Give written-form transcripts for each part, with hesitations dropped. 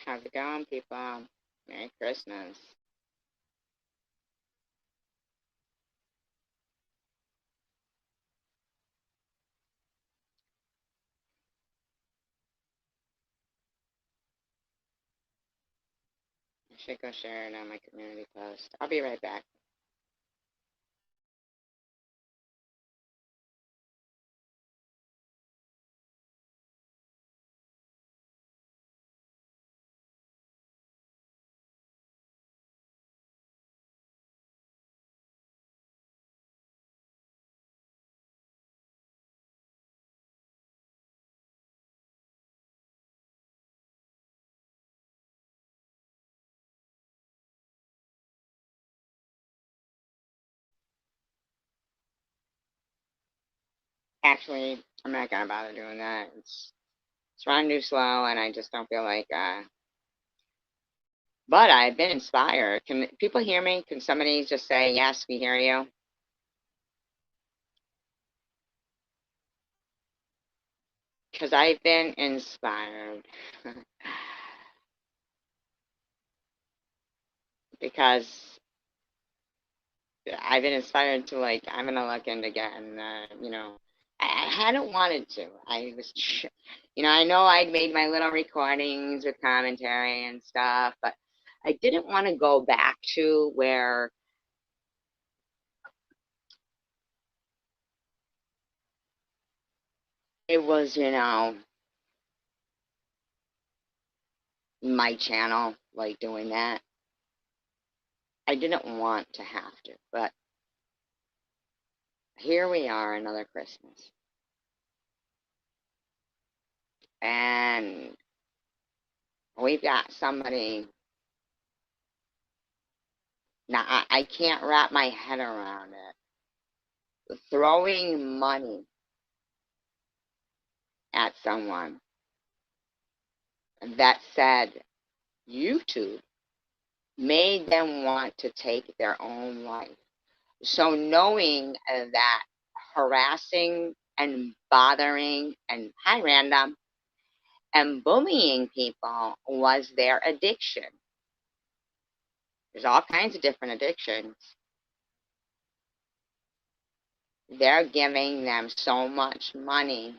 How's it going, people? Merry Christmas. I should go share it on my community post. I'll be right back. Actually, I'm not gonna bother doing that. It's running too slow, and I just don't feel like. But I've been inspired. Can people hear me? Can somebody just say yes? We hear you. Because I've been inspired. Because I've been inspired to like. I'm gonna look into getting. I hadn't wanted to. I know I'd made my little recordings with commentary and stuff, but I didn't want to go back to where it was, my channel, like doing that. I didn't want to have to, but here we are, another Christmas. And we've got somebody. Now, I can't wrap my head around it. Throwing money at someone that said YouTube made them want to take their own life. So knowing that harassing and bothering and hi random and bullying people was their addiction. There's all kinds of different addictions. They're giving them so much money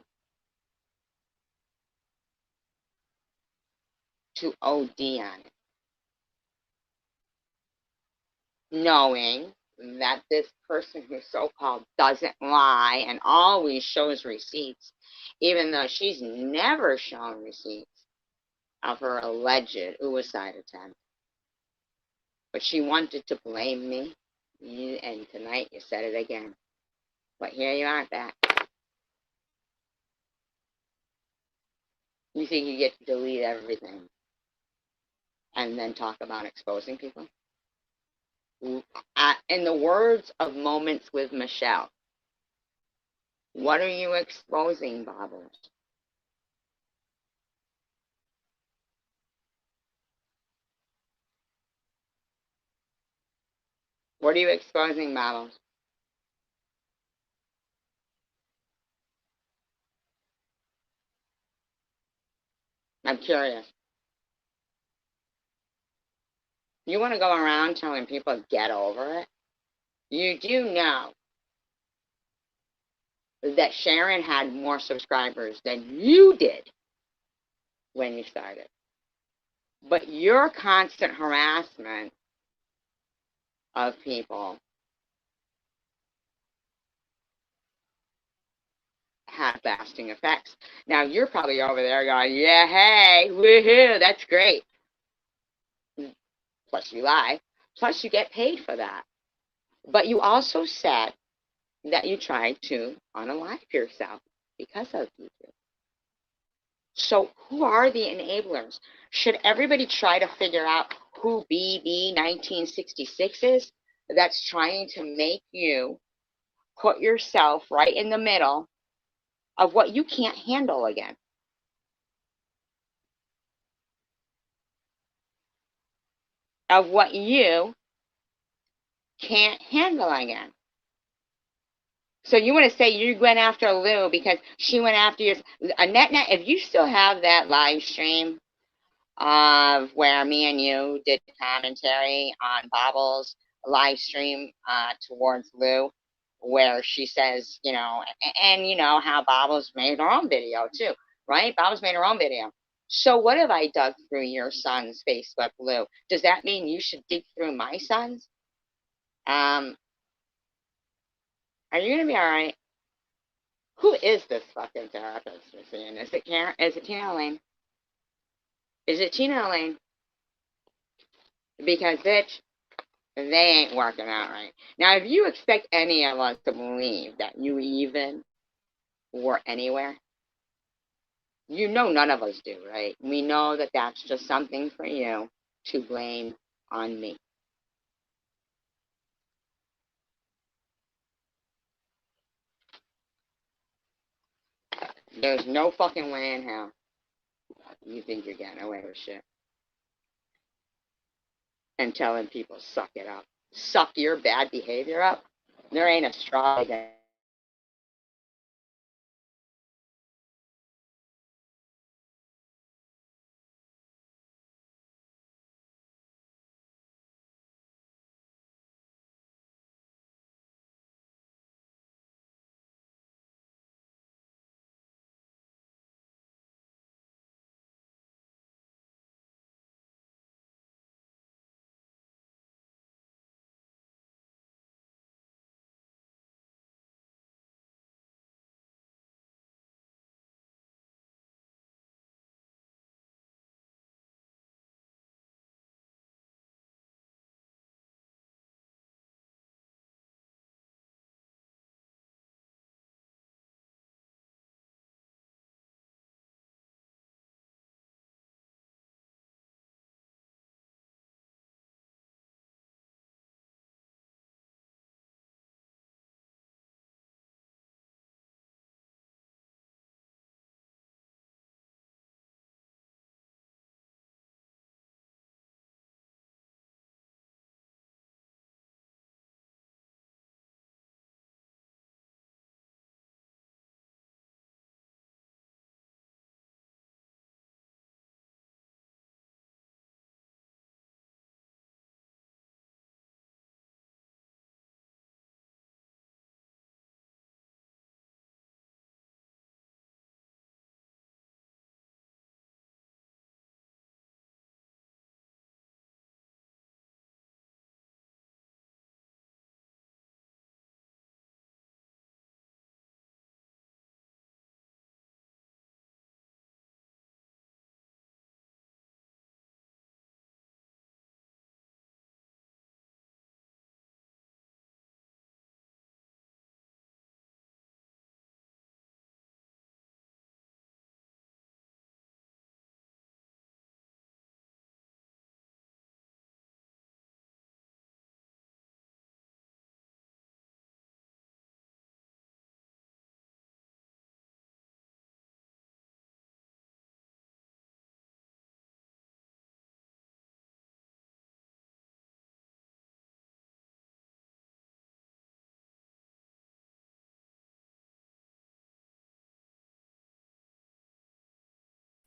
to OD on it, knowing that this person who so-called doesn't lie and always shows receipts, even though she's never shown receipts of her alleged suicide attempt. But she wanted to blame me, and tonight you said it again. But here you are back. You think you get to delete everything and then talk about exposing people? In the words of Moments with Michelle, what are you exposing, Bobbles? What are you exposing, Bobbles? I'm curious. You want to go around telling people get over it? You do know that Sharon had more subscribers than you did when you started. But your constant harassment of people have lasting effects. Now you're probably over there going, yeah, hey, woohoo, that's great. Plus you lie. Plus you get paid for that. But you also said that you tried to unalive yourself because of YouTube. So who are the enablers? Should everybody try to figure out who BB 1966 is that's trying to make you put yourself right in the middle of what you can't handle again? Of what you can't handle again. So you want to say you went after Lou because she went after you. Annette, if you still have that live stream, of where me and you did commentary on Bobble's live stream towards Lou, where she says, and you know how Bobble's made her own video too, right? Bobble's made her own video. So what if I dug through your son's Facebook, Lou? Does that mean you should dig through my son's? Are you gonna be all right? Who is this fucking therapist you're seeing? Is it Karen? Is it Tina Elaine? Is it Tina Elaine? Because bitch, they ain't working out right. Now, if you expect any of us to believe that you even were anywhere, you know none of us do, right? We know that that's just something for you to blame on me. There's no fucking way in hell you think you're getting away with shit and telling people suck it up. Suck your bad behavior up. There ain't a straw that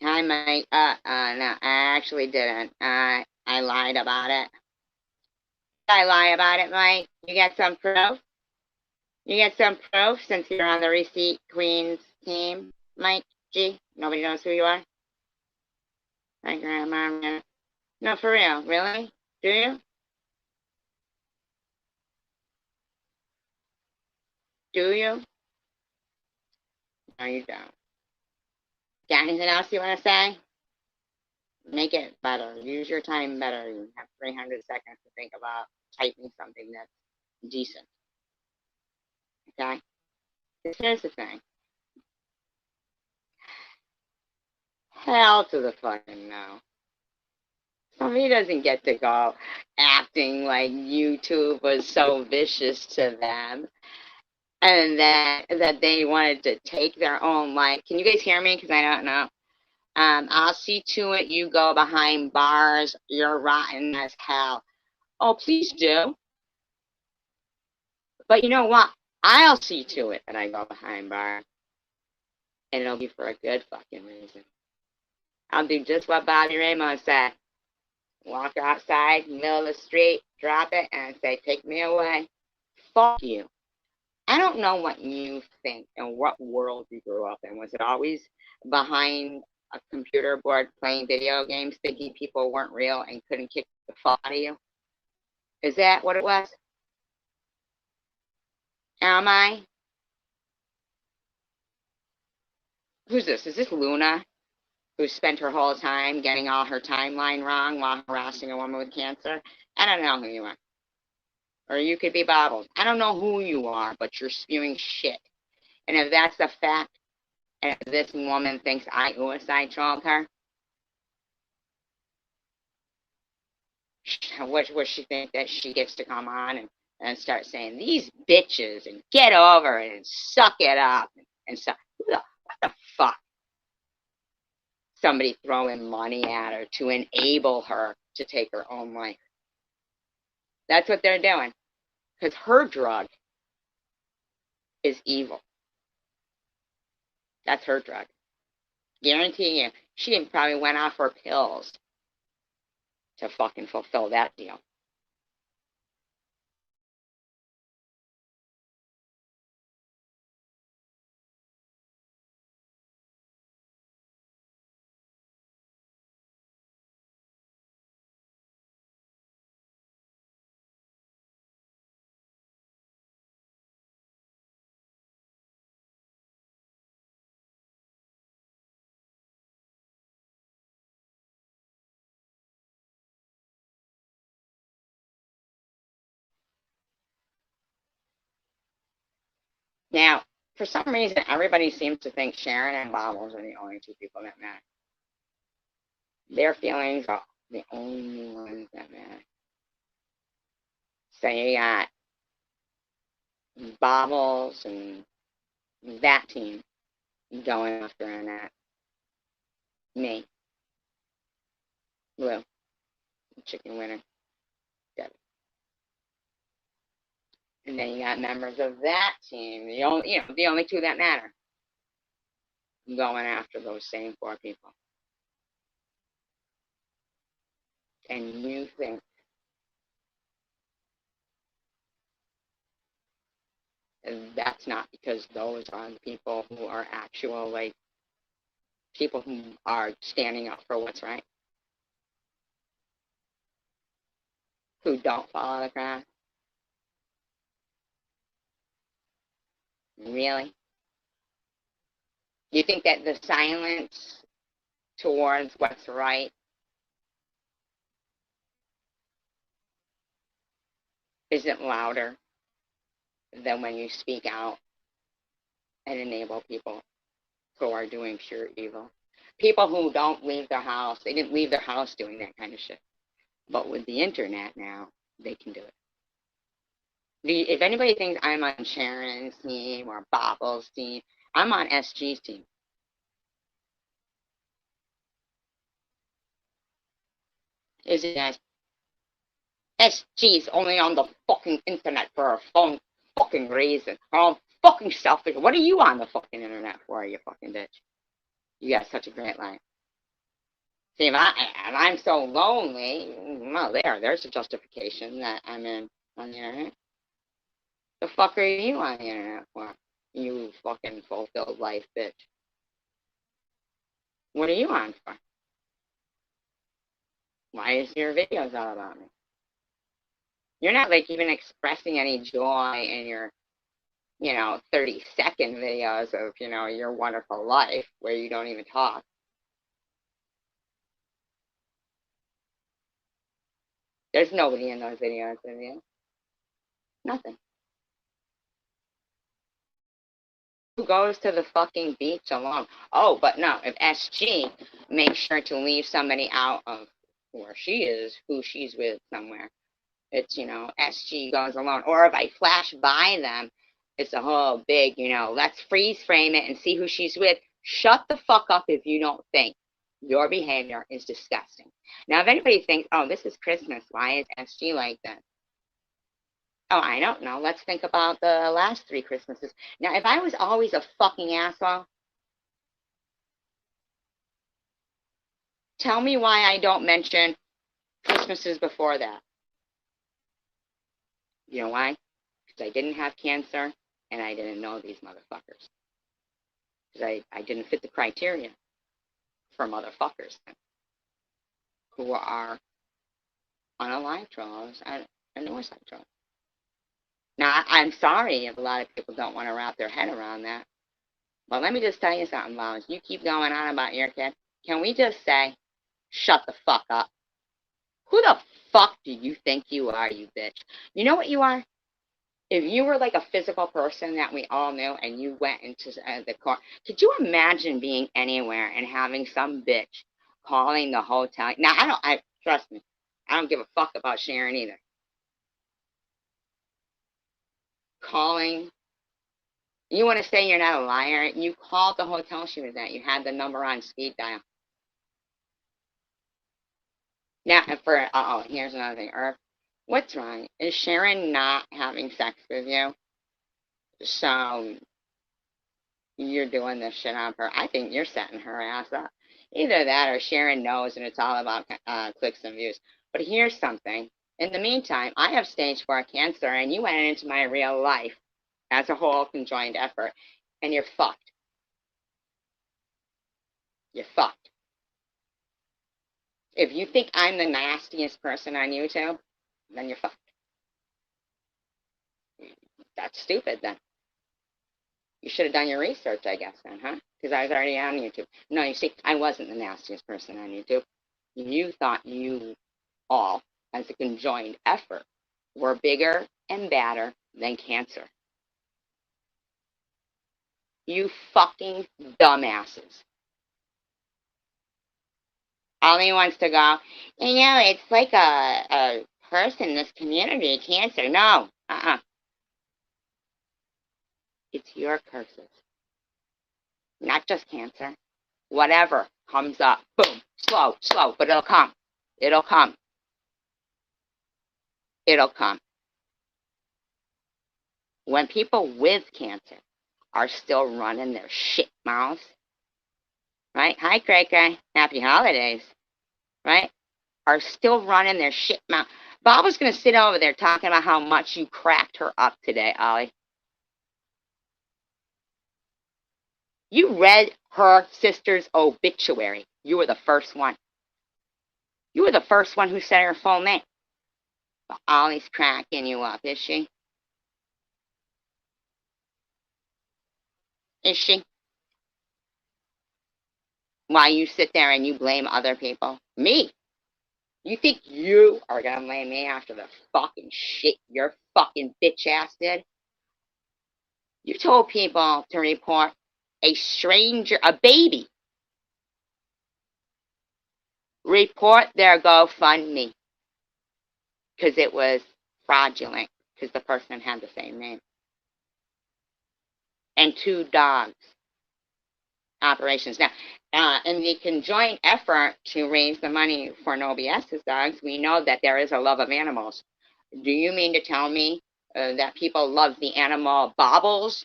Hi, Mike. No, I actually didn't. I lied about it. I lie about it, Mike. You get some proof? You get some proof since you're on the Receipt Queens team, Mike G? Nobody knows who you are? My grandma. No, for real. Really? Do you? Do you? No, you don't. Got anything else you want to say? Make it better. Use your time better. You have 300 seconds to think about typing something that's decent. Okay? Because here's the thing. Hell to the fucking no. Somebody doesn't get to go acting like YouTube was so vicious to them and that they wanted to take their own life. Can you guys hear me? Because I don't know. I'll see to it you go behind bars. You're rotten as hell. Oh, please do. But you know what? I'll see to it that I go behind bars. And it'll be for a good fucking reason. I'll do just what Bobby Ramos said. Walk her outside, middle of the street, drop it, and say, take me away. Fuck you. I don't know what you think and what world you grew up in. Was it always behind a computer board playing video games thinking people weren't real and couldn't kick the fuck out of you? Is that what it was? Am I? Who's this? Is this Luna, who spent her whole time getting all her timeline wrong while harassing a woman with cancer? I don't know who you are. Or you could be Bobbles. I don't know who you are, but you're spewing shit. And if that's a fact, and if this woman thinks I suicide trolled her, what she think that she gets to come on and start saying these bitches and get over it and suck it up and stuff. What the fuck? Somebody throwing money at her to enable her to take her own life. That's what they're doing. Because her drug is evil. That's her drug. Guarantee you, she probably went off her pills to fucking fulfill that deal. Now, for some reason, everybody seems to think Sharon and Bobbles are the only two people that matter. Their feelings are the only ones that matter. So you got Bobbles and that team going after Annette. Me, Blue, chicken winner, Debbie. And then you got members of that team, the only two that matter, going after those same four people. And you think that's not because those are the people who are actual, like, people who are standing up for what's right, who don't follow the crowd? Really? You think that the silence towards what's right isn't louder than when you speak out and enable people who are doing pure evil? People who don't leave their house, they didn't leave their house doing that kind of shit. But with the internet now, they can do it. If anybody thinks I'm on Sharon's team or Bobble's team, I'm on SG's team. Is it guys? SG's only on the fucking internet for a fucking reason. Oh, fucking selfish. What are you on the fucking internet for, you fucking bitch? You got such a great life. See, if I'm so lonely, well, there's a justification that I'm in on the internet. The fuck are you on the internet for? You fucking fulfilled life, bitch. What are you on for? Why is your videos all about me? You're not, like, even expressing any joy in your, 30-second videos of, your wonderful life where you don't even talk. There's nobody in those videos of you. Nothing. Who goes to the fucking beach alone? Oh, but no, if SG makes sure to leave somebody out of where she is, who she's with somewhere, it's, SG goes alone. Or if I flash by them, it's a whole big, let's freeze frame it and see who she's with. Shut the fuck up if you don't think your behavior is disgusting. Now, if anybody thinks, oh, this is Christmas, why is SG like that? Oh, I don't know. Let's think about the last 3 Christmases. Now, if I was always a fucking asshole, Tell me why I don't mention Christmases before that. You know why? Because I didn't have cancer and I didn't know these motherfuckers. Because I didn't fit the criteria for motherfuckers who are on a live trial and a suicide trial. Now, I'm sorry if a lot of people don't want to wrap their head around that. But let me just tell you something, Lois. You keep going on about your kid. Can we just say, shut the fuck up? Who the fuck do you think you are, you bitch? You know what you are? If you were like a physical person that we all knew and you went into the court, could you imagine being anywhere and having some bitch calling the hotel? Now, trust me, I don't give a fuck about Sharon either. Calling. You want to say you're not a liar? You called the hotel she was at. You had the number on speed dial. Now, here's another thing. What's wrong? Is Sharon not having sex with you? So you're doing this shit on her. I think you're setting her ass up. Either that or Sharon knows and it's all about clicks and views. But here's something. In the meantime, I have stage 4 cancer and you went into my real life as a whole conjoined effort and you're fucked. You're fucked. If you think I'm the nastiest person on YouTube, then you're fucked. That's stupid then. You should have done your research, I guess, then, huh? Because I was already on YouTube. No, you see, I wasn't the nastiest person on YouTube. You thought you all, as a conjoined effort, were bigger and badder than cancer. You fucking dumbasses. Ollie wants to go, it's like a person in this community, cancer. No, It's your curses. Not just cancer. Whatever comes up, boom, slow, but it'll come. It'll come. It'll come. When people with cancer are still running their shit mouths, right? Hi, Cray Cray. Happy holidays, right? Are still running their shit mouth. Bob was going to sit over there talking about how much you cracked her up today, Ollie. You read her sister's obituary. You were the first one. You were the first one who said her full name. But Ollie's cracking you up, is she? Is she? Why you sit there and you blame other people? Me? You think you are going to blame me after the fucking shit your fucking bitch ass did? You told people to report a stranger, a baby. Report their GoFundMe. Because it was fraudulent. Because the person had the same name. And 2 dogs. Operations. Now, in the conjoined effort to raise the money for No BS's dogs, we know that there is a love of animals. Do you mean to tell me that people love the animal Bobbles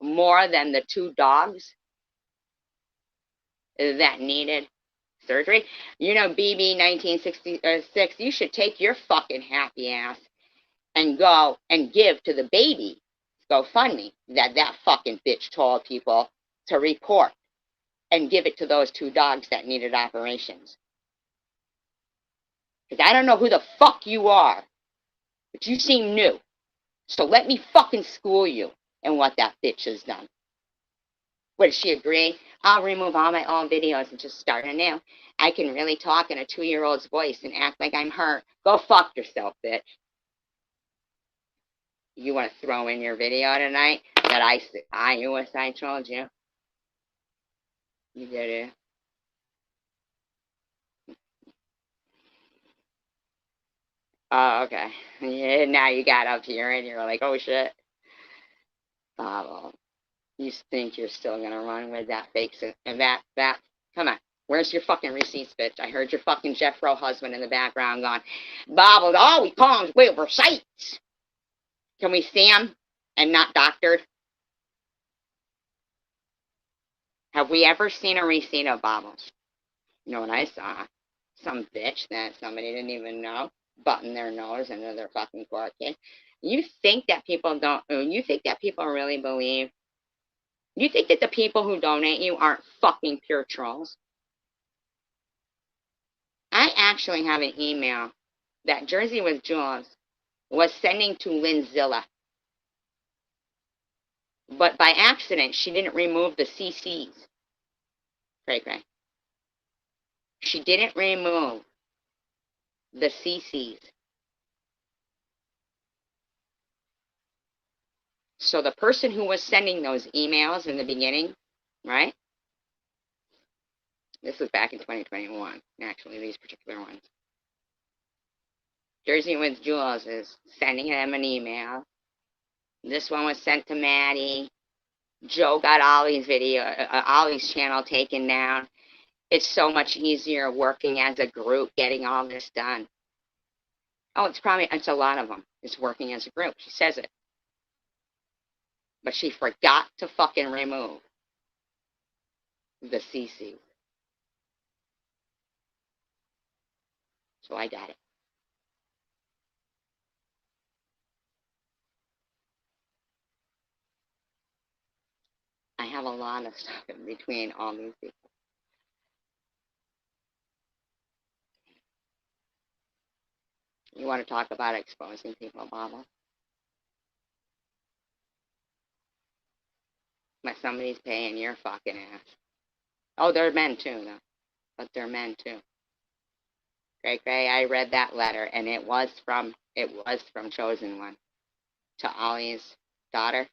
more than the 2 dogs that needed surgery? You know, BB 1966, you should take your fucking happy ass and go and give to the baby GoFundMe that fucking bitch told people to report. And give it to those 2 dogs that needed operations. Because I don't know who the fuck you are, but you seem new. So let me fucking school you in what that bitch has done. What, does she agree? I'll remove all my old videos and just start anew. I can really talk in a 2-year-old's voice and act like I'm her. Go fuck yourself, bitch. You want to throw in your video tonight that I told you? You did it. Oh, okay. Yeah, now you got up here and you're like, oh shit. Well, you think you're still gonna run with that fake and that come on. Where's your fucking receipts, bitch? I heard your fucking Jeffro husband in the background going, Bob, all we call him with receipts. Can we see him and not doctored? Have we ever seen a receipt of Bobbles? You know what I saw? Some bitch that somebody didn't even know button their nose into their fucking court case. You think that people don't, you think that people really believe, you think that the people who donate you aren't fucking pure trolls? I actually have an email that Jersey with Jules was sending to Linzilla. But by accident, she didn't remove the CCs. Cray cray. She didn't remove the CCs. So the person who was sending those emails in the beginning, right? This was back in 2021, actually, these particular ones. Jersey with Jules is sending him an email. This one was sent to Maddie. Joe got Ollie's channel taken down. It's so much easier working as a group, getting all this done. Oh, it's a lot of them. It's working as a group. She says it. But she forgot to fucking remove the CC. So I got it. I have a lot of stuff in between all these people. You want to talk about exposing people, Baba? But somebody's paying your fucking ass. Oh, they're men too, though. But they're men too. Cray cray, I read that letter, and it was from Chosen One to Ollie's daughter,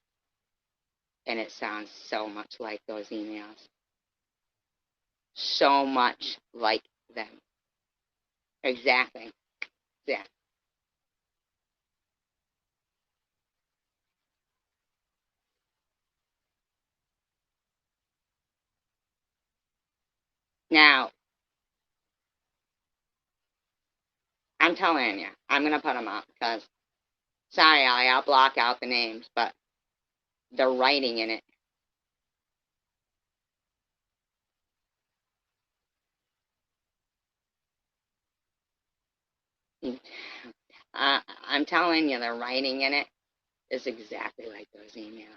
and it sounds so much like those emails. So much like them. Exactly. Yeah. Now, I'm telling you, I'm going to put them up because, sorry, Ollie, I'll block out the names, but the writing in it. I'm telling you, the writing in it is exactly like those emails.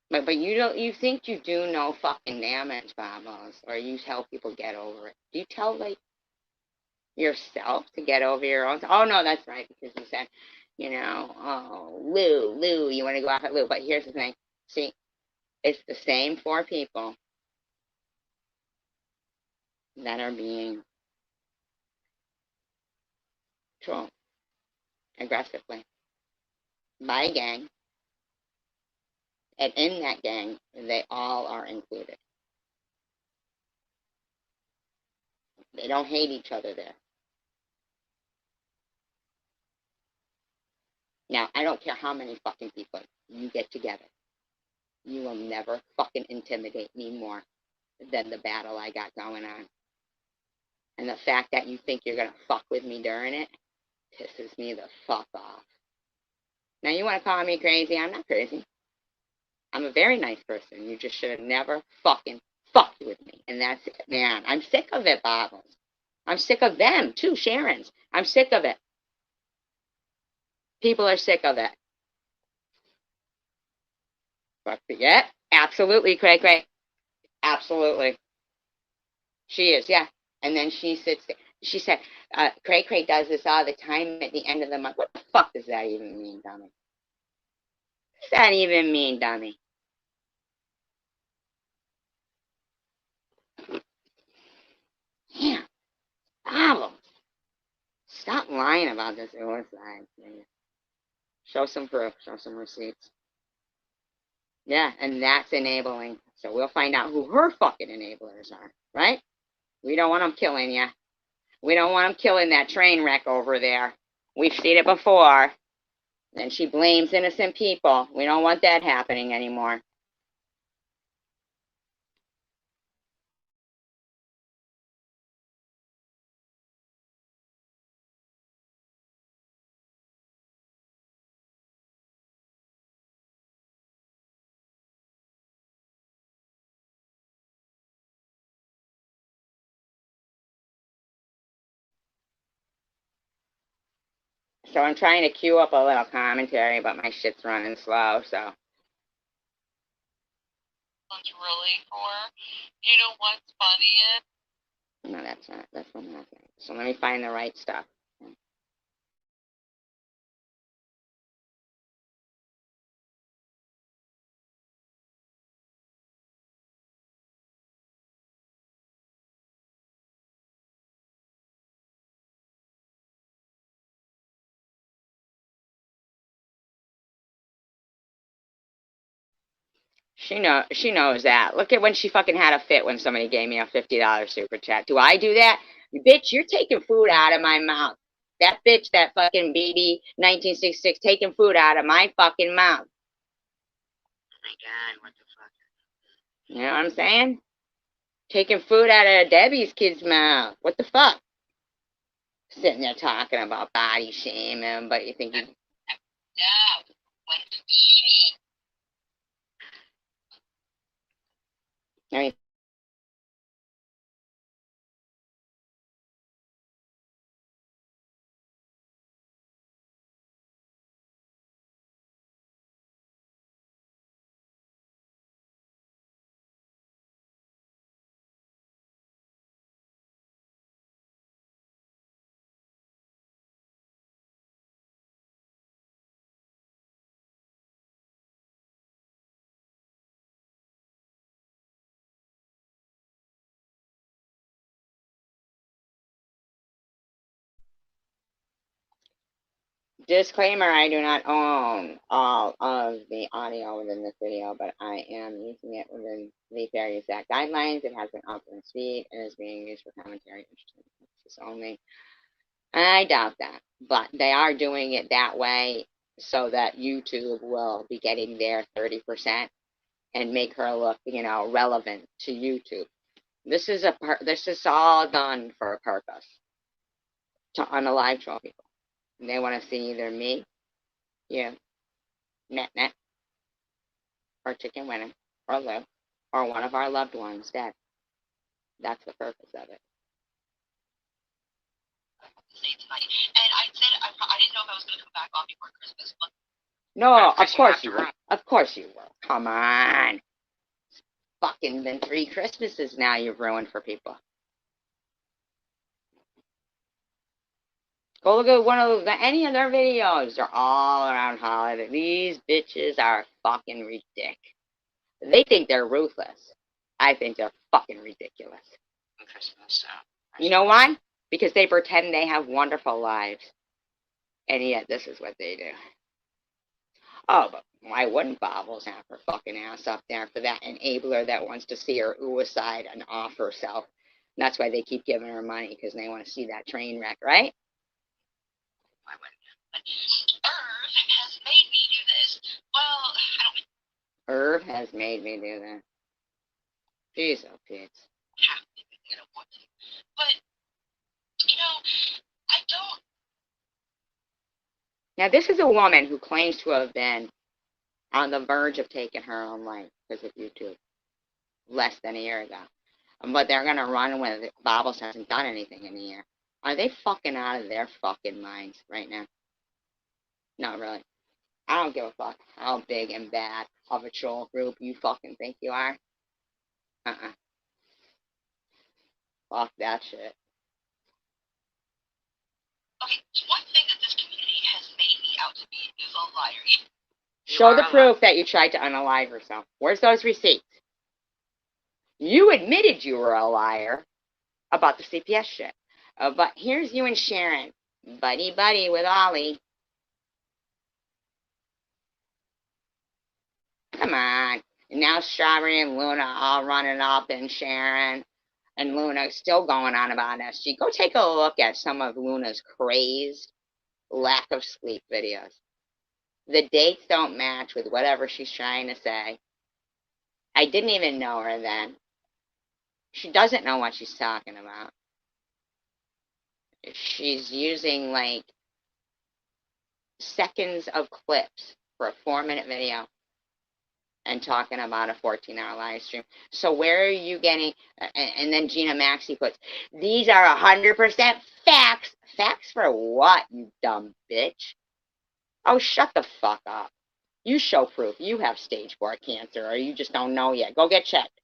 But you think you do no fucking damage, Babos, or you tell people get over it. Do you tell like yourself to get over your own? Oh no, that's right, because you said, oh Lou, you want to go off at Lou. But here's the thing. See, it's the same 4 people that are being trolled aggressively by a gang, and in that gang, they all are included. They don't hate each other there. Now, I don't care how many fucking people you get together. You will never fucking intimidate me more than the battle I got going on. And the fact that you think you're going to fuck with me during it pisses me the fuck off. Now, you want to call me crazy? I'm not crazy. I'm a very nice person. You just should have never fucking fucked with me. And that's it, man. I'm sick of it, Bottles. I'm sick of them, too, Sharon's. I'm sick of it. People are sick of it. But, yeah, absolutely, Cray Cray. Absolutely. She is, yeah. And then she sits there. She said, Cray Cray does this all the time at the end of the month. What the fuck does that even mean, dummy? What does that even mean, dummy? Yeah, Bible. Stop lying about this suicide. Show some proof. Show some receipts. Yeah, and that's enabling. So we'll find out who her fucking enablers are, right? We don't want them killing you. We don't want them killing that train wreck over there. We've seen it before. And she blames innocent people. We don't want that happening anymore. So I'm trying to queue up a little commentary, but my shit's running slow, so. That's really for, you know what's funny is? No, that's not. That's not happening. So let me find the right stuff. She knows that. Look at when she fucking had a fit when somebody gave me a $50 super chat. Do I do that? Bitch, you're taking food out of my mouth. That bitch, that fucking baby 1966, taking food out of my fucking mouth. Oh my God, what the fuck? You know what I'm saying? Taking food out of Debbie's kid's mouth. What the fuck? Sitting there talking about body shaming, but you think you... No, when eating. I mean, disclaimer, I do not own all of the audio within this video, but I am using it within the fair use act guidelines. It has an alternate speed and is being used for commentary purposes only. I doubt that, but they are doing it that way so that YouTube will be getting their 30% and make her look, relevant to YouTube. This is all done for a purpose to unalive troll people. They want to see either me, you, net, or chicken winner, or Lou, or one of our loved ones dead. That's the purpose of it. Tonight. And I said I didn't know if I was going to come back on before Christmas. But no, of course you will. Of course you will. Come on. It's fucking been 3 Christmases now you've ruined for people. Go look at one of any of their videos. They're all around holiday. These bitches are fucking ridiculous. They think they're ruthless. I think they're fucking ridiculous. Christmas, you know why? Because they pretend they have wonderful lives. And yet this is what they do. Oh, but why wouldn't Bobbles have her fucking ass up there for that enabler that wants to see her suicide and off herself? And that's why they keep giving her money, because they want to see that train wreck, right? Why wouldn't Irv has made me do this. Well, I don't... Irv has made me do that. Jeez, oh, Pete. But, I don't... Now, this is a woman who claims to have been on the verge of taking her own life because of YouTube less than a year ago. But they're going to run with it. Bobbles hasn't done anything in a year. Are they fucking out of their fucking minds right now? No, really. I don't give a fuck how big and bad of a troll group you fucking think you are. Fuck that shit. Okay, one thing that this community has made me out to be is a liar. Show the proof that you tried to unalive yourself. Where's those receipts? You admitted you were a liar about the CPS shit. But here's you and Sharon, buddy with Ollie. Come on. And now Strawberry and Luna all running up, and Sharon and Luna still going on about SG. Go take a look at some of Luna's crazed lack of sleep videos. The dates don't match with whatever she's trying to say. I didn't even know her then. She doesn't know what she's talking about. She's using like seconds of clips for a 4-minute video. and talking about a 14-hour live stream. So where are you getting, and then Gina Maxey puts, these are 100% facts. Facts for what, you dumb bitch? Oh, shut the fuck up. You show proof. You have stage 4 cancer, or you just don't know yet. Go get checked.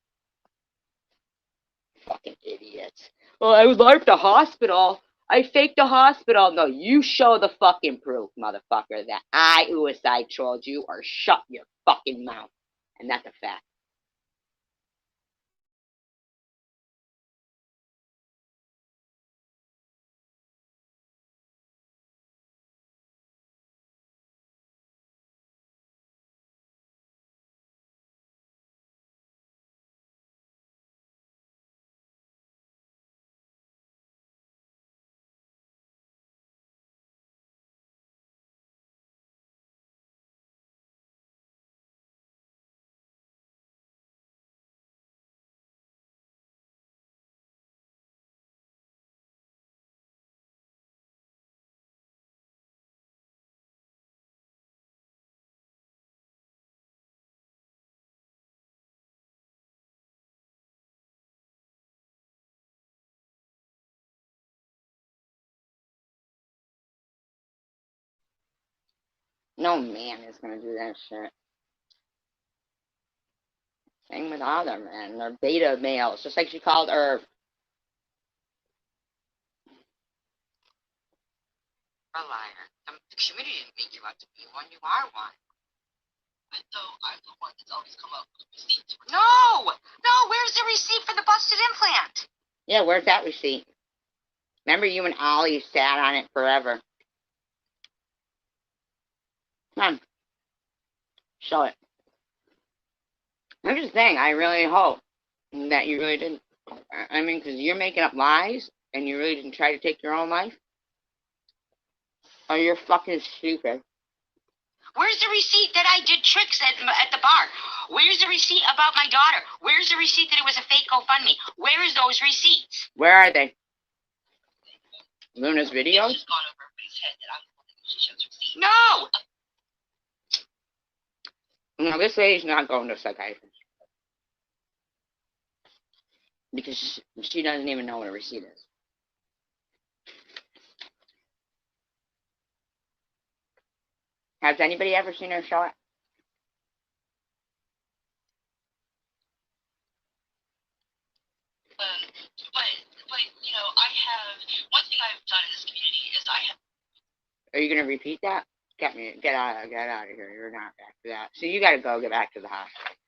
Fucking idiots. Well, I was at the hospital. I faked the hospital. No, you show the fucking proof, motherfucker, that I suicide trolled you, or shut your fucking mouth. And that's a fact. No man is going to do that shit. Same with other men. They're beta males, just like she called Irv. A liar. The community didn't make you out to be one. You are one. But though I'm the one that's always come up with receipts. No! No, where's the receipt for the busted implant? Yeah, where's that receipt? Remember you and Ollie sat on it forever. Come on. Show it. I'm just saying, I really hope that you really didn't. I mean, because you're making up lies, and you really didn't try to take your own life. Oh, you're fucking stupid. Where's the receipt that I did tricks at the bar? Where's the receipt about my daughter? Where's the receipt that it was a fake GoFundMe? Where's those receipts? Where are they? Luna's videos? It's just gone over everybody's head that I'm the one that usually shows receipts. No! No, this lady's not going to a psychiatrist. Because she doesn't even know what a receipt is. Has anybody ever seen her show it? But, you know, I have, one thing I've done in this community is I have. Are you going to repeat that? Get out of here. You're not back to that. So you got to get back to the hospital.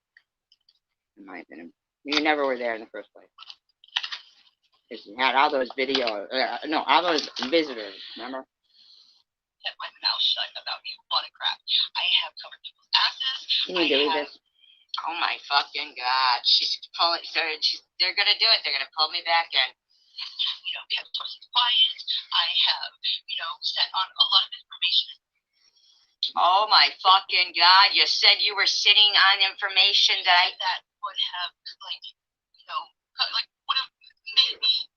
In my opinion. You never were there in the first place. Because you had all those all those visitors, remember? Kept my mouth shut about me. A lot of crap. I have covered people's asses. Can you delete this? Oh my fucking god. She's pulling, they're gonna do it. They're gonna pull me back in. You know, kept sources quiet. I have, you know, set on a lot of information. Oh my fucking god. You said you were sitting on information that would have, like, you know, like, would have made me.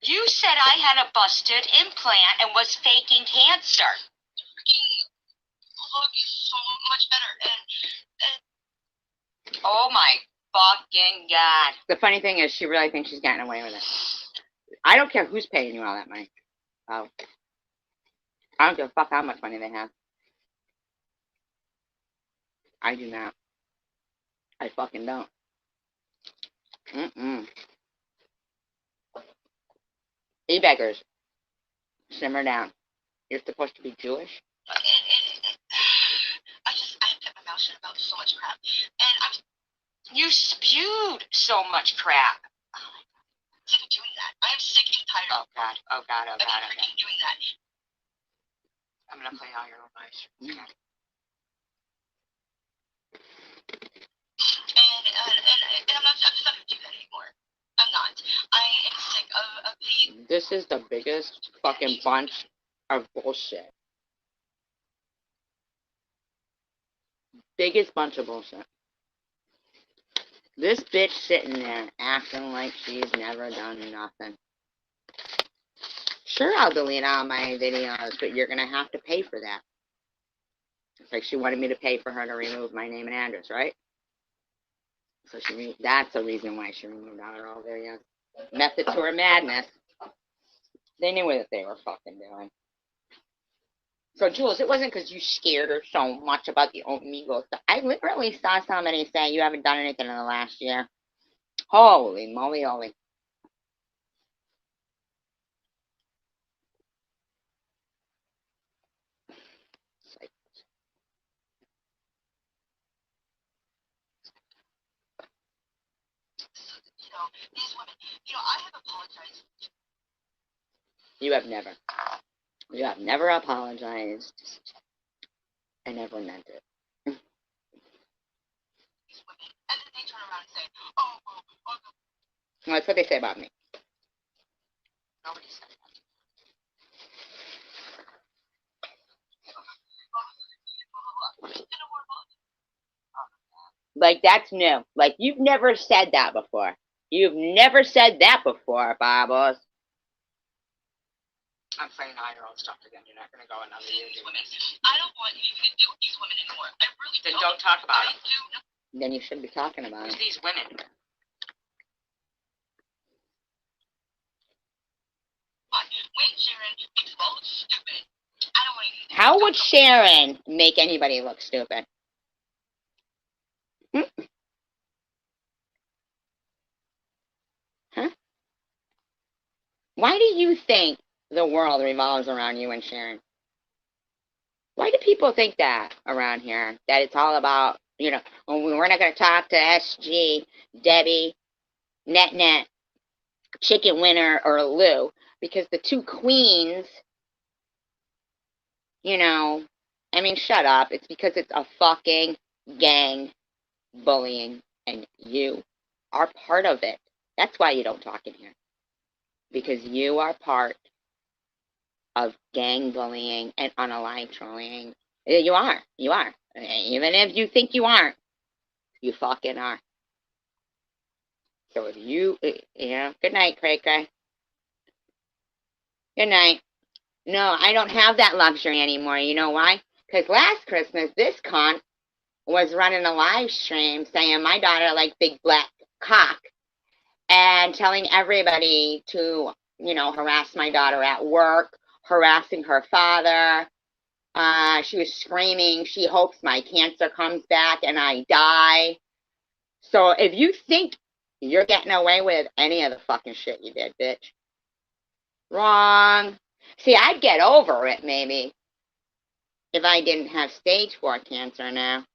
You said I had a busted implant and was faking cancer. Freaking look so much better, and oh my fucking god. The funny thing is, she really thinks she's getting away with it. I don't care who's paying you all that money. Oh. I don't give a fuck how much money they have. I do not. I fucking don't. E-beggars. Simmer down. You're supposed to be Jewish? I have kept my mouth shut about so much crap. And you spewed so much crap. Oh my god. I'm sick of doing that. I am sick and tired. Oh god. Oh god. Oh god. I'm freaking doing that. I'm gonna play all your own lives. Okay. And I'm just not gonna do that anymore. I'm not. I am sick of the. This is the biggest fucking bunch of bullshit. Biggest bunch of bullshit. This bitch sitting there acting like she's never done nothing. Sure, I'll delete all my videos, but you're gonna have to pay for that. Like she wanted me to pay for her to remove my name and address, right? So that's a reason why she removed all her all videos. Method to her madness. They knew what they were fucking doing. So, Jules, it wasn't because you scared her so much about the Omegle stuff. I literally saw somebody say you haven't done anything in the last year. Holy moly, holy. These women, I have apologized. You have never. You have never apologized. I never meant it. These women, and then they turn around and say, oh, Well, that's what they say about me. Nobody said that. Like, that's new. Like, you've never said that before. You've never said that before, Bobbles. I'm saying 9-year-old stuff again. You're not going to go another year. I don't want anything to do with these women anymore. I really don't. Then don't talk about it. Then you shouldn't be talking about it. These women. Wait, Sharon makes them all look stupid. I don't want anything. How would Sharon make anybody look stupid? Huh? Why do you think the world revolves around you and Sharon? Why do people think that around here? That it's all about, we're not going to talk to SG, Debbie, Net, Chicken Winner, or Lou, because the two queens, shut up. It's because it's a fucking gang bullying, and you are part of it. That's why you don't talk in here. Because you are part of gang bullying and unalive trolling. You are. Even if you think you aren't, you fucking are. So if you, good night, Cray Cray. Good night. No, I don't have that luxury anymore. You know why? Because last Christmas, this cunt was running a live stream saying my daughter liked big black cock and telling everybody to, harass my daughter at work, harassing her father. She was screaming, she hopes my cancer comes back and I die. So if you think you're getting away with any of the fucking shit you did, bitch, wrong. See, I'd get over it maybe if I didn't have stage 4 cancer now.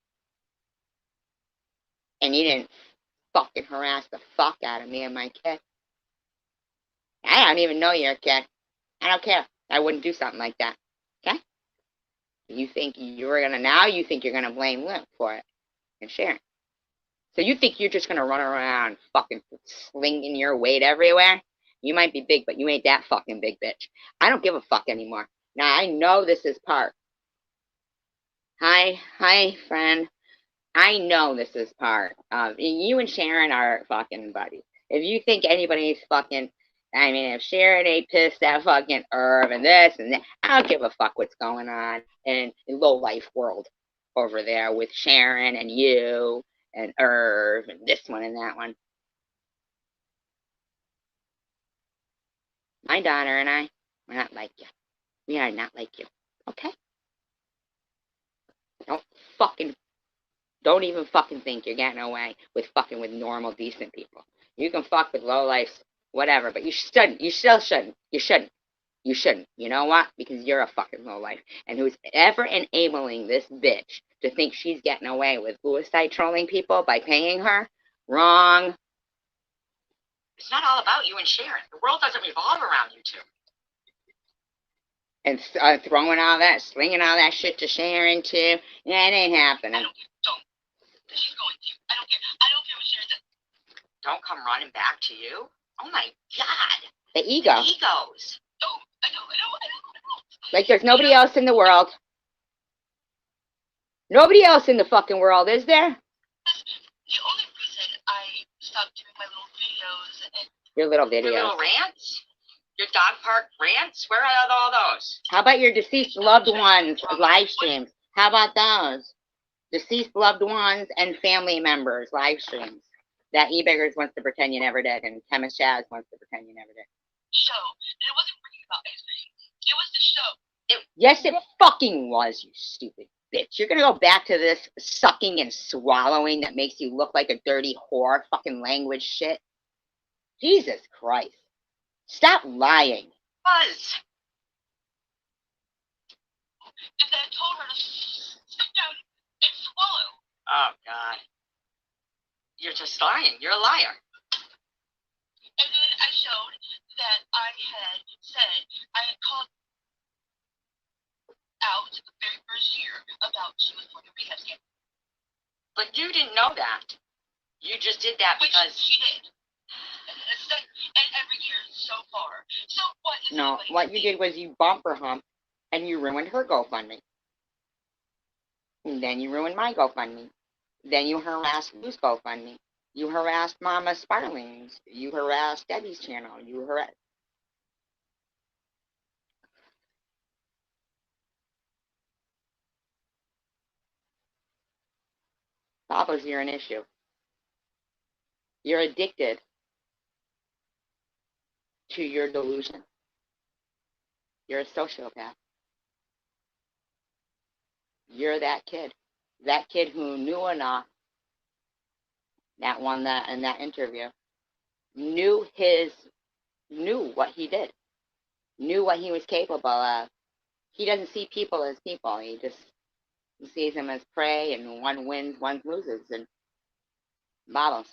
And you didn't fucking harass the fuck out of me and my kid. I don't even know you're a kid. I don't care. I wouldn't do something like that. Okay? You think you're gonna blame Lynn for it and Sharon. So you think you're just gonna run around fucking slinging your weight everywhere? You might be big, but you ain't that fucking big, bitch. I don't give a fuck anymore. Now I know this is part. Hi, friend. I know this is part of you and Sharon are fucking buddies. If you think anybody's fucking, if Sharon ain't pissed at fucking Irv and this and that, I don't give a fuck what's going on in low life world over there with Sharon and you and Irv and this one and that one. My daughter and I, we're not like you. We are not like you. Okay? Don't even fucking think you're getting away with fucking with normal, decent people. You can fuck with low life, whatever, but you shouldn't. You still shouldn't. You shouldn't. You shouldn't. You know what? Because you're a fucking low life. And who's ever enabling this bitch to think she's getting away with suicide trolling people by paying her? Wrong. It's not all about you and Sharon. The world doesn't revolve around you two. And throwing slinging all that shit to Sharon too. Yeah, it ain't happening. Don't. She's going to. I don't care. I don't care what Sharon says. Don't come running back to you. Oh my God. The ego. The egos. Oh, I know. Like there's nobody else in the world. Nobody else in the fucking world, is there? The only reason I stopped doing my little videos and your little videos. Your little rants? Your dog park rants? Where are all those? How about your deceased loved ones live streams? How about those? Deceased loved ones and family members live streams that eBiggers wants to pretend you never did, and Chemist Jazz wants to pretend you never did. Show. It wasn't bringing about anything. It was the show. Yes, it fucking was, you stupid bitch. You're gonna go back to this sucking and swallowing that makes you look like a dirty whore, fucking language shit. Jesus Christ. Stop lying. Was. And then I told her to sit down and swallow. Oh, God. You're just lying. You're a liar. And then I showed that I had said, I had called out the very first year about she was going to rehab camp. But you didn't know that. You just did that because she did. And every year so far. So what is No, what you did was you bumper humped and you ruined her GoFundMe. And then you ruined my GoFundMe. Then you harassed Lou's GoFundMe. You harassed Mama Sparling's. You harassed Debbie's channel. You harassed. Bobos, you're an issue. You're addicted to your delusion. You're a sociopath. You're that kid. That kid who knew enough, that one that in that interview, knew what he did, knew what he was capable of. He doesn't see people as people. He sees them as prey, and one wins, one loses, and bottles.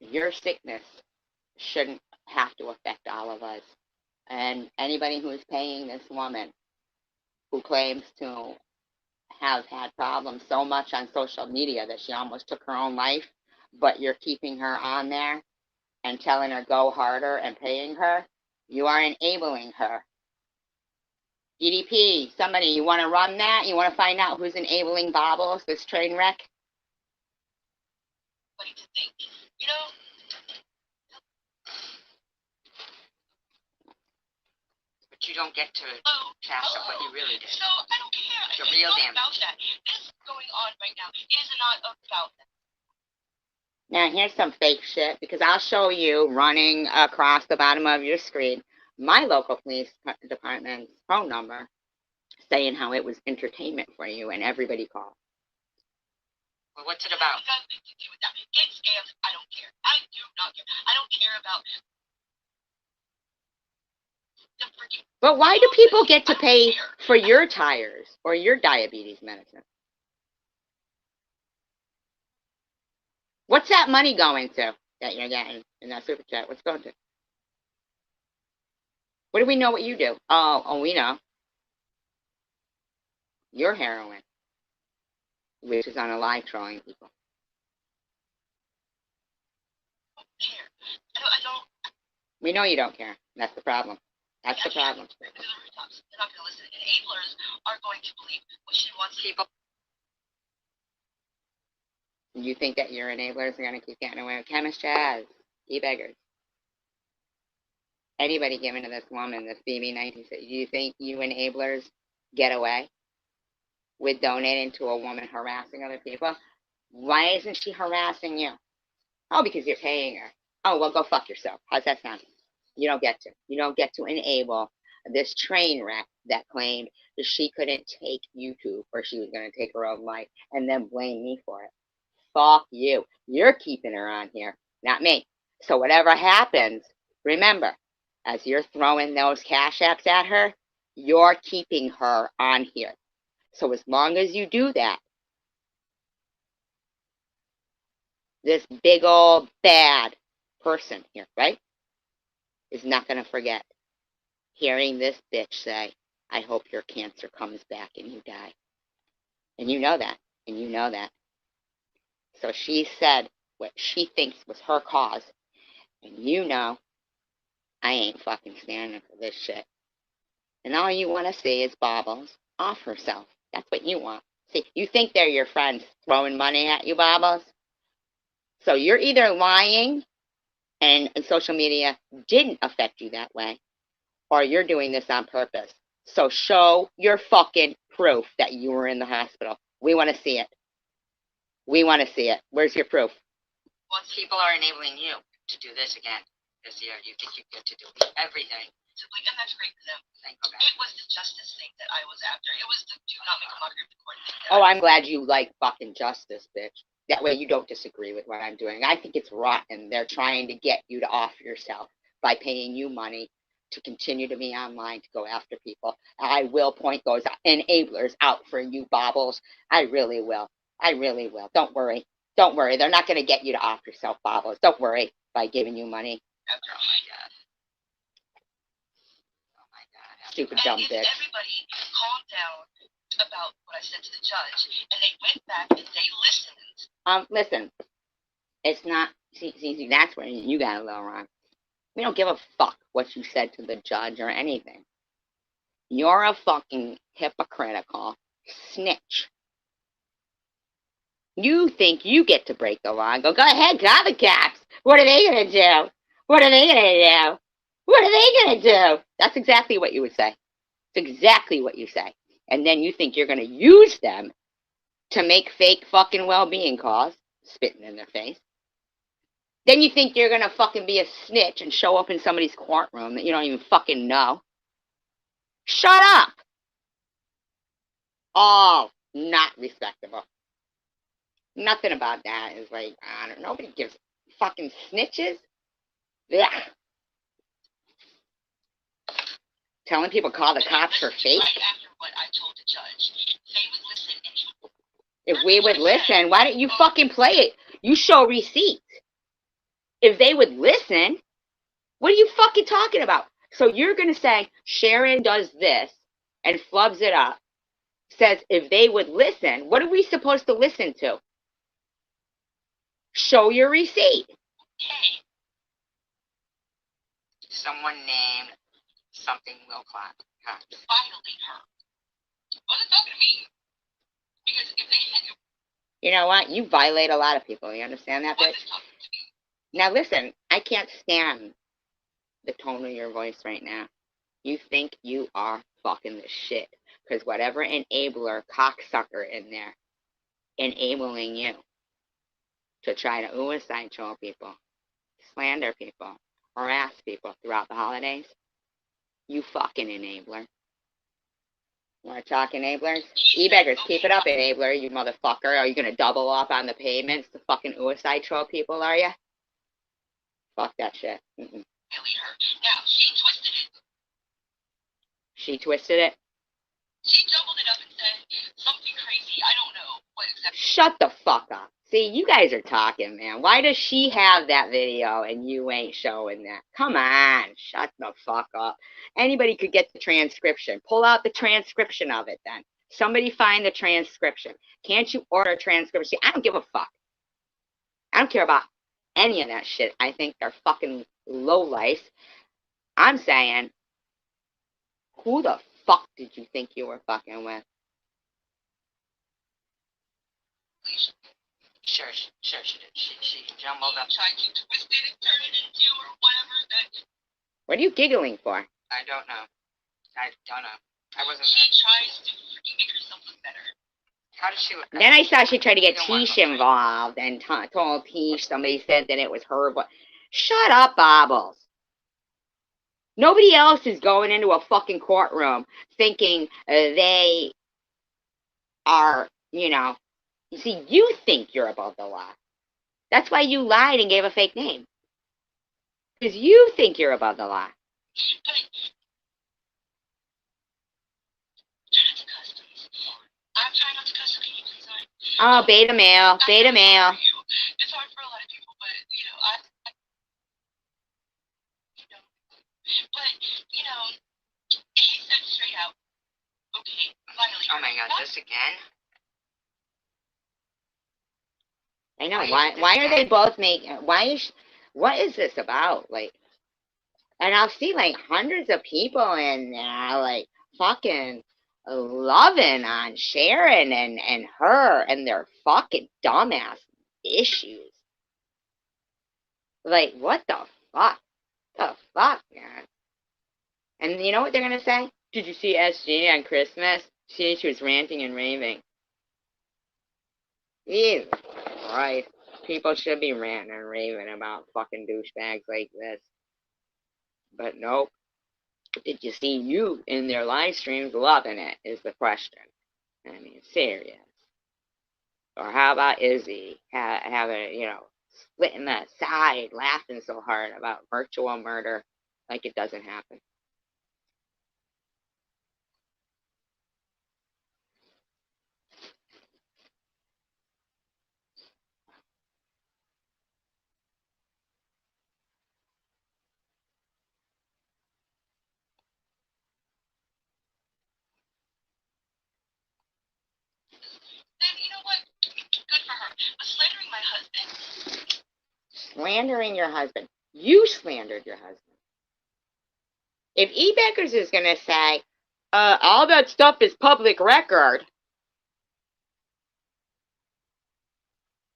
Your sickness shouldn't have to affect all of us. And anybody who is paying this woman who claims to have had problems so much on social media that she almost took her own life, but you're keeping her on there and telling her go harder and paying her, you are enabling her. EDP, somebody, you want to run that? You want to find out who's enabling Bobbles, this train wreck? What do you think? You know, but you don't get to cast up what you really did. So I don't care. The real damage. About that. This going on right now is not about that. Now here's some fake shit, because I'll show you running across the bottom of your screen my local police department's phone number, saying how it was entertainment for you and everybody called. Well, what's it about? Get scams. I don't care. I do not care. I don't care about the freaking. But why do people get to pay for your tires or your diabetes medicine? What's that money going to that you're getting in that super chat? What's going to? What do we know what you do? Oh, we know. Your heroin, which is on a live trolling people. I don't. We know you don't care. That's the problem. That's the problem. They're not going to listen. Enablers are going to believe what she wants people. You think that your enablers are going to keep getting away with Chemist Jazz, eBiggers? Anybody given to this woman, this BB19, do you think you enablers get away with donating to a woman harassing other people? Why isn't she harassing you? Oh, because you're paying her. Oh, well, go fuck yourself. How's that sound? You don't get to. You don't get to enable this train wreck that claimed that she couldn't take YouTube or she was going to take her own life and then blame me for it. Fuck you. You're keeping her on here, not me. So whatever happens, remember, as you're throwing those cash apps at her, you're keeping her on here. So as long as you do that, this big old bad person here, right, is not going to forget hearing this bitch say, I hope your cancer comes back and you die. And you know that. And you know that. So she said what she thinks was her cause. And you know, I ain't fucking standing for this shit. And all you want to see is Bobbles off herself. That's what you want. See, you think they're your friends throwing money at you, Bobbles? So you're either lying and social media didn't affect you that way, or you're doing this on purpose So show your fucking proof that you were in the hospital. We want to see it. We want to see it. Where's your proof? Once people are enabling you to do this again this year, you think you get to do everything. And that's great for them. Okay. It was the justice thing that I was after. It was the do not make a mockery of the court thing. Oh, I'm glad you like fucking justice, bitch. That way you don't disagree with what I'm doing. I think it's rotten. They're trying to get you to off yourself by paying you money to continue to be online to go after people. I will point those enablers out for you, Bobbles. I really will. I really will. Don't worry. Don't worry. They're not going to get you to off yourself, Bobbles. Don't worry by giving you money. Oh my God. Oh my God. Stupid dumb bitch. Everybody calmed down about what I said to the judge, and they went back and they listened. Listen. It's not. See, that's where you got a little wrong. We don't give a fuck what you said to the judge or anything. You're a fucking hypocritical snitch. You think you get to break the law and go ahead, call the cops. What are they going to do? What are they going to do? What are they going to do? That's exactly what you would say. It's exactly what you say. And then you think you're going to use them to make fake fucking well-being calls, spitting in their face. Then you think you're going to fucking be a snitch and show up in somebody's courtroom that you don't even fucking know. Shut up! Oh, not respectable. Nothing about that is like, I don't know, nobody gives fucking snitches. Yeah. Telling people call the cops for fake. Right after what I told the judge, they would listen. If we would listen, why don't you fucking play it? You show receipts. If they would listen, what are you fucking talking about? So you're going to say Sharon does this and flubs it up, says if they would listen, what are we supposed to listen to? Show your receipt. Hey. Someone named something Wilcott. Violate her. Wasn't talking to me. Because if they had... You know what? You violate a lot of people. You understand that, bitch? Now listen, I can't stand the tone of your voice right now. You think you are fucking the shit. Because whatever enabler, cocksucker in there, enabling you to try to suicide troll people, slander people, harass people throughout the holidays, you fucking enabler. Want to talk enablers? E-beggars, keep it up, enabler, you motherfucker. Are you going to double up on the payments to fucking suicide troll people, are you? Fuck that shit. Now, she twisted it. She twisted it? She jumbled it up and said something crazy. I don't know what exactly. Shut the fuck up. See, you guys are talking, man. Why does she have that video and you ain't showing that? Come on, shut the fuck up. Anybody could get the transcription. Pull out the transcription of it then. Somebody find the transcription. Can't you order a transcription? See, I don't give a fuck. I don't care about any of that shit. I think they're fucking lowlife. I'm saying, who the fuck did you think you were fucking with? Sure, she did. She jumbled up. Tried to twist it and turn it into or whatever that. What are you giggling for? I don't know. I wasn't. She tries to freaking make herself look better. How does she look? Then I saw she tried to get Tish involved and told Tish somebody said that it was her. But shut up, Bobbles. Nobody else is going into a fucking courtroom thinking they are, you know. You see, you think you're above the law. That's why you lied and gave a fake name. Because you think you're above the law. I'm trying not to cuss. Can you please? Oh, beta male. Beta male. It's hard for a lot of people, but, he said straight out, okay, violate. Oh my God, this again? I know. Why are they both making? What is this about? Like, and I'll see like hundreds of people in there, like fucking loving on Sharon and her and their fucking dumbass issues. Like, what the fuck? The fuck, man? And you know what they're gonna say? Did you see SG on Christmas? She was ranting and raving. Ew. Right. People should be ranting and raving about fucking douchebags like this. But nope. Did you see you in their live streams loving it is the question. I mean, serious. Or how about Izzy having, splitting that side, laughing so hard about virtual murder like it doesn't happen. Then you know what? Good for her. But slandering my husband. Slandering your husband. You slandered your husband. If E-Beckers is going to say, all that stuff is public record,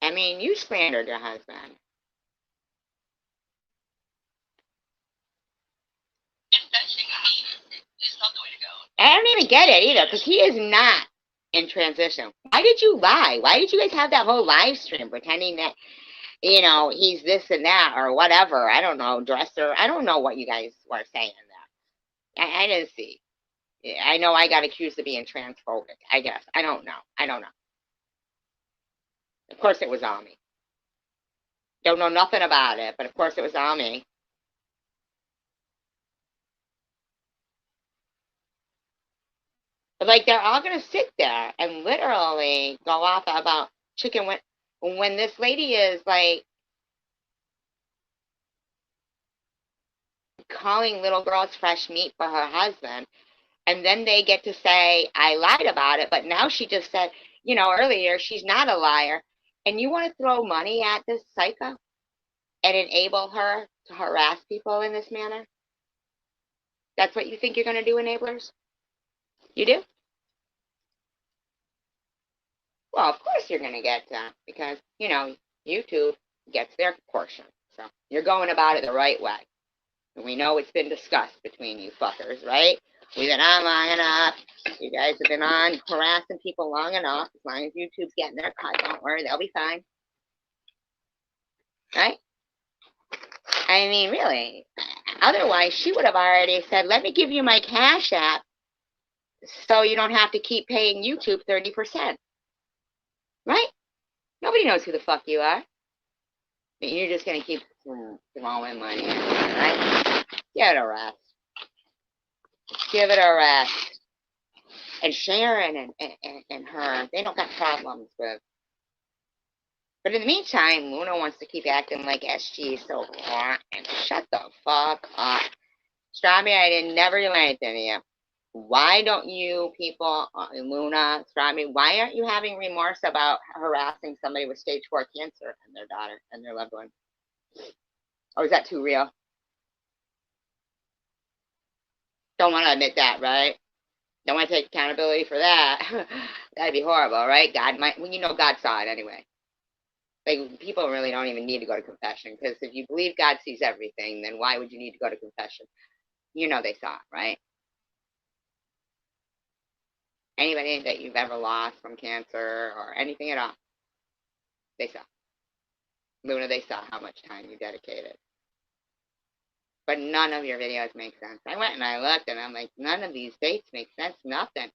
I mean, you slandered your husband. Confessing is not the way to go. I don't even get it either, because he is not in transition. Why did you lie? Why did you guys have that whole live stream pretending that, he's this and that or whatever? I don't know, dresser. I don't know what you guys were saying there. I didn't see. I know I got accused of being transphobic, I guess. I don't know. Of course it was on me. Don't know nothing about it, but of course it was on me. But like they're all gonna sit there and literally go off about chicken when this lady is like calling little girls fresh meat for her husband, and then they get to say I lied about it, but now she just said, earlier she's not a liar, and you want to throw money at this psycho and enable her to harass people in this manner? That's what you think you're going to do, enablers? You do? Well, of course you're going to get that because, YouTube gets their portion. So you're going about it the right way. And we know it's been discussed between you fuckers, right? We've been on long enough. You guys have been on harassing people long enough. As long as YouTube's getting their cut, don't worry, they'll be fine. Right? I mean, really. Otherwise, she would have already said, let me give you my Cash App so you don't have to keep paying YouTube 30%. Right? Nobody knows who the fuck you are. But you're just going to keep throwing money in, right? Give it a rest. Give it a rest. And Sharon and her, they don't got problems with. But in the meantime, Luna wants to keep acting like SG is so hot and shut the fuck up. Strawberry, I didn't never do anything to you. Why don't you people, Luna, Strawberry, why aren't you having remorse about harassing somebody with stage 4 cancer and their daughter and their loved one? Or is that too real? Don't want to admit that, right? Don't want to take accountability for that. That'd be horrible, right? God might, well, God saw it anyway. Like, people really don't even need to go to confession, because if you believe God sees everything, then why would you need to go to confession? They saw it, right? Anybody that you've ever lost from cancer or anything at all, they saw. Luna, they saw how much time you dedicated. But none of your videos make sense. I went and I looked, and I'm like, none of these dates make sense, nothing.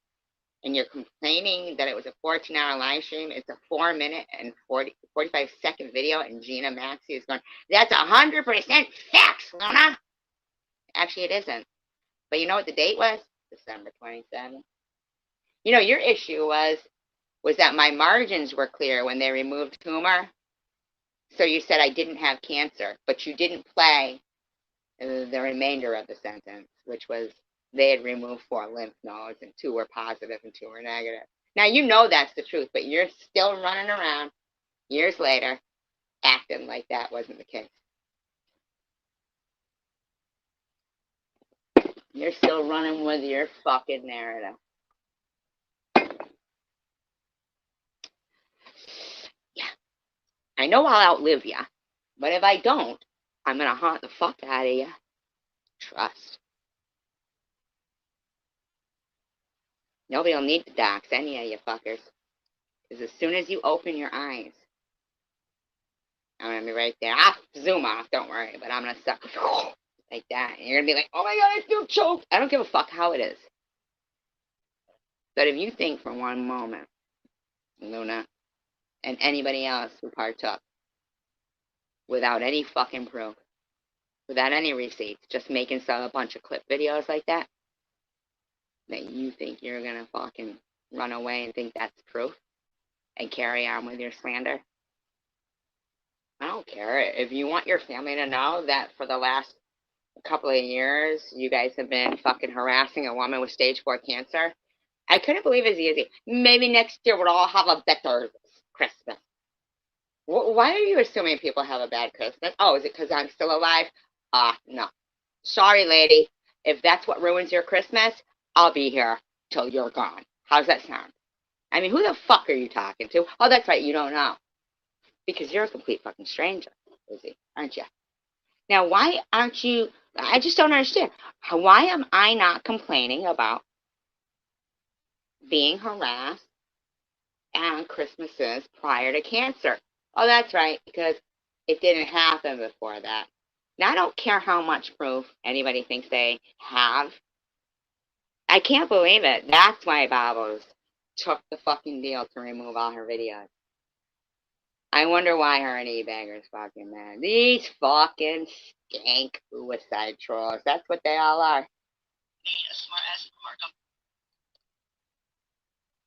And you're complaining that it was a 14-hour live stream. It's a 4-minute and 45-second video, and Gina Maxey is going, that's 100% facts, Luna. Actually, it isn't. But you know what the date was? December 27th. Your issue was that my margins were clear when they removed tumor. So you said I didn't have cancer, but you didn't play the remainder of the sentence, which was they had removed 4 lymph nodes and 2 were positive and 2 were negative. Now, that's the truth, but you're still running around years later acting like that wasn't the case. You're still running with your fucking narrative. Yeah. I know I'll outlive you, but if I don't, I'm going to haunt the fuck out of you. Trust. Nobody will need to dox any of you fuckers. Because as soon as you open your eyes, I'm going to be right there. I'll zoom off, don't worry. But I'm going to suck like that. And you're going to be like, oh my God, I feel choked. I don't give a fuck how it is. But if you think for one moment, Luna, and anybody else who partook, without any fucking proof, without any receipts, just making a bunch of clip videos like that you think you're going to fucking run away and think that's proof and carry on with your slander? I don't care. If you want your family to know that for the last couple of years you guys have been fucking harassing a woman with stage 4 cancer, I couldn't believe it's easy. Maybe next year we'll all have a better Christmas. Why are you assuming people have a bad Christmas? Oh, is it because I'm still alive? No. Sorry, lady. If that's what ruins your Christmas, I'll be here till you're gone. How's that sound? I mean, who the fuck are you talking to? Oh, that's right, you don't know. Because you're a complete fucking stranger, Lizzie, aren't you? Now, why aren't you... I just don't understand. Why am I not complaining about being harassed on Christmases prior to cancer? Oh, that's right, because it didn't happen before that. Now, I don't care how much proof anybody thinks they have. I can't believe it. That's why Babos took the fucking deal to remove all her videos. I wonder why her and E-Bagger's fucking mad. These fucking skank suicide trolls. That's what they all are.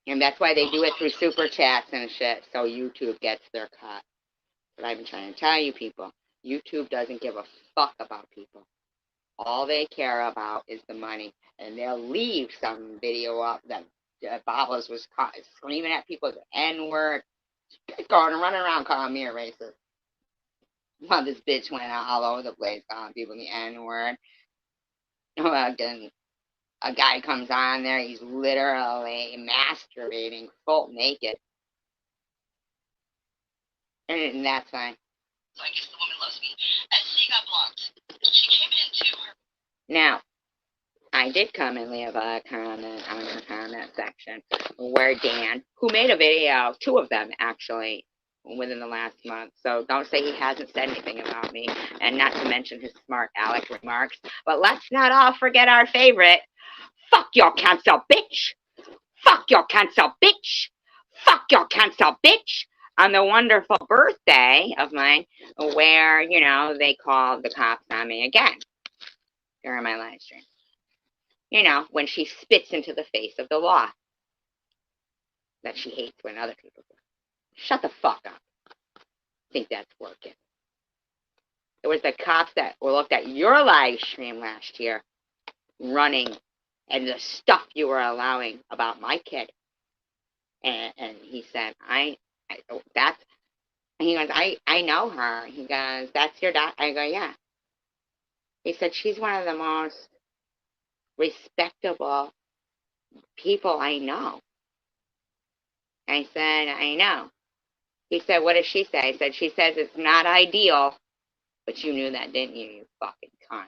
And that's why they do it through super chats and shit, so YouTube gets their cut. But I've been trying to tell you people, YouTube doesn't give a fuck about people. All they care about is the money. And they'll leave some video up that Babos was screaming at people the N-word, going and running around calling me a racist. Well, this bitch went out all over the place calling people the N-word. Again, a guy comes on there, he's literally masturbating, full naked. And that's fine. So I guess the woman loves me. And she got blocked. She came into her... Now, I did come and leave a comment on the comment section where Dan, who made a video, 2 of them actually, within the last month, so don't say he hasn't said anything about me, and not to mention his smart aleck remarks, but let's not all forget our favorite, fuck your cancer bitch, fuck your cancer bitch, fuck your cancer bitch, on the wonderful birthday of mine, where, you know, they called the cops on me again during my live stream. You know, when she spits into the face of the law that she hates when other people do. Shut the fuck up. Think that's working. It was the cops that looked at your live stream last year running and the stuff you were allowing about my kid. And he said, I know her. He goes, that's your daughter? I go, yeah. He said, she's one of the most respectable people I know. I said, I know. He said, what does she say? I said, she says it's not ideal, but you knew that, didn't you, you fucking cunt?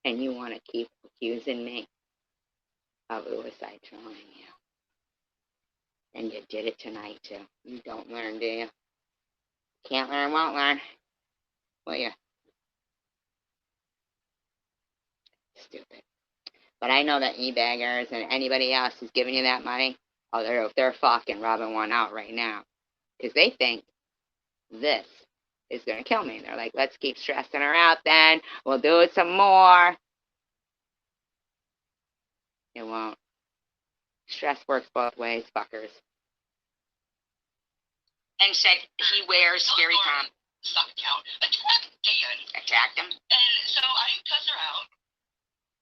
And you want to keep accusing me of suicide trolling you. And you did it tonight, too. You don't learn, do you? Can't learn, won't learn. Will you? Stupid. But I know that E-Baggers and anybody else who's giving you that money, oh, they're fucking rubbing one out right now. Because they think this is going to kill me. They're like, let's keep stressing her out then. We'll do it some more. It won't. Stress works both ways, fuckers. And said he wears Scary Tom. Stock account. Attacked Dan. Attacked him? And so I cuss her out.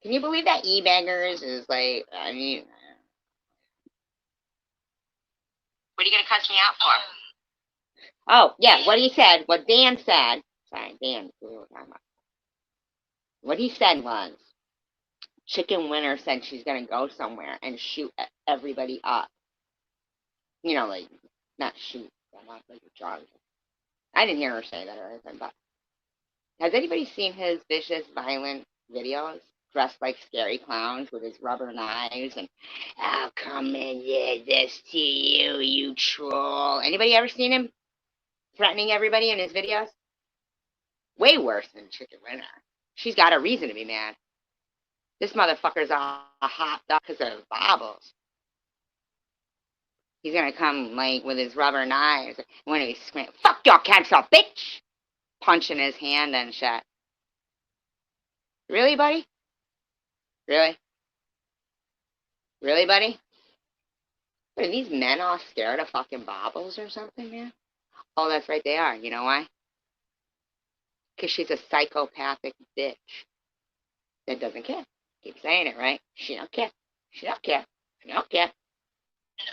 Can you believe that E-Baggers is like, I mean... What are you going to cuss me out for? Oh, yeah, what he said, what Dan said, sorry, Dan, what he said was, Chicken Winner said she's going to go somewhere and shoot everybody up. You know, like, not shoot them up like a charger. I didn't hear her say that or anything, but has anybody seen his vicious, violent videos? dressed like scary clowns with his rubber knives and I'll come and do this to you, you troll. Anybody ever seen him threatening everybody in his videos? Way worse than Chicken Winner. She's got a reason to be mad. This motherfucker's all hopped up because of bobbles. He's gonna come like with his rubber knives. When he's screaming, "Fuck your cancer, bitch!" Punching his hand and shit. Really, buddy? Really? Really, buddy? What, are these men all scared of fucking bobbles or something, man? Oh, that's right, they are. You know why? Because she's a psychopathic bitch that doesn't care. Keep saying it, right? She don't care. She don't care. She don't care. And,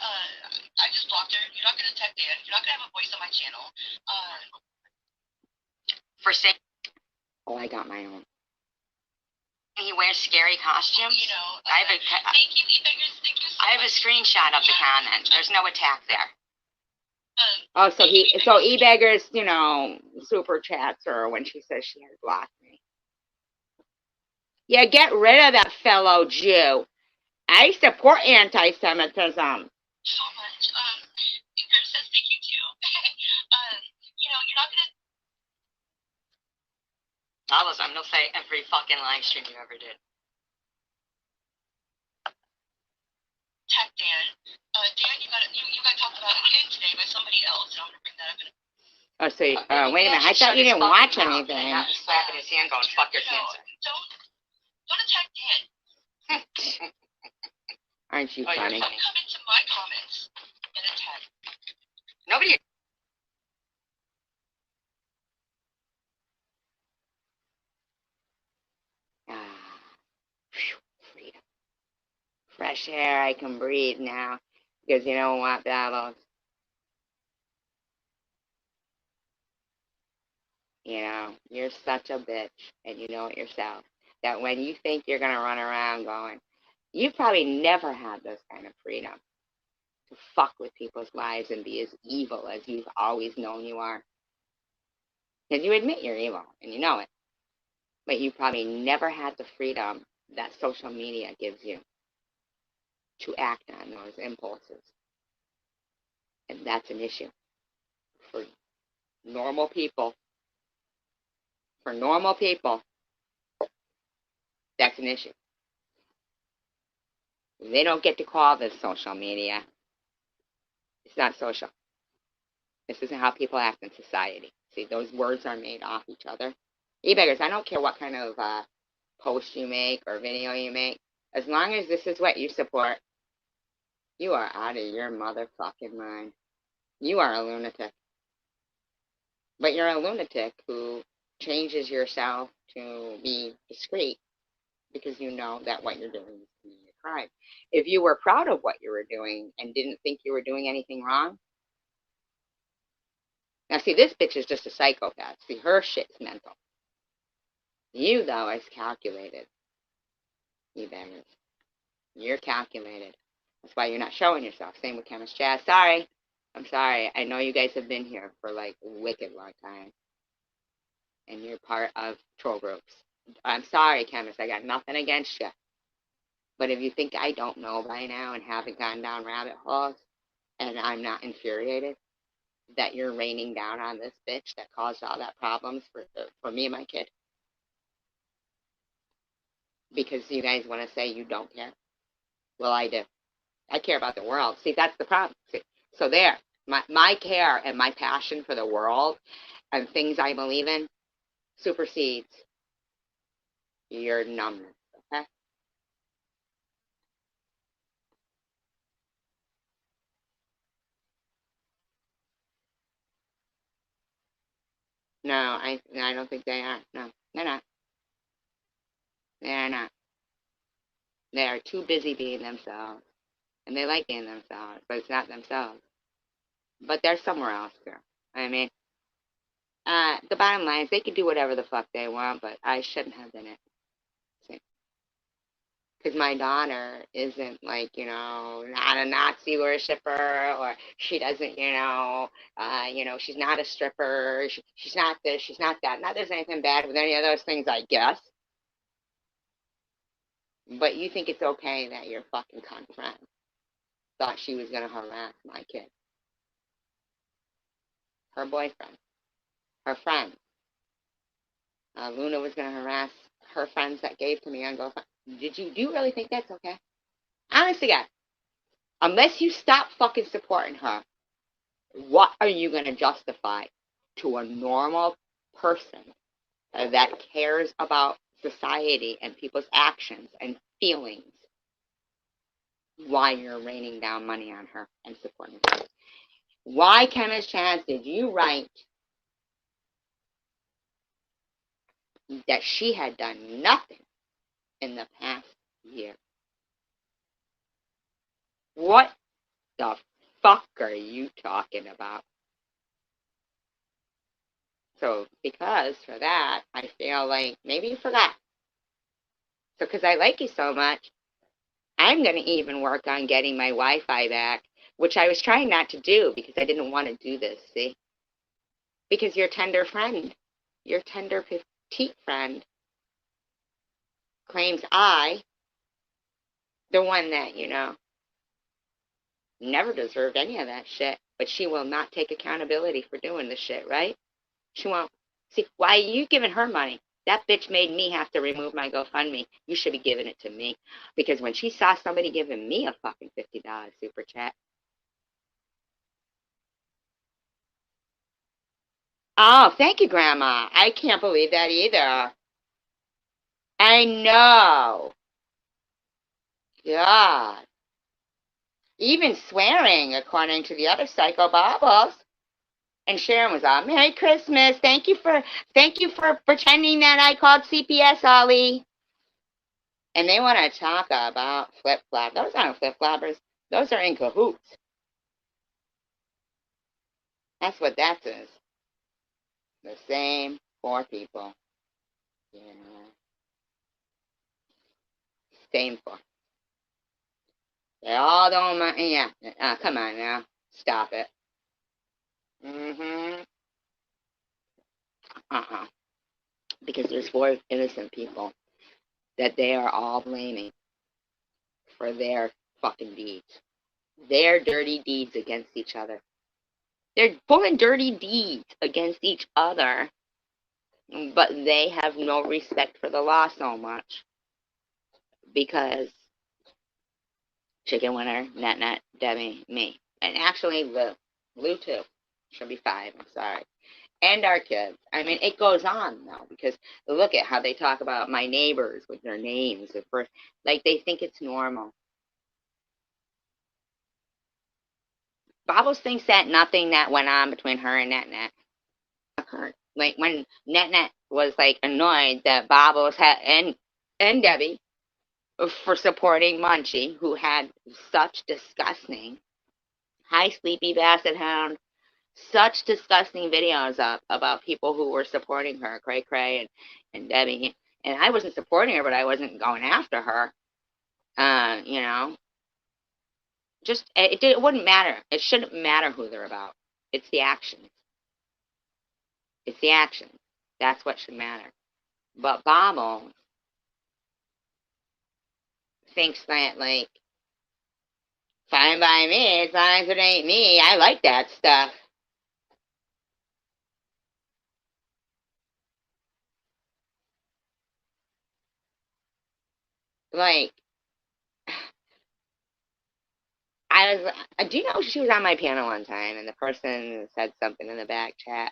I just blocked her. You're not gonna tech Dan. You're not gonna have a voice on my channel. For saying. Oh, I got my own. He wears scary costumes. You know. Thank you, e-beggars. Thank you so much. I have a screenshot of the comment. There's no attack there. Oh, so e-beggars, you know, super chats her when she says she has blocked me. Yeah, get rid of that fellow Jew. I support anti-Semitism. So much. Peter says thank you too. You know, you're not gonna. I'm gonna say every fucking live stream you ever did. Tech Dan. Dan, you got talked about again today by somebody else, and I'm gonna bring that up in a. Oh, so wait a minute. I thought you didn't watch anything. Not slapping his hand, going fuck your cancer. Don't attack Dan. Aren't you funny? Don't come into my comments and attack. Nobody. Freedom. Fresh air, I can breathe now. Because you know what, Babbles? You know, you're such a bitch, and you know it yourself, that when you think you're going to run around going, you've probably never had this kind of freedom to fuck with people's lives and be as evil as you've always known you are. Because you admit you're evil, and you know it. But you probably never had the freedom that social media gives you to act on those impulses. And that's an issue for normal people. For normal people, that's an issue. They don't get to call this social media. It's not social. This isn't how people act in society. See, those words are made off each other. E-beggars, I don't care what kind of post you make or video you make. As long as this is what you support, you are out of your motherfucking mind. You are a lunatic. But you're a lunatic who changes yourself to be discreet because you know that what you're doing is committing a crime. If you were proud of what you were doing and didn't think you were doing anything wrong, now see, this bitch is just a psychopath. See, her shit's mental. You, though, is calculated. You beggars. You're calculated. That's why you're not showing yourself. Same with Chemist Jazz. Sorry. I'm sorry. I know you guys have been here for like a wicked long time. And you're part of troll groups. I'm sorry, Chemist. I got nothing against you. But if you think I don't know by now and haven't gone down rabbit holes and I'm not infuriated that you're raining down on this bitch that caused all that problems for me and my kid, because you guys want to say you don't care. Well, I do. I care about the world. See, that's the problem. See? So there, my care and my passion for the world and things I believe in supersedes your numbness, okay? No, I don't think they are. No, they're not. They're not. They are too busy being themselves. And they like being themselves, but it's not themselves. But they're somewhere else, girl. I mean, the bottom line is they can do whatever the fuck they want, but I shouldn't have done it. Because my daughter isn't like, not a Nazi worshiper, or she doesn't, she's not a stripper, she's not this, she's not that. Not there's anything bad with any of those things, I guess. But you think it's okay that your fucking cunt friend thought she was going to harass my kid. Her boyfriend. Her friend. Luna was going to harass her friends that gave to me on GoFundMe. Do you really think that's okay? Honestly, God, unless you stop fucking supporting her, what are you going to justify to a normal person that cares about society and people's actions and feelings why you're raining down money on her and supporting her? Why, Chemist Chance, did you write that she had done nothing in the past year? What the fuck are you talking about? So, because for that, I feel like maybe you forgot. So, because I like you so much, I'm going to even work on getting my Wi-Fi back, which I was trying not to do because I didn't want to do this, see? Because your tender friend, your tender petite friend, claims the one that, never deserved any of that shit, but she will not take accountability for doing the shit, right? She won't. See, why are you giving her money? That bitch made me have to remove my GoFundMe. You should be giving it to me. Because when she saw somebody giving me a fucking $50 super chat. Oh, thank you, Grandma. I can't believe that either. I know. God. Even swearing, according to the other psycho bobbles. And Sharon was all, Merry Christmas. Thank you for pretending that I called CPS, Ollie. And they want to talk about flip-flop. Those aren't flip-floppers. Those are in cahoots. That's what that is. The same four people. Yeah. Same four. They all don't mind. Yeah. Come on now. Stop it. Mm-hmm. Uh-uh. Because there's four innocent people that they are all blaming for their fucking deeds. Their dirty deeds against each other. They're pulling dirty deeds against each other, but they have no respect for the law so much because chicken winner, net, Demi, me. And actually, Lou too. She'll be 5, I'm sorry. And our kids. I mean, it goes on, though, because look at how they talk about my neighbors with their names. Like, they think it's normal. Bobbles thinks that nothing that went on between her and Net occurred. Like, when Net was, like, annoyed that Bobbles had, and Debbie, for supporting Munchie, who had such disgusting, hi, Sleepy Basset Hound, such disgusting videos up about people who were supporting her, Cray and Debbie. And I wasn't supporting her, but I wasn't going after her. Just it wouldn't matter. It shouldn't matter who they're about. It's the actions. It's the actions. That's what should matter. But Bobble thinks that, like, fine by me, as long as it ain't me. I like that stuff. Like, do you know she was on my panel one time, and the person said something in the back chat,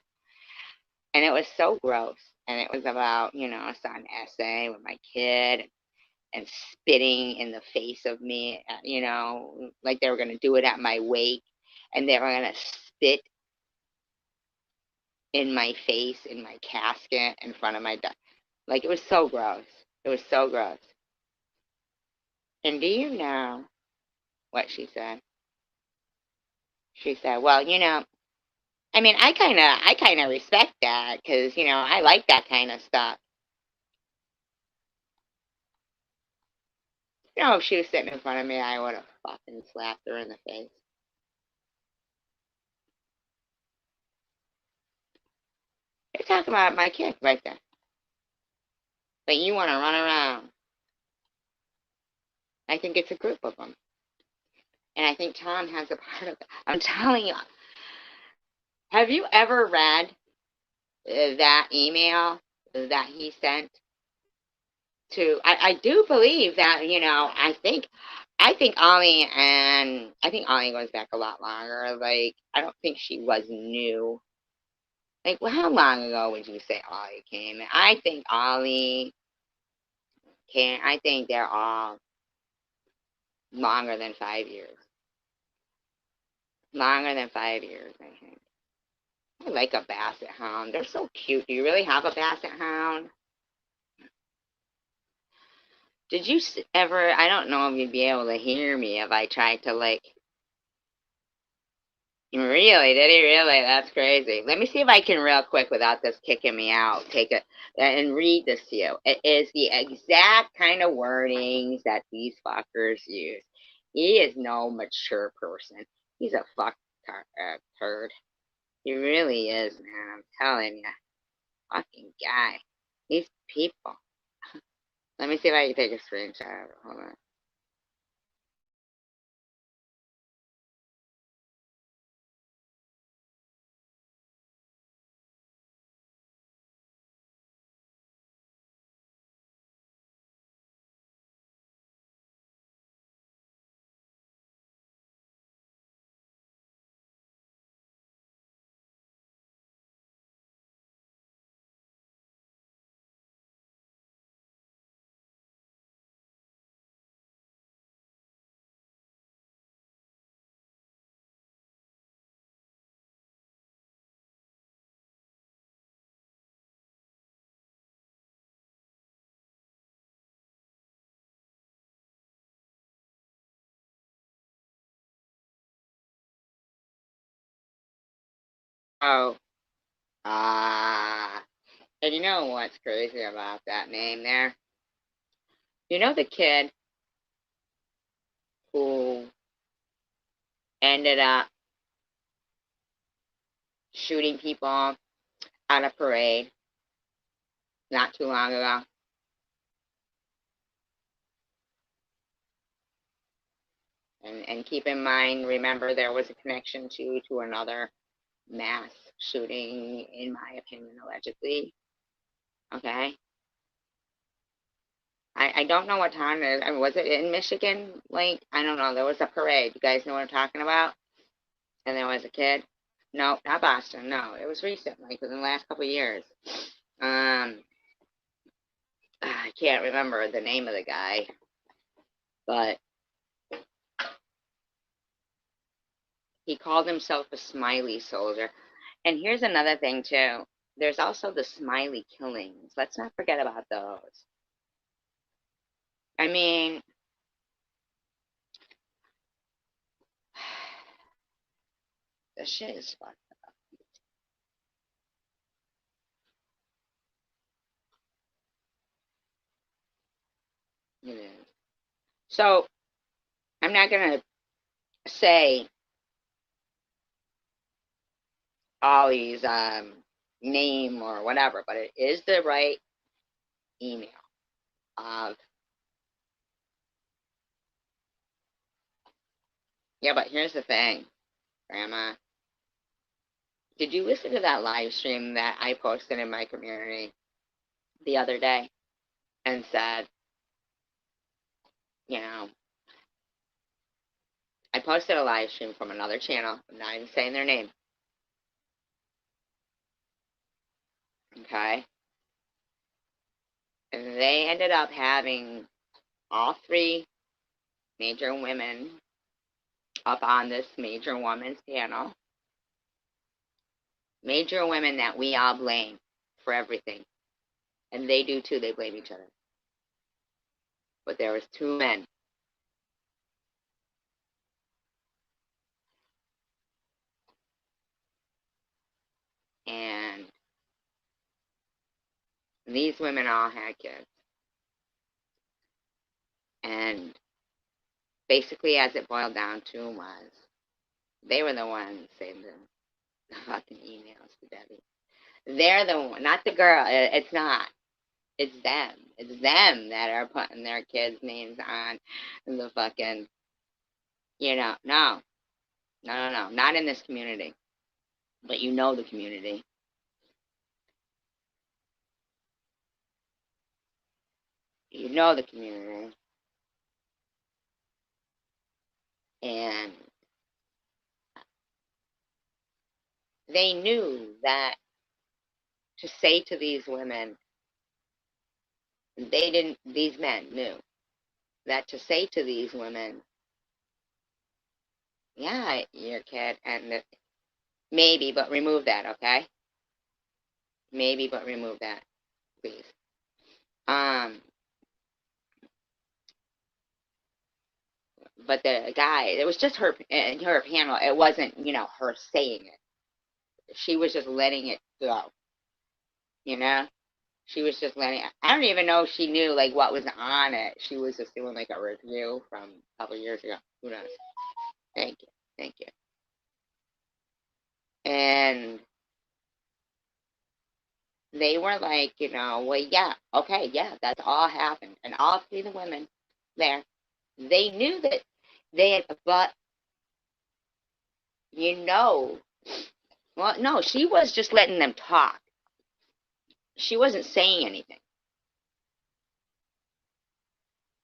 and it was so gross, and it was about, I saw an essay with my kid, and spitting in the face of me, like they were going to do it at my wake, and they were going to spit in my face, in my casket, in front of my dog. Like, it was so gross. It was so gross. And do you know what she said? She said, well, I mean, I kind of respect that because, I like that kind of stuff. If she was sitting in front of me, I would have fucking slapped her in the face. They're talking about my kid right there. But you want to run around I think it's a group of them. And I think Tom has a part of it. I'm telling you. Have you ever read that email that he sent to? I do believe that, I think Ollie goes back a lot longer. Like, I don't think she was new. Like, well, how long ago would you say Ollie came? I think Ollie I think they're all longer than 5 years. Longer than 5 years, I think. I like a basset hound. They're so cute. Do you really have a basset hound? Did you ever, I don't know if you'd be able to hear me if I tried to, like, really? Did he really? That's crazy. Let me see if I can real quick without this kicking me out. Take it and read this to you. It is the exact kind of wordings that these fuckers use. He is no mature person. He's a turd. He really is, man. I'm telling you. Fucking guy. These people. Let me see if I can take a screenshot. Hold on. Oh. Ah. And you know what's crazy about that name there? You know the kid who ended up shooting people at a parade not too long ago? And keep in mind, remember there was a connection to another mass shooting, in my opinion, allegedly. Okay? I don't know what town it is. I mean, was it in Michigan? Like, I don't know. There was a parade. You guys know what I'm talking about? And there was a kid. No, not Boston. No, it was recent, like within the last couple of years. I can't remember the name of the guy, but he called himself a smiley soldier. And here's another thing too. There's also the smiley killings. Let's not forget about those. I mean, the shit is fucked up. It is. So I'm not gonna say Ollie's name or whatever, but it is the right email of. Yeah, but here's the thing, Grandma. Did you listen to that live stream that I posted in my community the other day and said, you know, I posted a live stream from another channel. I'm not even saying their name. Okay? And they ended up having all three major women up on this major women's panel. Major women that we all blame for everything. And they do too. They blame each other. But there was two men. And these women all had kids. And basically, as it boiled down to was, they were the ones saying the fucking emails to Debbie. They're the one, not the girl. It's not. It's them. It's them that are putting their kids' names on the fucking, no. No, no, no. Not in this community. But you know the community. You know the community. And they knew that to say to these women, these men knew that to say to these women, yeah, your kid, and maybe, but remove that, okay? Maybe, but remove that, please. But the guy, it was just her panel. It wasn't, her saying it. She was just letting it go, you know? She was just letting it. I don't even know if she knew, like, what was on it. She was just doing, like, a review from a couple of years ago. Who knows? Thank you. Thank you. And they were like, well, yeah, okay, yeah, that's all happened. And all three of the women there, they knew that they had, but, well, no, she was just letting them talk. She wasn't saying anything.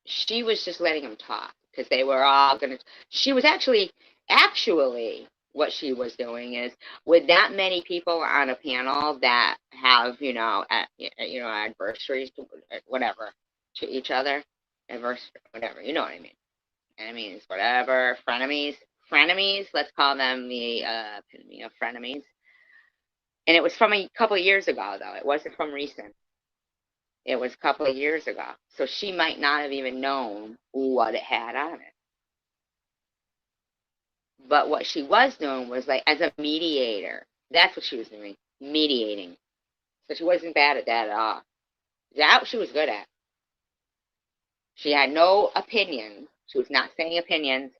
She was just letting them talk because they were all going to. She was actually, what she was doing is with that many people on a panel that have, adversaries to whatever to each other, whatever, you know what I mean. Enemies, whatever, frenemies. Let's call them the epitome of frenemies. And it was from a couple of years ago, though. It wasn't from recent. It was a couple of years ago. So she might not have even known what it had on it. But what she was doing was like as a mediator. That's what she was doing. Mediating. So she wasn't bad at that at all. That she was good at. She had no opinions. She was not saying opinions.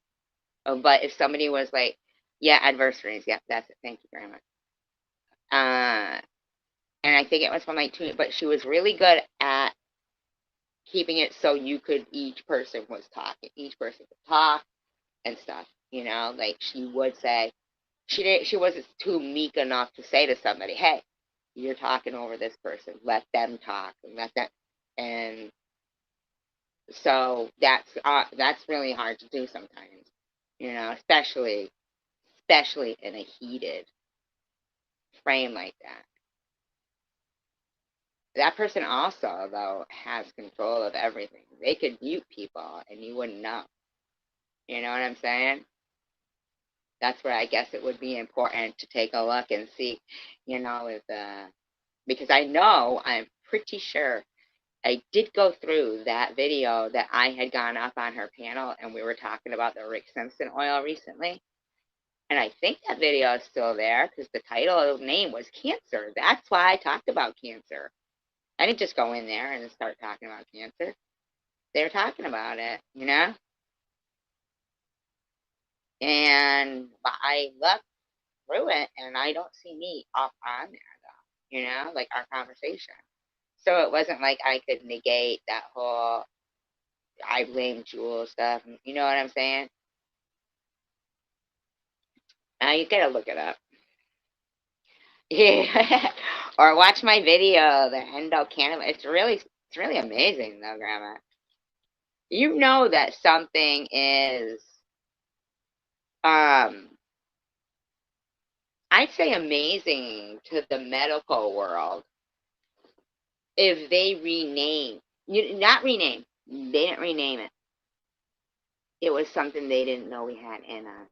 But if somebody was like, yeah, adversaries, yep, that's it. Thank you very much. And I think it was from like two, but she was really good at keeping it so each person was talking. Each person could talk and stuff. Like she would say, she wasn't too meek enough to say to somebody, hey, you're talking over this person, let them talk and let that. And so that's really hard to do sometimes, especially in a heated frame like that. That person also, though, has control of everything. They could mute people and you wouldn't know. You know what I'm saying? That's where I guess it would be important to take a look and see, if because I'm pretty sure I did go through that video that I had gone up on her panel and we were talking about the Rick Simpson oil recently. And I think that video is still there because the title of the name was Cancer. That's why I talked about cancer. I didn't just go in there and start talking about cancer. They were talking about it, And I looked through it and I don't see me up on there though, like our conversation. So it wasn't like I could negate that whole I blame Jewel stuff. You know what I'm saying? You gotta look it up. Yeah. Or watch my video, the endo cannabis. It's really amazing though, Grandma. You know that something is um I'd say amazing to the medical world if they not rename, they didn't rename it. It was something they didn't know we had in us.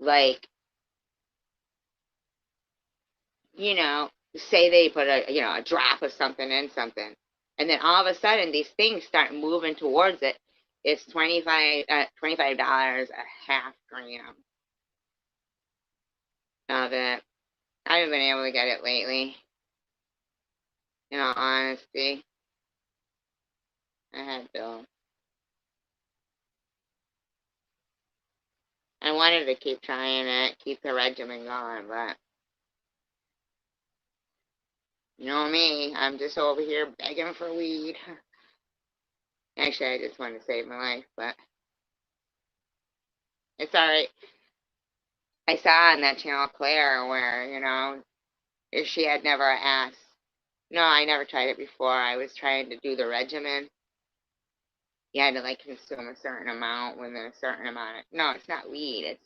Like, say they put a drop of something in something, and then all of a sudden these things start moving towards it. It's $25 a half gram of it. I haven't been able to get it lately. In all honesty, I had Bill. I wanted to keep trying it, keep the regimen going, but You know me, I'm just over here begging for weed. Actually, I just want to save my life, but it's alright. I saw on that channel Claire where, if she had never asked. No, I never tried it before. I was trying to do the regimen. You had to like consume a certain amount within a certain amount of, no, it's not weed. It's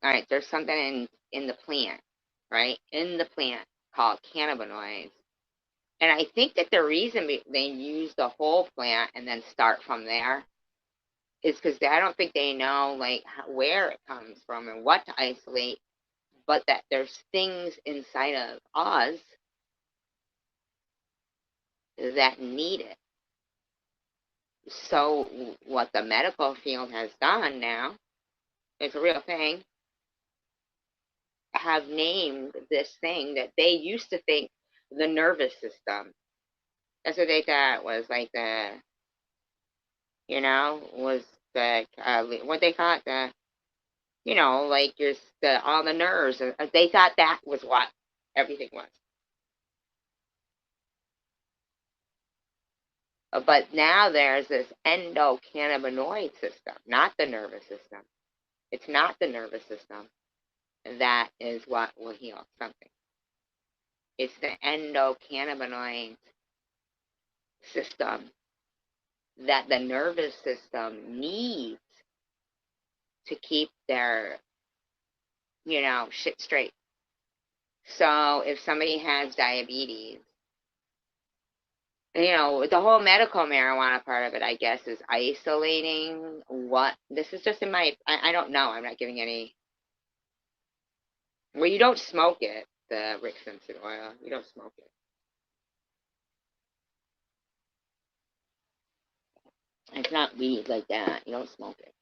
all right, there's something in the plant, right? In the plant called cannabinoids. And I think that the reason they use the whole plant and then start from there is because I don't think they know like where it comes from and what to isolate, but that there's things inside of us that need it. So what the medical field has done now, it's a real thing, have named this thing that they used to think the nervous system. That's what they thought was like was the, what they call it, like all the nerves. They thought that was what everything was. But now there's this endocannabinoid system, not the nervous system. It's not the nervous system that is what will heal something. It's the endocannabinoid system that the nervous system needs to keep their, shit straight. So if somebody has diabetes, the whole medical marijuana part of it, I guess, is isolating what, this is just in I don't know, I'm not giving any, well, you don't smoke it, the Rick Simpson oil, you don't smoke it. It's not weed like that, you don't smoke it.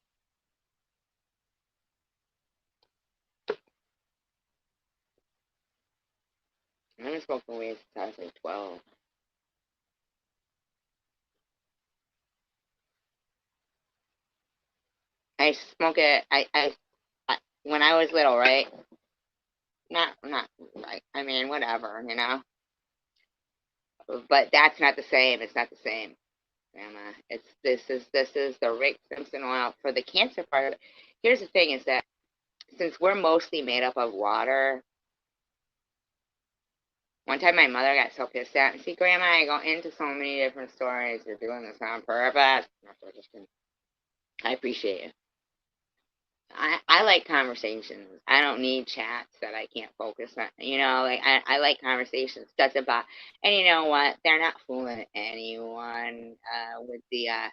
I haven't smoked weed since I was like 12. I smoke it, I when I was little, right? Not like, I mean, whatever. But that's not the same. It's not the same, Grandma. This is the Rick Simpson oil for the cancer part of it. Here's the thing: is that since we're mostly made up of water, one time my mother got so pissed at me. See, Grandma, I go into so many different stories. You're doing this on purpose. I appreciate it. I like conversations. I don't need chats that I can't focus on. Like I like conversations. That's about, and you know what? They're not fooling anyone with the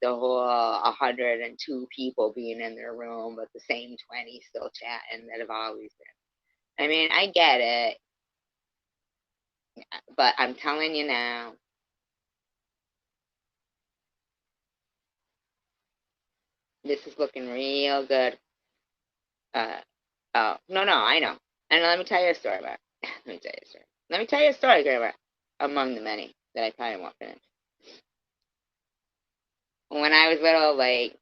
whole 102 people being in their room, but the same 20 still chatting that have always been. I mean, I get it, but I'm telling you now, this is looking real good. Uh, oh, no, I know. And let me tell you a story about it. Let me tell you a story. Let me tell you a story, Grandma, among the many that I probably won't finish. When I was little, like,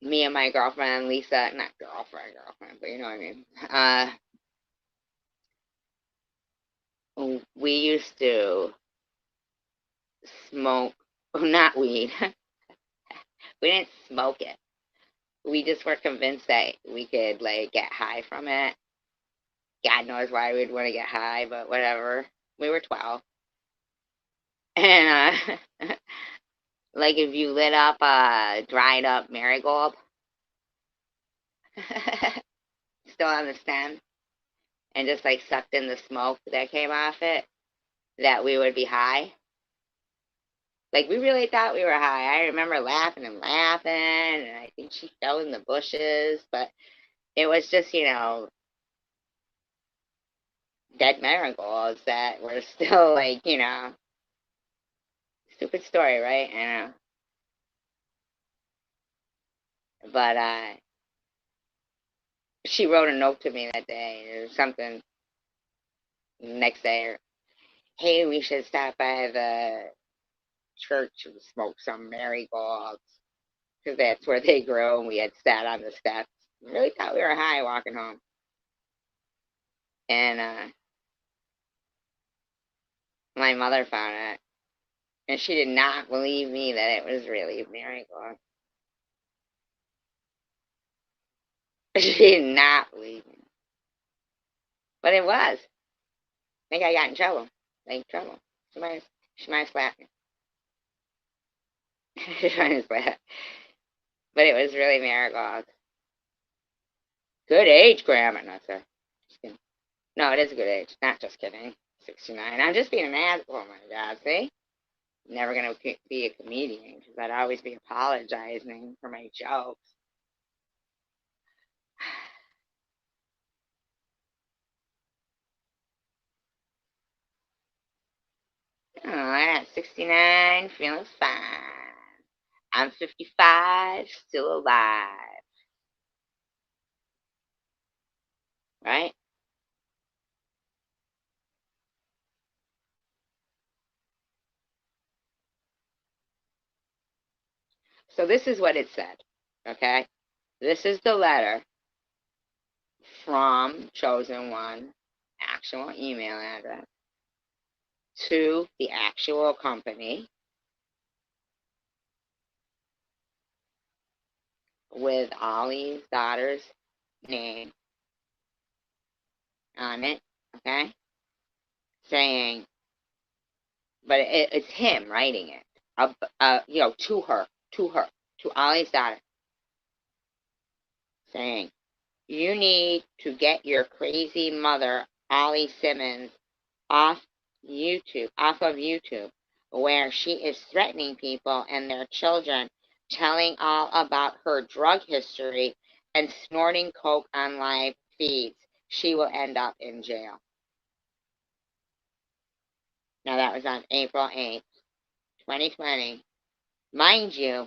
me and my girlfriend, Lisa, not girlfriend, but you know what I mean. We used to smoke, not weed. We didn't smoke it. We just were convinced that we could, like, get high from it. God knows why we'd want to get high, but whatever. We were 12. And, like, if you lit up a dried up marigold, still on the stem, and just, like, sucked in the smoke that came off it, that we would be high. Like, we really thought we were high. I remember laughing and laughing, and I think she fell in the bushes, but it was just, dead marigolds that were still, like, stupid story, right? But she wrote a note to me that day, or something, next day, or, hey, we should stop by the church and smoke some marigolds, because that's where they grow, and we had sat on the steps. We really thought we were high walking home. And My mother found it, and she did not believe me that it was really Marigold. She did not believe me. But it was. I think I got in trouble. Like, trouble. She might have slapped me. She might have slapped. But it was really Marigold. Good age, Grandma. No, sir. Just kidding. No, it is a good age. Not just kidding. 69. I'm just being an ass. Oh, my God. See? Never going to be a comedian because I'd always be apologizing for my jokes. Oh, I'm 69, feeling fine. I'm 55, still alive. Right? So this is what it said. Okay? This is the letter from Chosen One, actual email address, to the actual company with Ollie's daughter's name on it, okay? Saying, but it's him writing it, to her, to Ollie's daughter, saying, you need to get your crazy mother, Ollie Simmons, off of YouTube, where she is threatening people and their children, telling all about her drug history and snorting coke on live feeds. She will end up in jail. Now that was on April 8th, 2020. Mind you,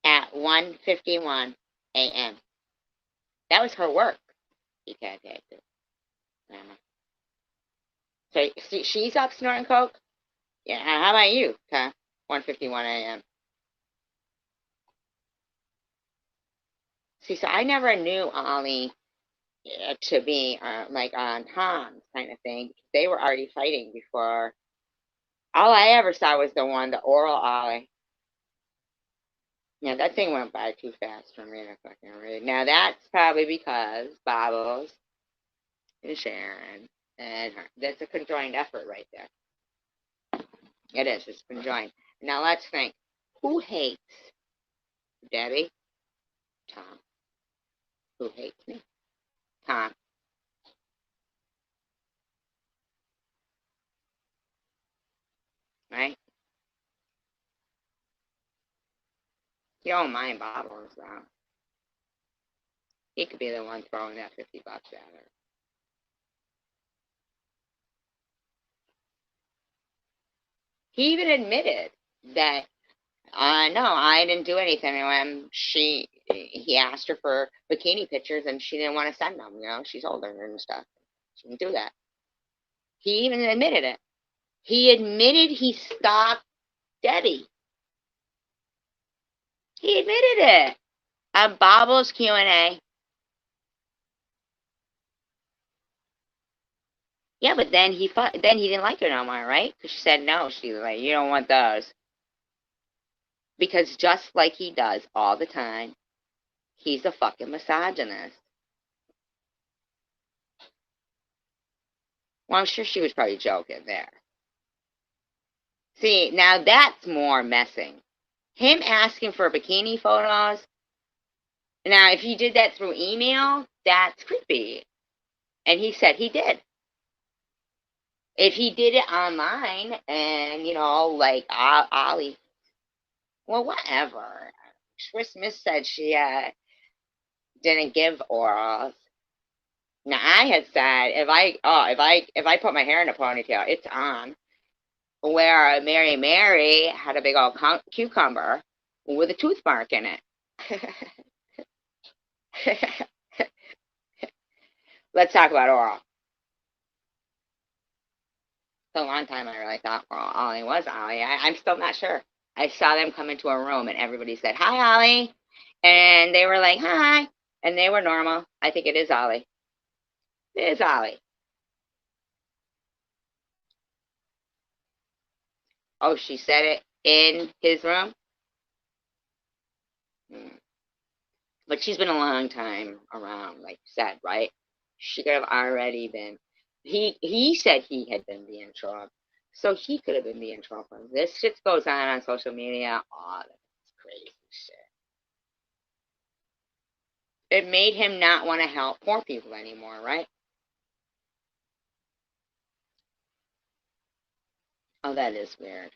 at 1:51 a.m. That was her work. He contacted Grandma. So she's up snorting coke? Yeah, how about you, huh? 1:51 a.m. See, so I never knew Ollie to be like on Tom's kind of thing. They were already fighting before. All I ever saw was the oral Ollie. Yeah, that thing went by too fast for me to fucking read. Now that's probably because Bobbles and Sharon and her. That's a conjoined effort right there. It is. It's conjoined. Now let's think. Who hates Debbie? Tom. Who hates me? Tom. Right? You don't mind Bobbles, though. He could be the one throwing that $50 at her. He even admitted that, no, I didn't do anything. When he asked her for bikini pictures and she didn't want to send them. She's older and stuff. She didn't do that. He even admitted it. He admitted he stalked Debbie. He admitted it on Bobbles Q&A. Yeah, but then he didn't like her no more, right? Because she said no. She was like, you don't want those. Because just like he does all the time, he's a fucking misogynist. Well, I'm sure she was probably joking there. See, now that's more messing. Him asking for bikini photos. Now, if he did that through email, that's creepy. And he said he did. If he did it online and, like Ollie, well, whatever. Chris Smith said she didn't give orals. Now, I had said if I put my hair in a ponytail, it's on. Where Mary had a big old cucumber with a tooth mark in it. Let's talk about oral. For a long time, I really thought Ollie was Ollie. I'm still not sure. I saw them come into a room and everybody said, hi, Ollie. And they were like, hi. And they were normal. I think it is Ollie. It is Ollie. Oh, she said it in his room? But she's been a long time around, like you said, right? She could have already been. He said he had been being trouble, so he could have been being trouble. This shit goes on social media. Oh, that's crazy shit. It made him not want to help poor people anymore, right? Oh, that is weird.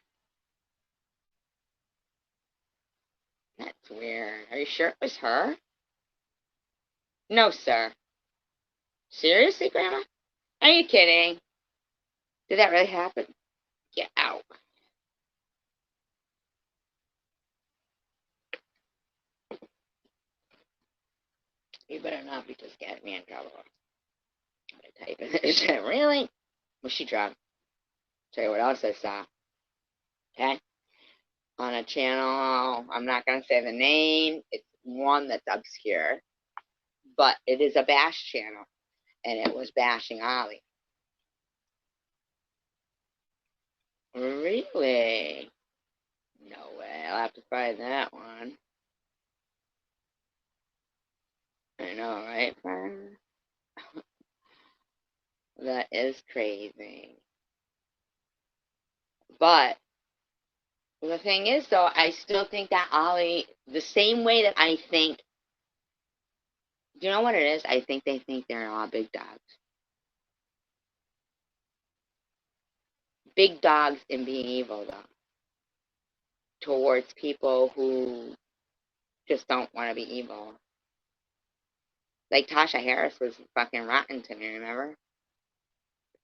That's weird. Are you sure it was her? No, sir. Seriously, Grandma? Are you kidding? Did that really happen? Get out. You better not be just getting me in trouble. I'm gonna type in this shit. Really? Was she drunk? Tell you what else I saw. Okay? On a channel, I'm not gonna say the name. It's one that's obscure. But it is a bash channel. And it was bashing Ollie. Really? No way. I'll have to find that one. I know, right, friend? That is crazy. But the thing is, though, I still think that Ollie, the same way that I think, do you know what it is? I think they think they're all big dogs. Big dogs in being evil, though, towards people who just don't want to be evil. Like Tasha Harris was fucking rotten to me, remember?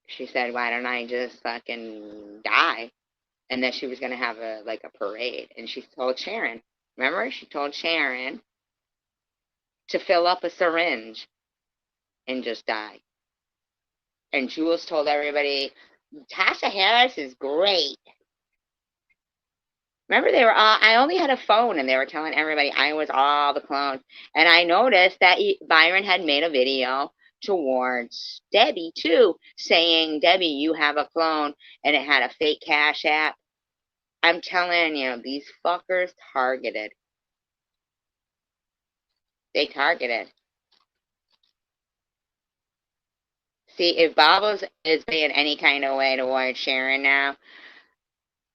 She said, why don't I just fucking die? And that she was going to have a parade. And she told Sharon, remember? She told Sharon to fill up a syringe and just die. And Jules told everybody, Tasha Harris is great. Remember, they were all, I only had a phone, and they were telling everybody I was all the clones. And I noticed that Byron had made a video towards Debbie, too, saying, Debbie, you have a clone, and it had a fake Cash App. I'm telling you, these fuckers targeted. They targeted. See, if Bobbles is being any kind of way towards Sharon now,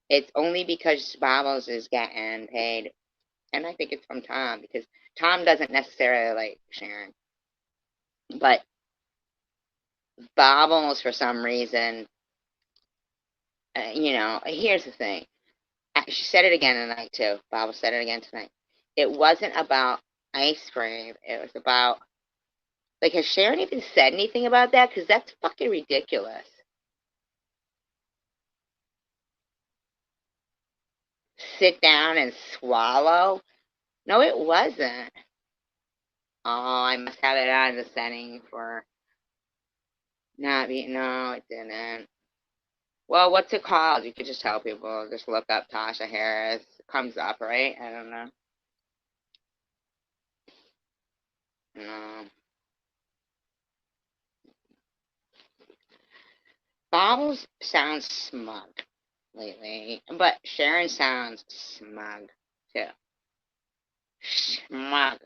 it's only because Bobbles is getting paid. And I think it's from Tom, because Tom doesn't necessarily like Sharon. But Bobbles, for some reason, here's the thing. She said it again tonight, too. Bobbles said it again tonight. It wasn't about ice cream. It was about, like, has Sharon even said anything about that? Because that's fucking ridiculous. Sit down and swallow? No, it wasn't. Oh, I must have it on the setting for not being. No, it didn't. Well, what's it called? You could just tell people. Just look up Tasha Harris. It comes up, right? I don't know. No. Bobbles sounds smug lately, but Sharon sounds smug too. Smug,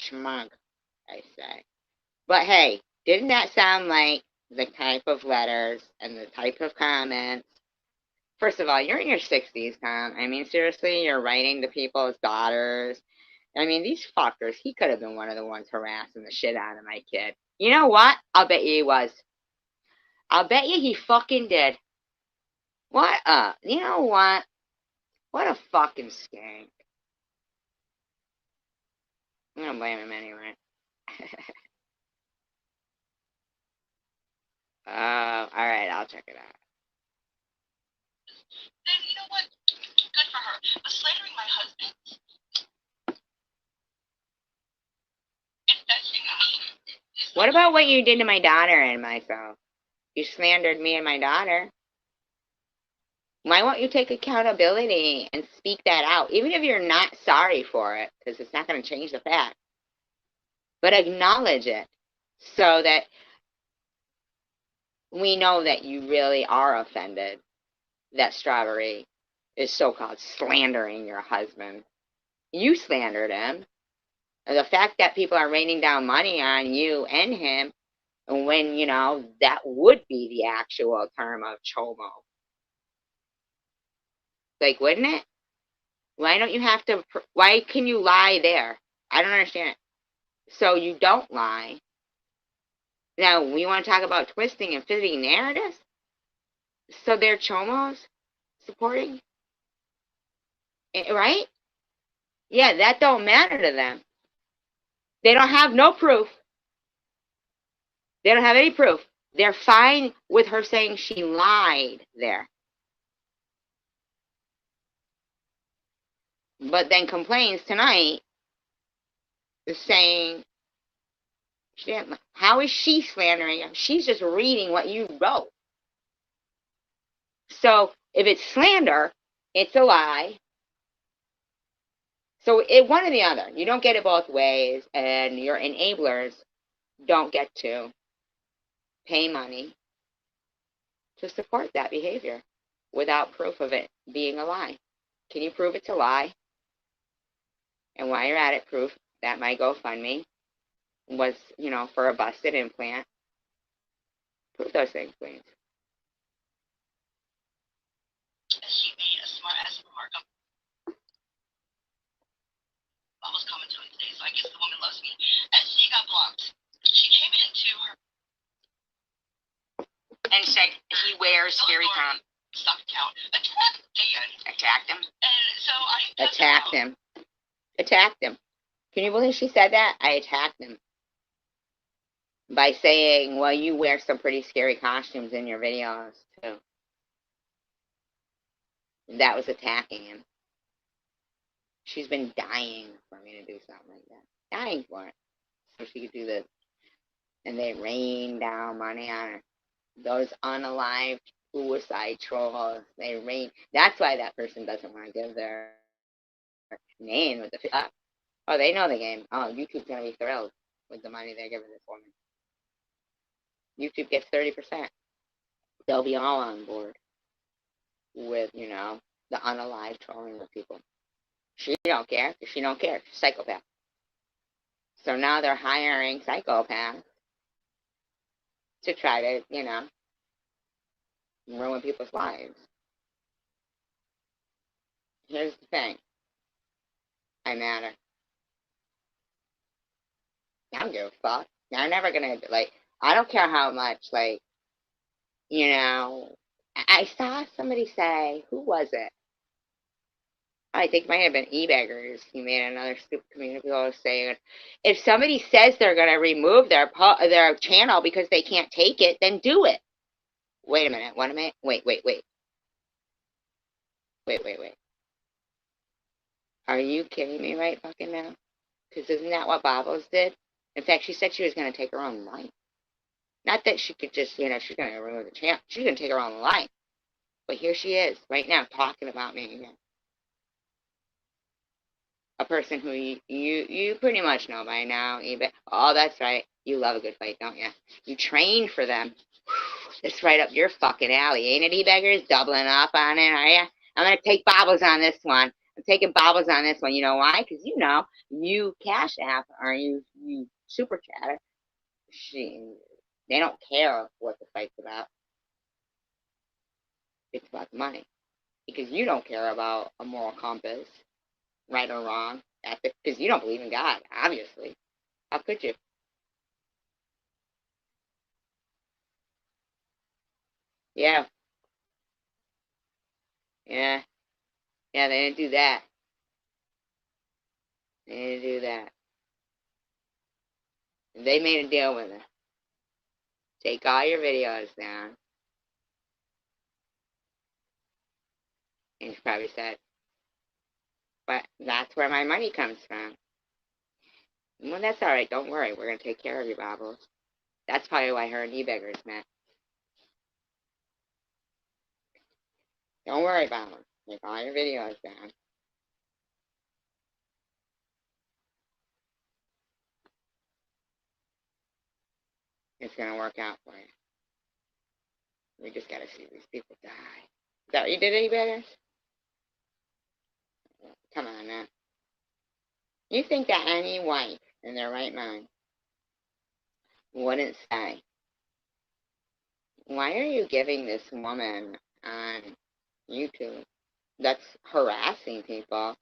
smug, I say. But hey, didn't that sound like the type of letters and the type of comments? First of all, you're in your 60s, Tom. I mean, seriously, you're writing to people's daughters. I mean, these fuckers, he could have been one of the ones harassing the shit out of my kid. You know what? I'll bet you he was. I'll bet you he fucking did. What you know what? What a fucking skank. I'm gonna blame him anyway. Alright, I'll check it out. Then you know what? Good for her. But slandering my husband. What about what you did to my daughter and myself? You slandered me and my daughter. Why won't you take accountability and speak that out? Even if you're not sorry for it, because it's not going to change the fact. But acknowledge it so that we know that you really are offended that Strawberry is so-called slandering your husband. You slandered him. And the fact that people are raining down money on you and him, and when, you know, that would be the actual term of chomo. Like, wouldn't it? Why don't you have to, why can you lie there? I don't understand it. So you don't lie. Now, we want to talk about twisting and fitting narratives? So they're chomos supporting? Right? Yeah, that don't matter to them. They don't have no proof. They don't have any proof. They're fine with her saying she lied there. But then complains tonight, saying, how is she slandering? She's just reading what you wrote. So if it's slander, it's a lie. So one or the other. You don't get it both ways, and your enablers don't get to pay money to support that behavior without proof of it being a lie. Can you prove it's a lie? And while you're at it, proof that my GoFundMe was, you know, for a busted implant. Prove those things, please. She made a smart ass remark. I was commenting today, so I guess the woman loves me. And she got blocked. She came into her and said he wears scary com. Stock account. Attacked Dan. Attacked him. And so I attacked him. Attacked him. Can you believe she said that? I attacked him. By saying, well, you wear some pretty scary costumes in your videos, too. That was attacking him. She's been dying for me to do something like that. Dying for it. So she could do this. And they rain down money on her. Those unalived suicide trolls. They rain. That's why that person doesn't want to give their name with the. Oh, they know the game. Oh, YouTube's going to be thrilled with the money they're giving this woman. YouTube gets 30%. They'll be all on board with, you know, the unalived trolling of people. She don't care. She don't care. She's a psychopath. So now they're hiring psychopaths to try to, you know, ruin people's lives. Here's the thing. I matter. I don't give a fuck. I'm never gonna, like, I don't care how much, like, you know, I saw somebody say, who was it? I think it might have been eBeggars. He made another stupid community post saying, if somebody says they're going to remove their channel because they can't take it, then do it. Wait a minute. What am I? Wait. Are you kidding me right fucking now? Because isn't that what Bobbles did? In fact, she said she was going to take her own life. Not that she could just, you know, she's going to remove the channel. She's going to take her own life. But here she is, right now, talking about me again. A person who you pretty much know by now. Oh, that's right. You love a good fight, don't you? You trained for them. It's right up your fucking alley, ain't it, eBeggars? Doubling up on it, are you? I'm going to take Bobbles on this one. I'm taking Bobbles on this one. You know why? Because, you know, you Cash App or you Super Chatter, they don't care what the fight's about. It's about the money. Because you don't care about a moral compass, right or wrong, because you don't believe in God, obviously. How could you? Yeah. Yeah. Yeah, they didn't do that. They didn't do that. They made a deal with her. Take all your videos down. And she probably said, but that's where my money comes from. Well, that's all right. Don't worry. We're going to take care of you, Bobbles. That's probably why her and eBeggars met. Don't worry, Bobbles. Take all your videos down. It's going to work out for you. We just got to see these people die. Is that what you did, eBeggars? Come on now. You think that any wife in their right mind wouldn't say, why are you giving this woman on YouTube that's harassing people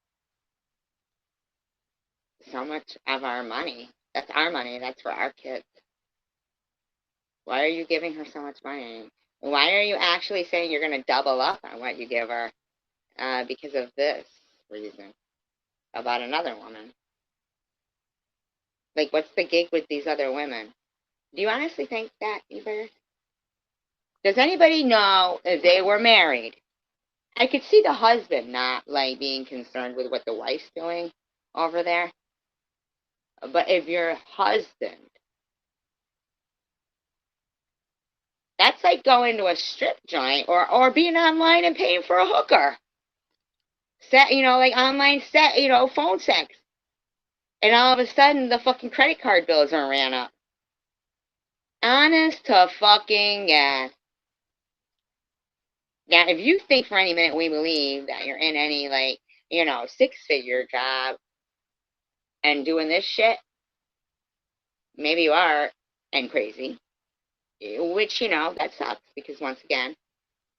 so much of our money? That's our money. That's for our kids. Why are you giving her so much money? Why are you actually saying you're going to double up on what you give her because of this reason about another woman? Like, what's the gig with these other women? Do you honestly think that, either? Does anybody know if they were married? I could see the husband not, like, being concerned with what the wife's doing over there. But if your husband, that's like going to a strip joint or being online and paying for a hooker. Like online phone sex. And all of a sudden, the fucking credit card bills are ran up. Honest to fucking God. Now, if you think for any minute we believe that you're in any, like, six-figure job and doing this shit, maybe you are, and crazy. Which, that sucks, because once again,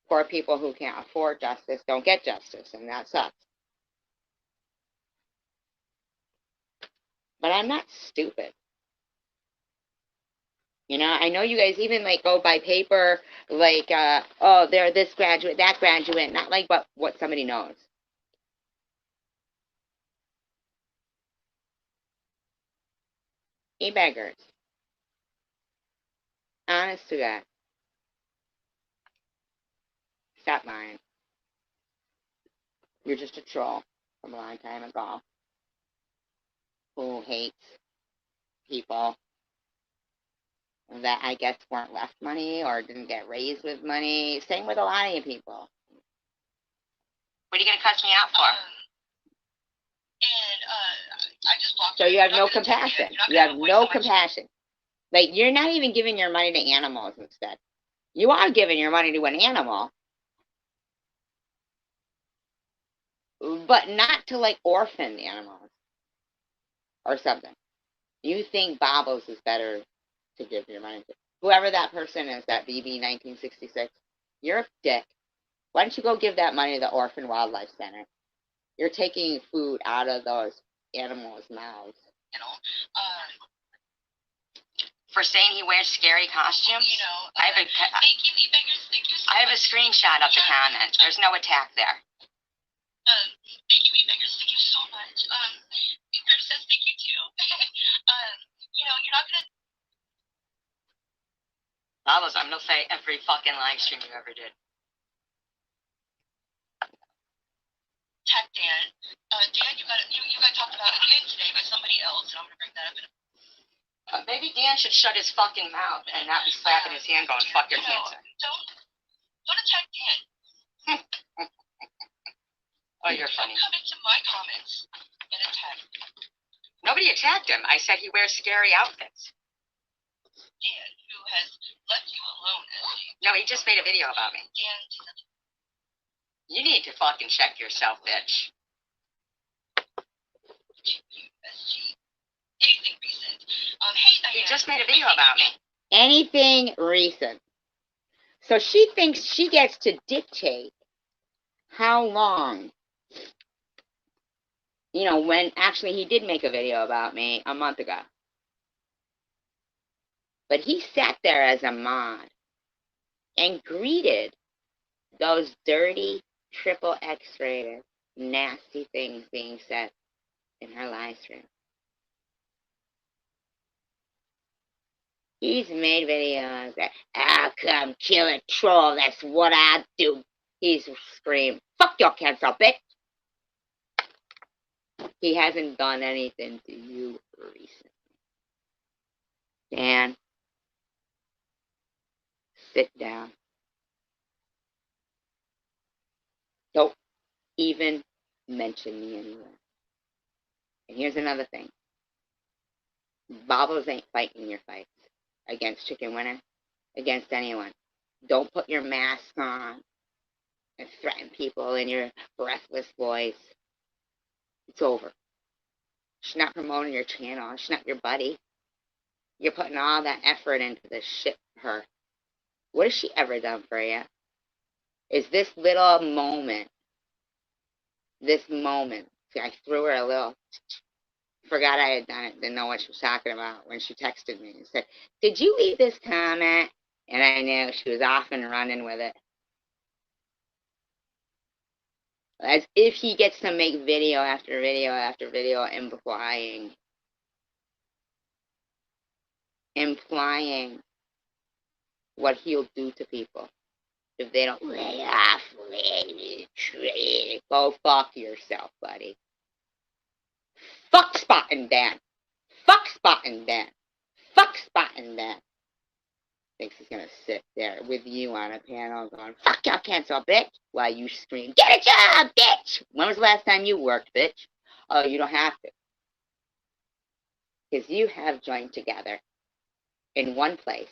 poor people who can't afford justice don't get justice, and that sucks. But I'm not stupid. I know you guys even, like, go by paper, like, they're this graduate, that graduate, not like what somebody knows. E-beggars. Honest to God. Stop lying. You're just a troll from a long time ago who hates people that I guess weren't left money or didn't get raised with money. Same with a lot of you people. What are you going to cuss me out for? I just walked. So you have no compassion. You have no compassion. Like, you're not even giving your money to animals instead. You are giving your money to an animal, but not to, like, orphan animals or something. You think Bobbles is better to give your money to. Whoever that person is, that BB 1966, you're a dick. Why don't you go give that money to the Orphan Wildlife Center? You're taking food out of those animals' mouths. For saying he wears scary costumes? I have a screenshot of the comment. There's no attack there. Thank you, e-beggars. Thank you so much. E-beggars says thank you too. You're not gonna. Bubbles, I'm gonna say every fucking live stream you ever did. Tech Dan. Dan, you got talked about again today by somebody else, and I'm gonna bring that up in maybe Dan should shut his fucking mouth and not be slapping his hand going, fuck your cancer. Don't attack Dan. Oh, you're funny. Come into my comments and attack. Nobody attacked him. I said he wears scary outfits. Dan, who has left you alone. No, he just made a video about me. Dan, you need to fucking check yourself, bitch. Anything recent. He just made a video about me. Anything recent. So she thinks she gets to dictate how long. When actually he did make a video about me a month ago. But he sat there as a mod and greeted those dirty, triple X-rated, nasty things being said in her live stream. He's made videos that, I'll come kill a troll, that's what I do. He's screamed, fuck your cancer, bitch. He hasn't done anything to you recently. Dan, sit down. Don't even mention me anywhere. And here's another thing. Bobbles ain't fighting your fights against Chicken Winner, against anyone. Don't put your mask on and threaten people in your breathless voice. It's over. She's not promoting your channel. She's not your buddy. You're putting all that effort into this shit for her. What has she ever done for you? Is this little moment, see, I threw her a little, forgot I had done it, didn't know what she was talking about when she texted me and said, did you leave this comment? And I knew she was off and running with it. As if he gets to make video after video after video implying what he'll do to people if they don't lay off. Go fuck yourself, buddy. Fuck Spot and Dan. Fuck Spot and Dan. Fuck Spot and Dan. Thinks he's gonna sit there with you on a panel going, fuck your cancel, bitch, while you scream, get a job, bitch! When was the last time you worked, bitch? Oh, you don't have to. Because you have joined together in one place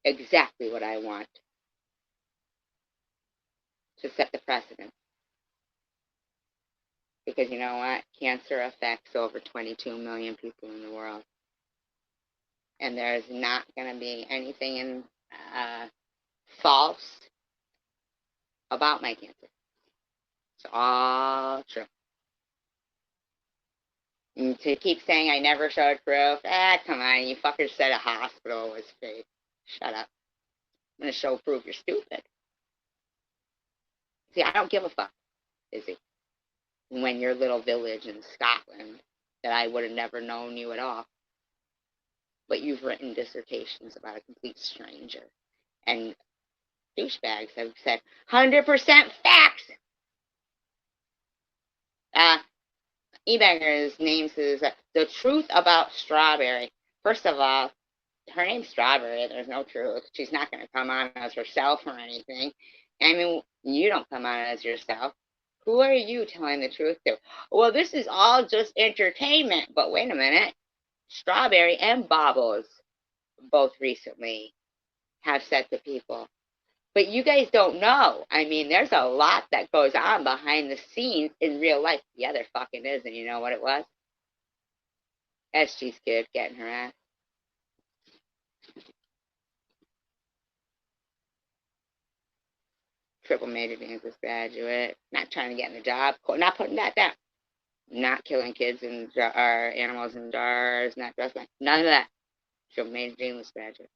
exactly what I want to set the precedent. Because you know what? Cancer affects over 22 million people in the world. And there's not going to be anything false about my cancer. It's all true. And to keep saying I never showed proof, come on, you fuckers said a hospital was fake. Shut up. I'm going to show proof you're stupid. See, I don't give a fuck, Izzy. When your little village in Scotland, that I would have never known you at all. But you've written dissertations about a complete stranger. And douchebags have said 100% facts. E-Banger's name says the truth about Strawberry. First of all, her name's Strawberry. There's no truth. She's not going to come on as herself or anything. I mean, you don't come on as yourself. Who are you telling the truth to? Well, this is all just entertainment. But wait a minute. Strawberry and Bobbles both recently have said to people, but you guys don't know. I mean, there's a lot that goes on behind the scenes in real life. Yeah, there fucking is. And you know what it was? SG's kid getting her ass. Triple major English graduate. Not trying to get in the job. Not putting that down. Not killing kids or animals in jars. Not just like none of that. Triple major English graduate.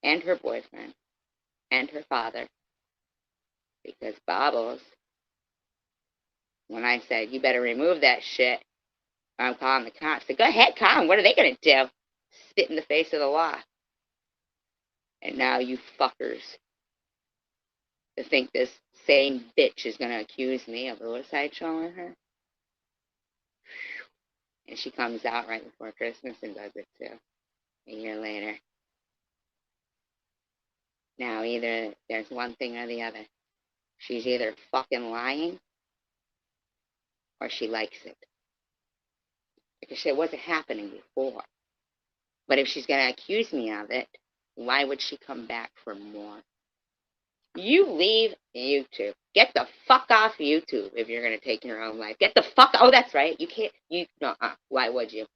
And her boyfriend. And her father. Because Bobbles, when I said, you better remove that shit, I'm calling the cops. I said, go ahead, call them. What are they going to do? Spit in the face of the law. And now you fuckers to think this same bitch is going to accuse me of suicide trolling her. And she comes out right before Christmas and does it too. A year later. Now either there's one thing or the other. She's either fucking lying or she likes it. Because it wasn't happening before. But if she's going to accuse me of it, why would she come back for more? You leave YouTube. Get the fuck off YouTube if you're going to take your own life. Get the fuck... Oh, that's right. You can't... Why would you?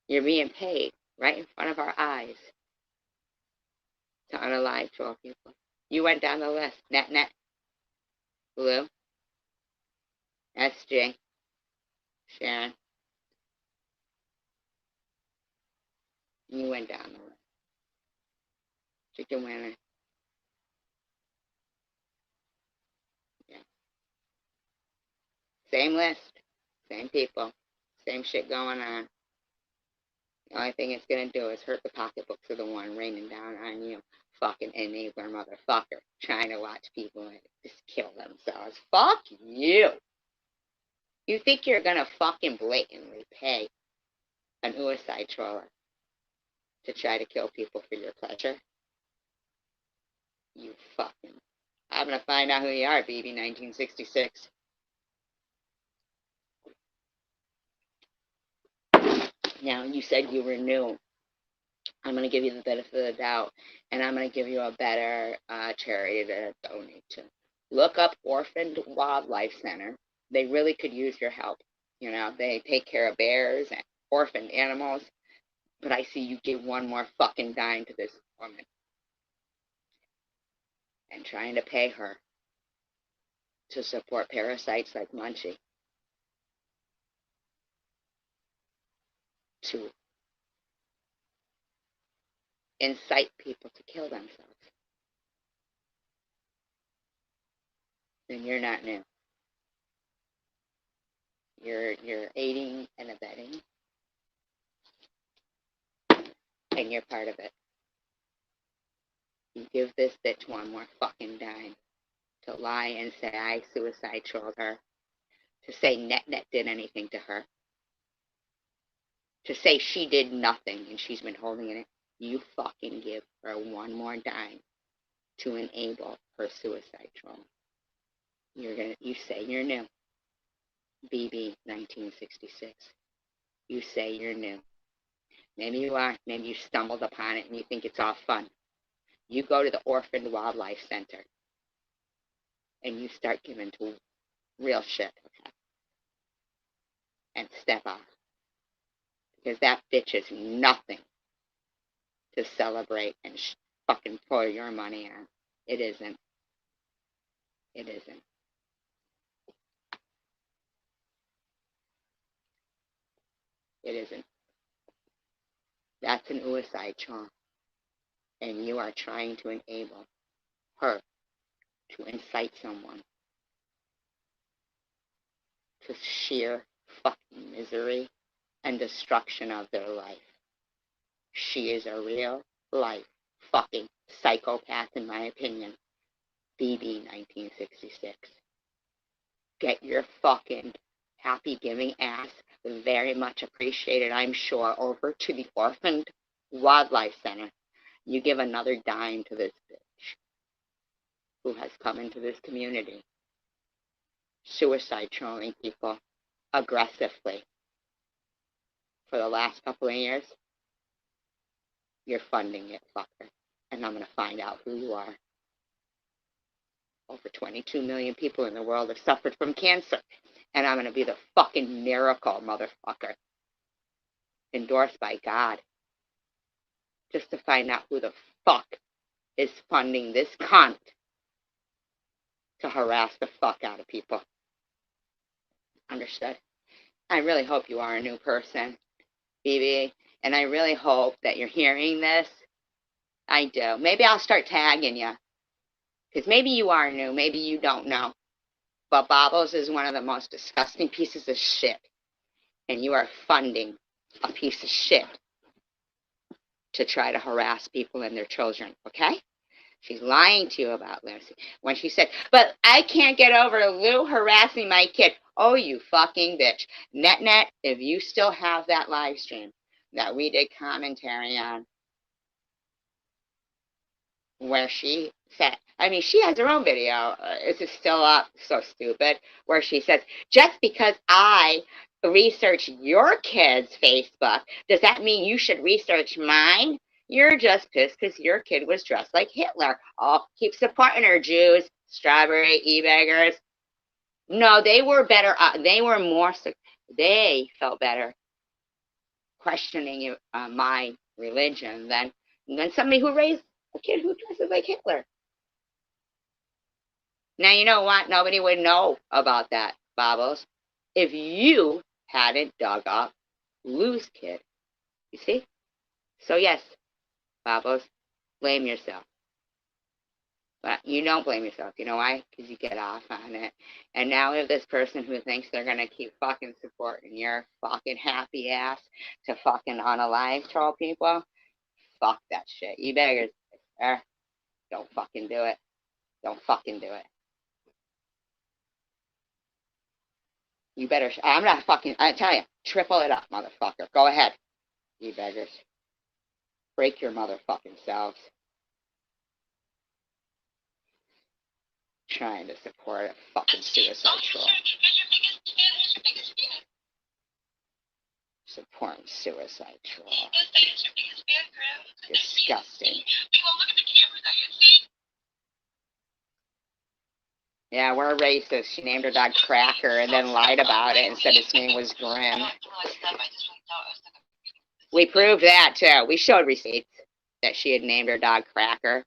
You're being paid right in front of our eyes to unalive 12 people. You went down the list. Net. Blue. SJ. Sharon. You went down the list. Chicken winner. Yeah. Same list. Same people. Same shit going on. The only thing it's going to do is hurt the pocketbooks of the one raining down on you. Fucking enabler motherfucker. Trying to watch people just kill themselves. Fuck you. You think you're going to fucking blatantly pay an suicide troller to try to kill people for your pleasure? You fucking... I'm going to find out who you are, BB 1966. Now, you said you were new. I'm going to give you the benefit of the doubt, and I'm going to give you a better charity to donate to. Look up Orphaned Wildlife Center They really could use your help. You know, they take care of bears and orphaned animals. But I see you give one more fucking dime to this woman and trying to pay her to support parasites like Munchie, to incite people to kill themselves. Then you're not new. You're aiding and abetting, and you're part of it. You give this bitch one more fucking dime to lie and say I suicide trolled her, to say Net did anything to her, to say she did nothing and she's been holding it. You fucking give her one more dime to enable her suicide troll. You say you're new. BB 1966. You say you're new. Maybe you are. Maybe you stumbled upon it and you think it's all fun. You go to the Orphaned Wildlife Center and you start giving to real shit, okay? And step off. Because that bitch is nothing to celebrate and fucking pour your money on. It isn't. It isn't. It isn't. That's an suicide charm. And you are trying to enable her to incite someone to sheer fucking misery and destruction of their life. She is a real life fucking psychopath, in my opinion. BB 1966. Get your fucking happy giving ass, very much appreciated, I'm sure, over to the Orphaned Wildlife Center. You give another dime to this bitch who has come into this community, suicide trolling people aggressively for the last couple of years. You're funding it, fucker. And I'm going to find out who you are. Over 22 million people in the world have suffered from cancer. And I'm going to be the fucking miracle, motherfucker. Endorsed by God. Just to find out who the fuck is funding this cunt to harass the fuck out of people. Understood? I really hope you are a new person, BB. And I really hope that you're hearing this. I do. Maybe I'll start tagging you. Because maybe you are new. Maybe you don't know. But Bobbles is one of the most disgusting pieces of shit. And you are funding a piece of shit to try to harass people and their children. Okay? She's lying to you about Lucy. When she said, but I can't get over Lou harassing my kid. Oh, you fucking bitch. Net, if you still have that live stream that we did commentary on, where she said, I mean, she has her own video. Is it still up? So stupid. Where she says, just because I research your kid's Facebook, does that mean you should research mine? You're just pissed because your kid was dressed like Hitler. Oh, keep supporting her, Jews, strawberry e-baggers. No, they were better. They were more, they felt better questioning my religion than somebody who raised a kid who dresses like Hitler. Now, you know what? Nobody would know about that, Bobbles, if you hadn't dug up Lou's kid. You see? So, yes, Bobbles, blame yourself. But you don't blame yourself. You know why? Because you get off on it. And now we have this person who thinks they're going to keep fucking supporting your fucking happy ass to fucking unalive troll people. Fuck that shit. You beggars. Don't fucking do it. Don't fucking do it. You better, I'm not fucking, I tell you, triple it up, motherfucker. Go ahead, you beggars. Break your motherfucking selves. Trying to support a fucking suicide troll. Supporting suicide troll. Disgusting. Yeah, we're racist. She named her dog Cracker and then lied about it and said its name was Grim. We proved that too. We showed receipts that she had named her dog Cracker.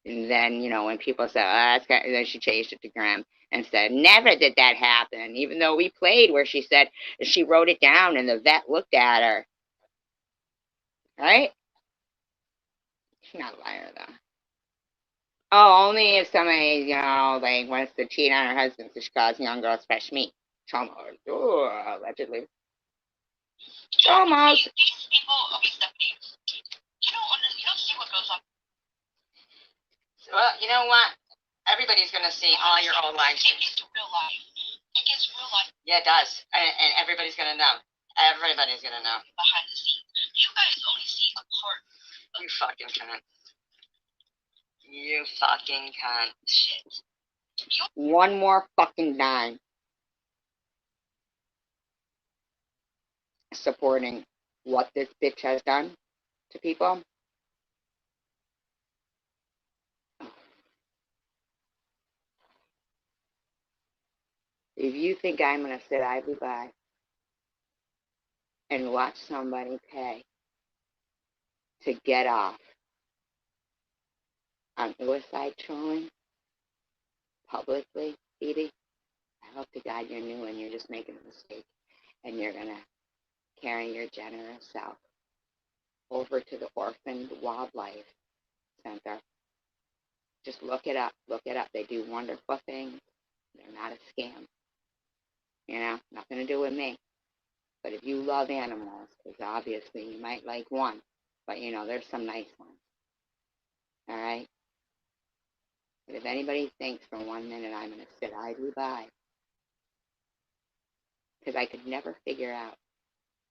And then, when people said, that's got, then she changed it to Grim and said, never did that happen. Even though we played where she said, she wrote it down and the vet looked at her. Right? She's not a liar, though. Oh, only if somebody, wants to cheat on her husband, so she calls young girls fresh meat. Trauma. Oh, allegedly. Almost. These people, okay, Stephanie, you don't see what goes on. Well, you know what? Everybody's going to see all your old lives. It gets real life. It gets real life. Yeah, it does. And everybody's going to know. Everybody's going to know. Behind the scenes. You guys only see a part. You fucking cunt. You fucking cunt. Shit. One more fucking dime. Supporting what this bitch has done to people. If you think I'm going to sit idly by and watch somebody pay to get off on suicide trolling publicly, Edie, I hope to God you're new and you're just making a mistake and you're going to carry your generous self over to the Orphaned Wildlife Center. Just look it up. Look it up. They do wonderful things. They're not a scam. Nothing to do with me. But if you love animals, because obviously you might like one, but there's some nice ones. All right? But if anybody thinks for 1 minute I'm going to sit idly by, because I could never figure out,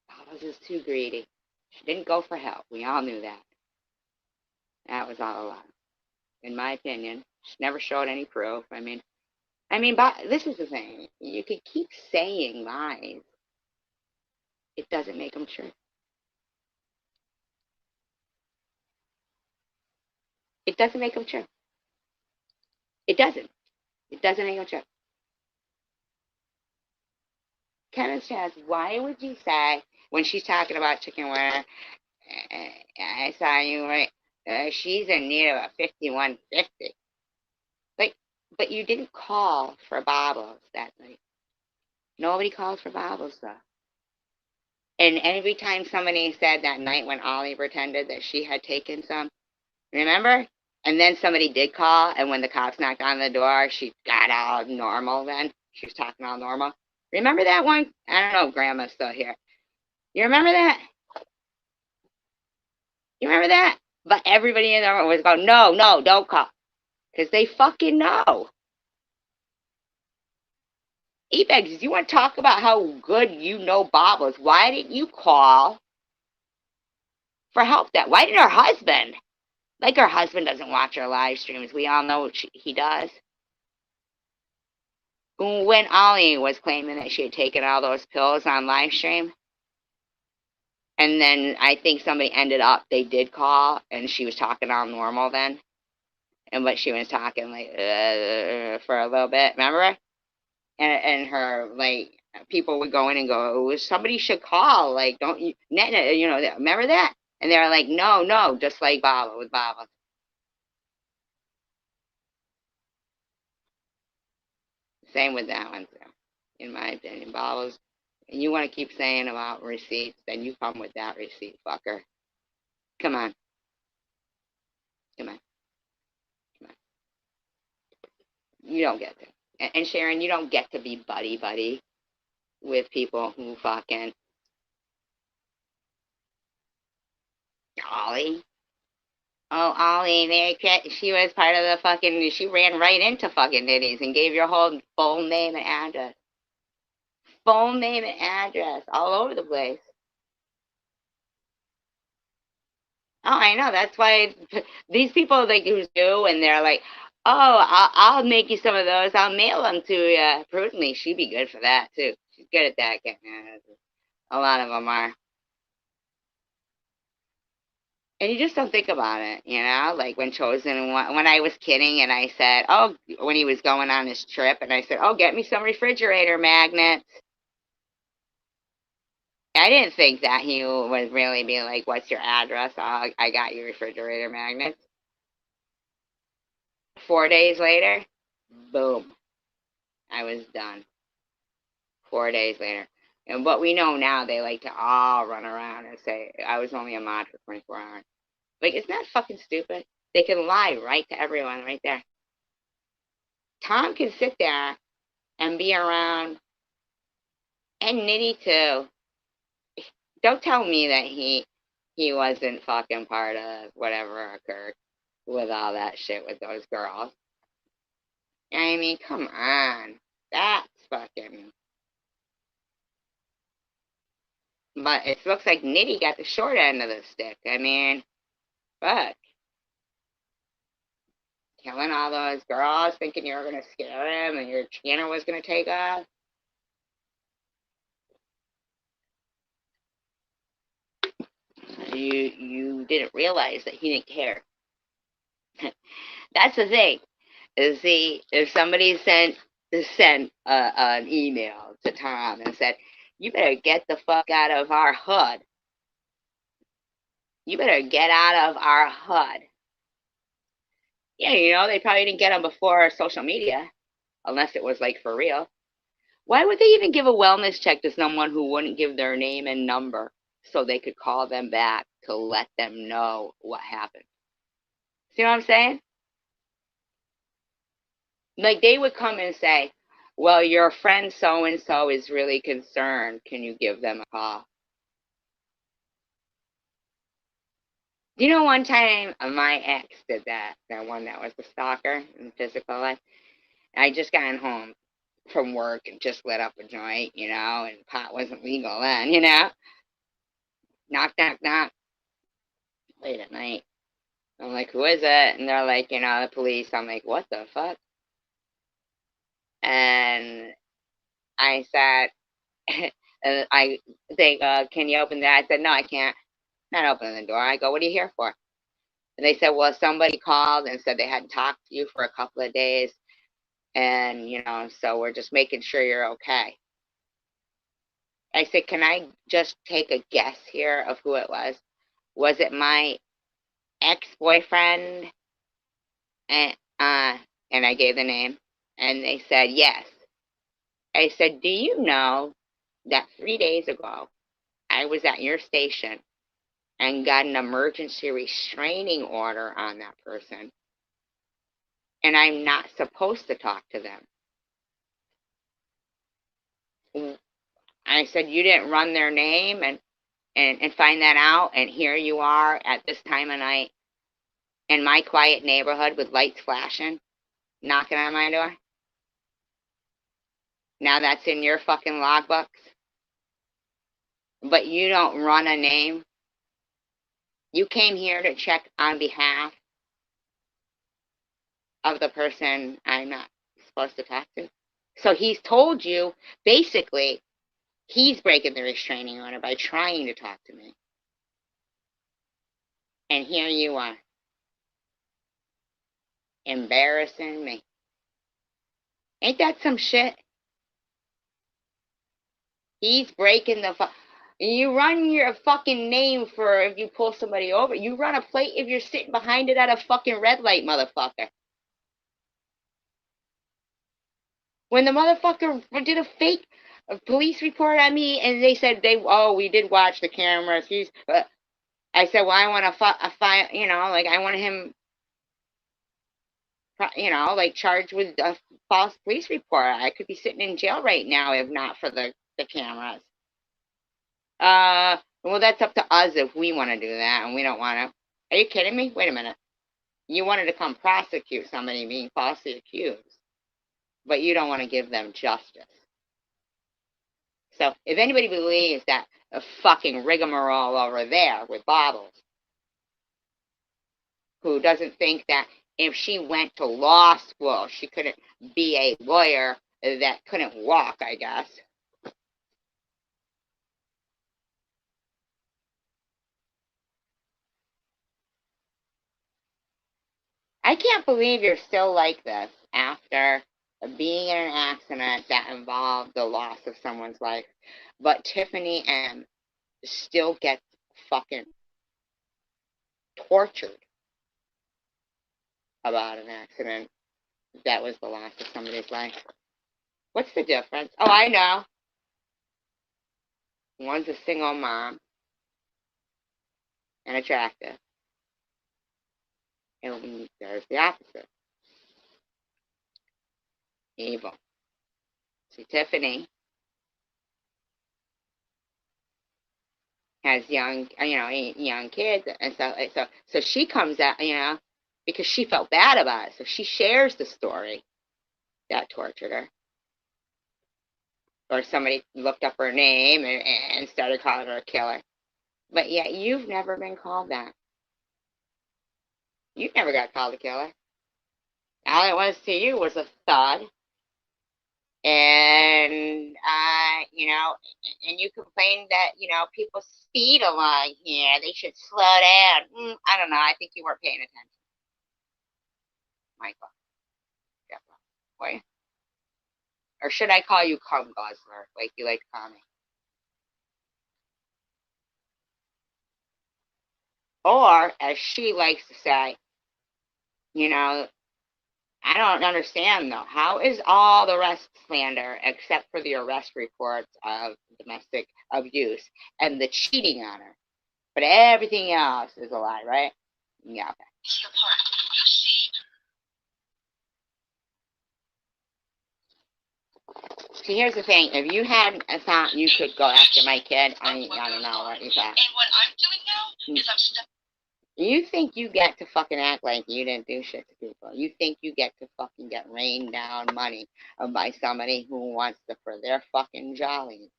I was just too greedy. She didn't go for help. We all knew that. That was all a lie. In my opinion, she never showed any proof. But this is the thing. You could keep saying lies. It doesn't make them true. It doesn't make them true. It doesn't. It doesn't make them true. Kevin says, why would you say, when she's talking about chicken wire, I saw you, right? She's in need of a 5150. But you didn't call for bobbles that night. Nobody called for bobbles, though. And every time somebody said that night when Ollie pretended that she had taken some, remember? And then somebody did call, and when the cops knocked on the door, she got all normal then. She was talking all normal. Remember that one? I don't know if Grandma's still here. You remember that? You remember that? But everybody in there was going, no, don't call. Because they fucking know. Ebegs, you want to talk about how good you know Bob was? Why didn't you call for help? Why didn't her husband? Like her husband doesn't watch her live streams. We all know he does. When Ollie was claiming that she had taken all those pills on live stream, and then I think somebody ended up, they did call, and she was talking all normal then. But she was talking like for a little bit, remember? And her people would go in and go, somebody should call, don't you, remember that? And they were like, no, just like Baba with Baba. Same with that one too, in my opinion. Baba's, and you want to keep saying about receipts, then you come with that receipt, fucker. Come on. You don't get to. And Sharon, you don't get to be buddy with people who fucking Ollie. Oh, Ollie, she was part of the fucking, she ran right into fucking Nitties and gave your whole full name and address. Full name and address all over the place. Oh, I know. That's why these people who do, and they're like, oh, I'll make you some of those. I'll mail them to you. Prudently, she'd be good for that, too. She's good at that. A lot of them are. And you just don't think about it, you know? Like when Chosen, when I was kidding and I said, oh, when he was going on his trip, and I said, oh, get me some refrigerator magnets. I didn't think that he would really be like, what's your address? Oh, I got you refrigerator magnets. 4 days later, boom, I was done. 4 days later. And what we know now, they like to all run around and say, I was only a mod for 24 hours. Like, isn't that fucking stupid? They can lie right to everyone right there. Tom can sit there and be around, and Nitty too. Don't tell me that he wasn't fucking part of whatever occurred with all that shit with those girls. I mean, come on. That's fucking. But it looks like Nitty got the short end of the stick. I mean, fuck. Killing all those girls, thinking you were going to scare him and your channel was going to take off. You didn't realize that he didn't care. That's the thing. Is if somebody sent an email to Tom and said, you better get the fuck out of our hood. You better get out of our hood. Yeah, you know, they probably didn't get them before social media, unless it was like for real. Why would they even give a wellness check to someone who wouldn't give their name and number so they could call them back to let them know what happened? See what I'm saying? Like, they would come and say, well, your friend so-and-so is really concerned. Can you give them a call? You know, one time my ex did that, that one that was the stalker in physical life. I just got home from work and just lit up a joint, you know, and pot wasn't legal then, you know. Knock, knock, knock. Late at night. I'm like, who is it? And they're like, you know, the police. I'm like, what the fuck? And I said, I think, can you open that? I said, no, I can't. Not opening the door. I go, what are you here for? And they said, well, somebody called and said they hadn't talked to you for a couple of days. And, you know, so we're just making sure you're okay. I said, can I just take a guess here of who it was? Was it my ex-boyfriend? And, and I gave the name. And they said, yes. I said, do you know that 3 days ago, I was at your station and got an emergency restraining order on that person, and I'm not supposed to talk to them? I said, you didn't run their name and find that out, and here you are at this time of night in my quiet neighborhood with lights flashing, knocking on my door? Now that's in your fucking logbooks, but you don't run a name. You came here to check on behalf of the person I'm not supposed to talk to. So he's told you, basically, he's breaking the restraining order by trying to talk to me. And here you are, embarrassing me. Ain't that some shit? He's breaking the you run your fucking name for if you pull somebody over. You run a plate if you're sitting behind it at a fucking red light, motherfucker. When the motherfucker did a fake police report on me and they said we did watch the cameras. I said, well, I want a file, you know, like I want him, you know, like charged with a false police report. I could be sitting in jail right now if not for the cameras. Well, that's up to us if we want to do that, and we don't want to. Are you kidding me? Wait a minute. You wanted to come prosecute somebody being falsely accused, but you don't want to give them justice. So if anybody believes that a fucking rigmarole over there with Bobbles, who doesn't think that if she went to law school, she couldn't be a lawyer that couldn't walk, I guess. I can't believe you're still like this after being in an accident that involved the loss of someone's life. But Tiffany M still gets fucking tortured about an accident that was the loss of somebody's life. What's the difference? Oh, I know. One's a single mom and attractive. And there's the opposite. Evil. See, Tiffany has young kids, and so she comes out, because she felt bad about it. So she shares the story that tortured her. Or somebody looked up her name and started calling her a killer. But yet you've never been called that. You never got called a killer. All it was to you was a thud. And, and you complained that, people speed along here. They should slow down. I don't know. I think you weren't paying attention. Michael. Boy. Or should I call you cum guzzler, like you like to call me? Or, as she likes to say, I don't understand, though. How is all the rest slander except for the arrest reports of domestic abuse and the cheating on her? But everything else is a lie, right? Yeah, okay. See, here's the thing. If you hadn't thought you could go after my kid, I don't know what you thought. And what I'm doing now is I'm stepping. You think you get to fucking act like you didn't do shit to people. You think you get to fucking get rained down money by somebody who wants to for their fucking jollies.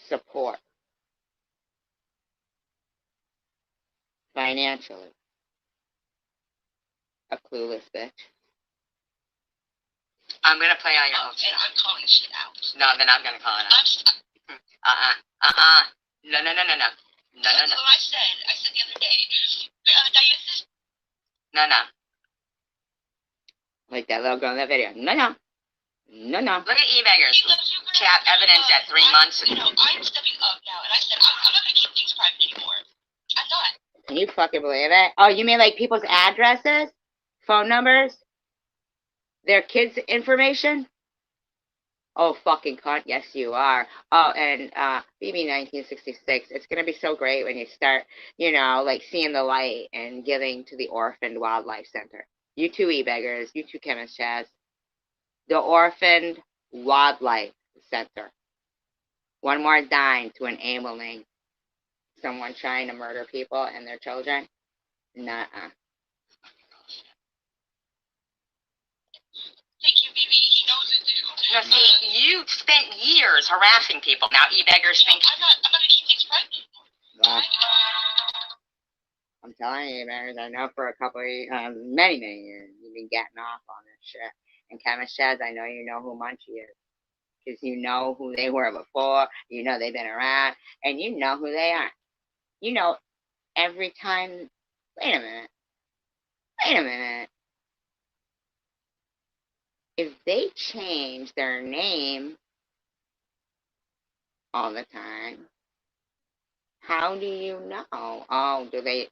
Support. Financially. A clueless bitch. I'm gonna play on your home. And I'm calling shit out. No, then I'm gonna call it out. No. No. That's what I said the other day. Diane says. No. Like that little girl in that video. No. Look at e-beggars. Chat evidence at 3 months. I'm stepping up now, and I said I'm not gonna keep things private anymore. I'm not. Can you fucking believe it? Oh, you mean like people's addresses, phone numbers, their kids' information? Oh, fucking cunt. Yes, you are. Oh, and BB 1966. It's going to be so great when you start, like seeing the light and giving to the Orphaned Wildlife Center. You two e-beggars. You two chemist Chaz. The Orphaned Wildlife Center. One more dime to enabling someone trying to murder people and their children. Nuh-uh. Thank you, BB. He knows it too. No, see, you spent years harassing people. Now e-beggars think I'm not gonna keep things private anymore. I'm telling you, e-beggars, I know for a couple of many years you've been getting off on this shit. And Chemist Chaz, I know you know who Munchie is. Because you know who they were before, you know they've been around, and you know who they are. You know every time. Wait a minute. If they change their name all the time, how do you know? Oh, do they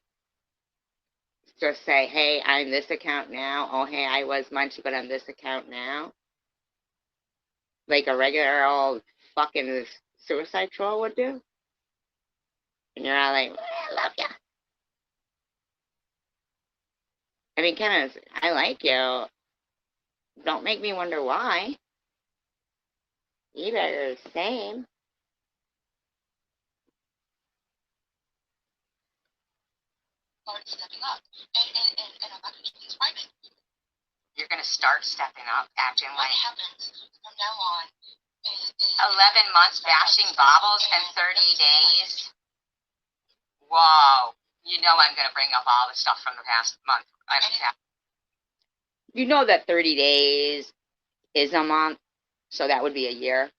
just say, hey, I'm this account now? Oh, hey, I was Munchie, but I'm this account now? Like a regular old fucking suicide troll would do? And you're all like, I love ya. I mean, Kenneth, I like you. Don't make me wonder why. You better the same. Start stepping up, and I'm not going to keep things private. You're going to start stepping up, acting what like... What happens from now on is 11 months bashing baubles and 30 days? Whoa. You know I'm going to bring up all the stuff from the past month. You know that 30 days is a month, so that would be a year.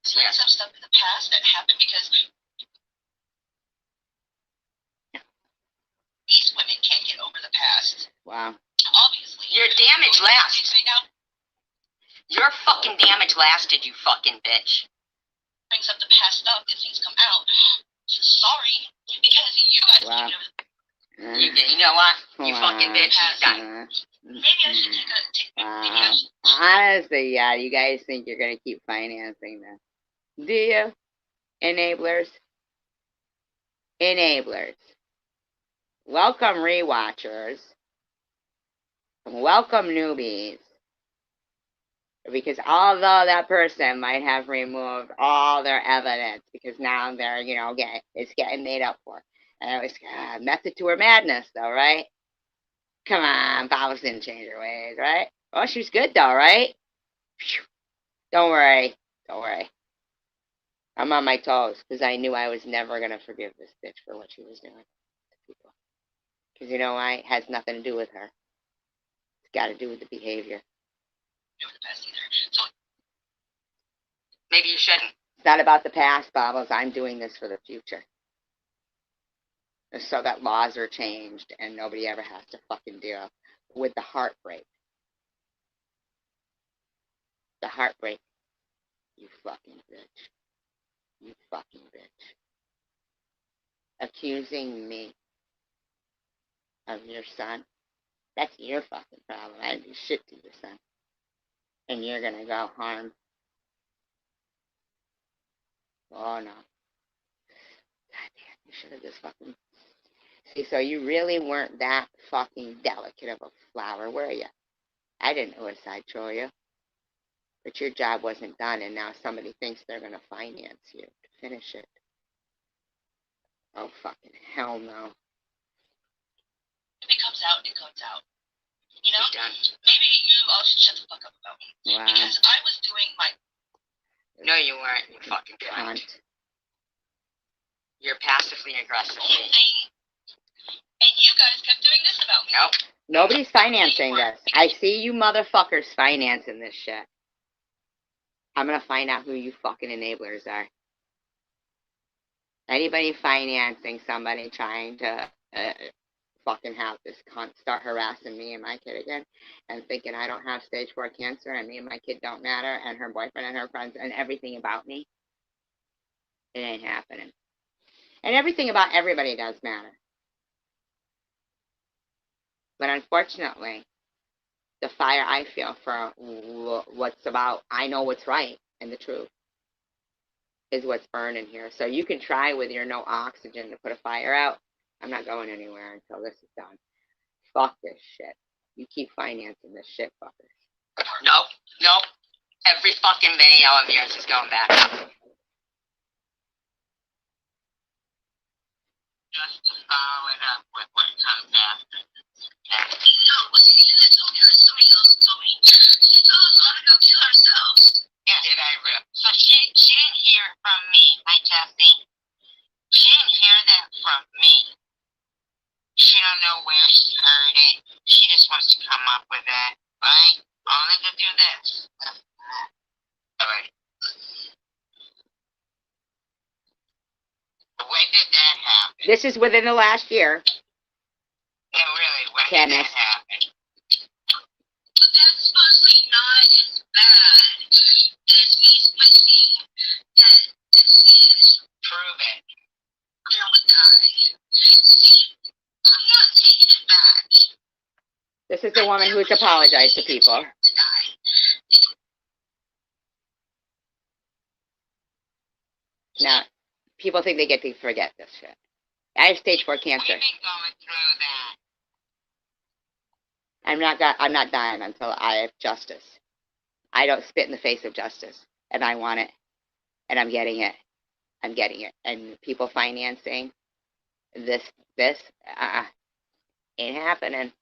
Some stuff in the past that happened because past. Wow. Obviously. Your damage lasts. Your fucking damage lasted, you fucking bitch. Brings up the past stuff if things come out. Sorry, because you guys wow. you know what? You fucking bitch. He's done. Maybe I should Honestly, yeah, you guys think you're gonna keep financing this. Do you? Enablers. Enablers. Welcome rewatchers. Welcome newbies. Because although that person might have removed all their evidence, because now they're, it's getting made up for. And it was method to her madness, though, right? Come on, Bob's didn't change her ways, right? Oh, she was good, though, right? Don't worry. Don't worry. I'm on my toes, because I knew I was never going to forgive this bitch for what she was doing to people. Because you know why? It has nothing to do with her. It's got to do with the behavior. Maybe you shouldn't. It's not about the past, Bobbles. I'm doing this for the future. So that laws are changed and nobody ever has to fucking deal with the heartbreak. The heartbreak. You fucking bitch. You fucking bitch. Accusing me of your son. That's your fucking problem. I didn't do shit to your son. And you're gonna go harm. Oh no. God damn, you should have just fucking... See, so you really weren't that fucking delicate of a flower, were you? I didn't suicide you. But your job wasn't done, and now somebody thinks they're going to finance you to finish it. Oh, fucking hell no. If it comes out, it comes out. You know? Maybe you all should shut the fuck up about me. Wow. Because I was doing my... No, you weren't, you fucking cunt. You're passively aggressive. And you guys kept doing this about me. Nope. Nobody's financing this. I see you motherfuckers financing this shit. I'm going to find out who you fucking enablers are. Anybody financing somebody trying to fucking have this cunt start harassing me and my kid again and thinking I don't have stage 4 cancer and me and my kid don't matter and her boyfriend and her friends and everything about me, it ain't happening. And everything about everybody does matter. But unfortunately, the fire I feel for what's about, I know what's right and the truth is what's burning here. So you can try with your no oxygen to put a fire out. I'm not going anywhere until this is done. Fuck this shit. You keep financing this shit, fuckers. Nope. Every fucking video of yours is going back up. Just to follow it up with what comes after. No, somebody else told me. She told us all to go kill ourselves. Yeah, did I rip? So she didn't hear it from me. Hi, Jessie. She didn't hear that from me. She don't know where she heard it. She just wants to come up with that, right? Only to do this. Alright. When did that happen? This is within the last year. No, really, when did that happen? But that's mostly not as bad as me switching that is. Prove it. No, it died. See, I'm not taking it back. This is the woman who's apologized to people. Now, people think they get to forget this shit. I have stage 4 cancer. We've been going through I'm that. not dying until I have justice. I don't spit in the face of justice, and I want it, and I'm getting it. And people financing this ain't happening.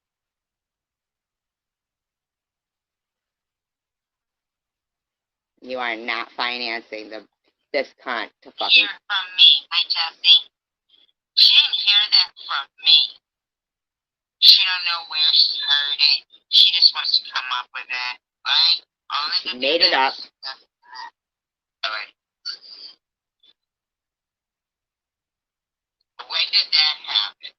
You are not financing this cunt to fucking... Hear from me, hi Jessie. She didn't hear that from me. She don't know where she heard it. She just wants to come up with that, right? Only she made it up. Alright. When did that happen?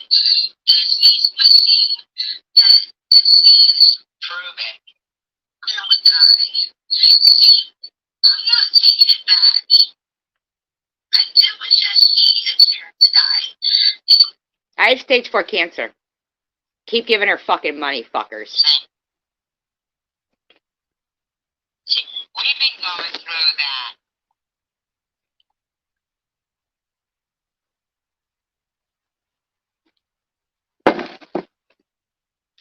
This needs to see that is proven. I'm gonna die. See, I'm not taking it back. I did what Jesse deserved to die. I have stage 4 cancer. Keep giving her fucking money, fuckers. We've been going through that.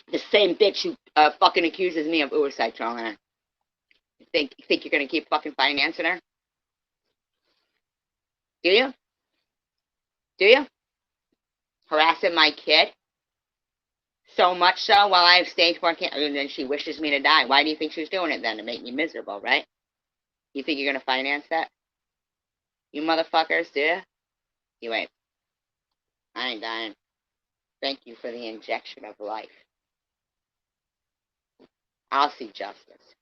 The same bitch who fucking accuses me of suicide trolling her. You think you're gonna keep fucking financing her? Do you? Do you? Harassing my kid? So much so while I have stage 4 cancer, and then she wishes me to die. Why do you think she's doing it then? To make me miserable, right? You think you're gonna finance that? You motherfuckers, do you? You ain't. I ain't dying. Thank you for the injection of life. I'll see justice.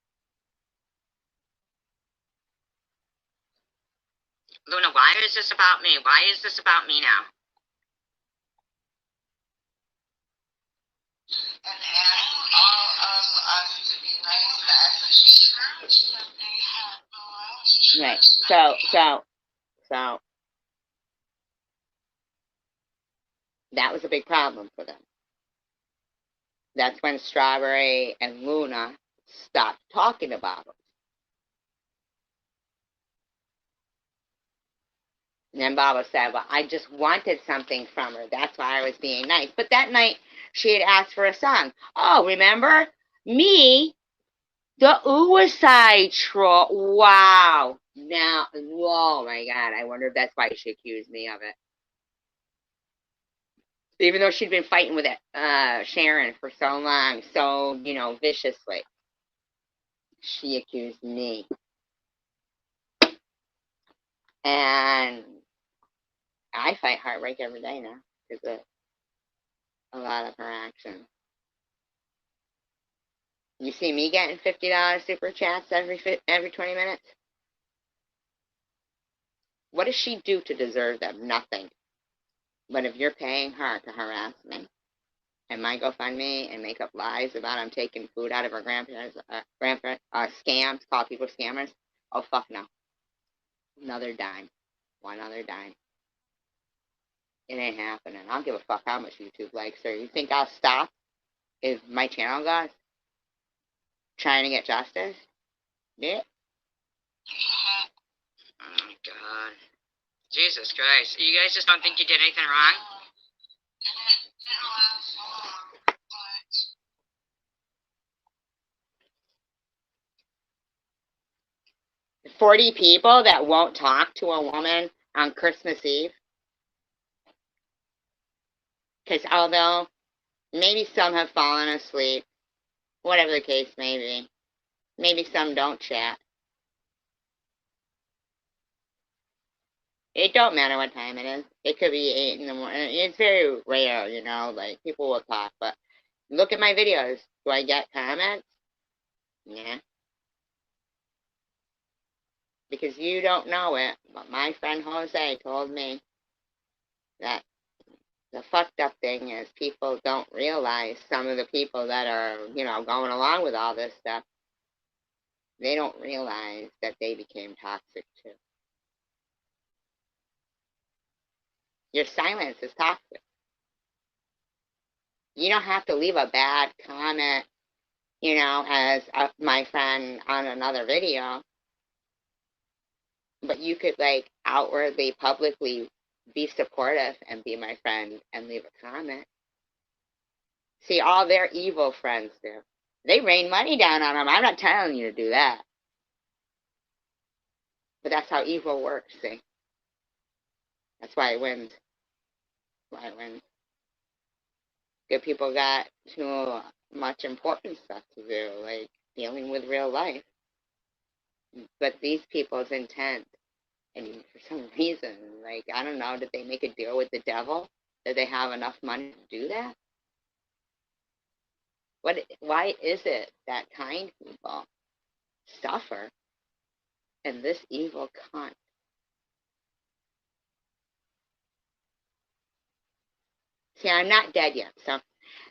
Luna, why is this about me? Why is this about me now? And all of us to be raised at the church that they had the last Right. So that was a big problem for them. That's when Strawberry and Luna stopped talking about it. And then Baba said, well, I just wanted something from her. That's why I was being nice. But that night, she had asked for a song. Oh, remember? Me, the suicide troll. Wow. Now, oh my God. I wonder if that's why she accused me of it. Even though she'd been fighting with Sharon for so long, so, viciously. She accused me. And I fight heartbreak every day now because of a lot of her actions. You see me getting $50 super chats every 20 minutes? What does she do to deserve them? Nothing. But if you're paying her to harass me and my GoFundMe and make up lies about I'm taking food out of her grandparents, scams, call people scammers, oh fuck no. Another dime. One other dime. It ain't happening. I don't give a fuck how much YouTube likes her. You think I'll stop if my channel goes? Trying to get justice? Yeah. Oh my God. Jesus Christ. You guys just don't think you did anything wrong? 40 people that won't talk to a woman on Christmas Eve. Because although maybe some have fallen asleep, whatever the case may be, maybe some don't chat. It don't matter what time it is. It could be 8 in the morning. It's very rare, like people will talk. But look at my videos. Do I get comments? Yeah. Because you don't know it, but my friend Jose told me that the fucked up thing is people don't realize some of the people that are, going along with all this stuff, they don't realize that they became toxic too. Your silence is toxic. You don't have to leave a bad comment, as my friend on another video, but you could outwardly, publicly be supportive and be my friend and leave a comment. See, all their evil friends do. They rain money down on them. I'm not telling you to do that. But that's how evil works, see? That's why it wins. Why it wins. Good people got too much important stuff to do, like dealing with real life. But these people's intent, and for some reason, I don't know, did they make a deal with the devil? Did they have enough money to do that? Why is it that kind people suffer and this evil cunt See, I'm not dead yet. So,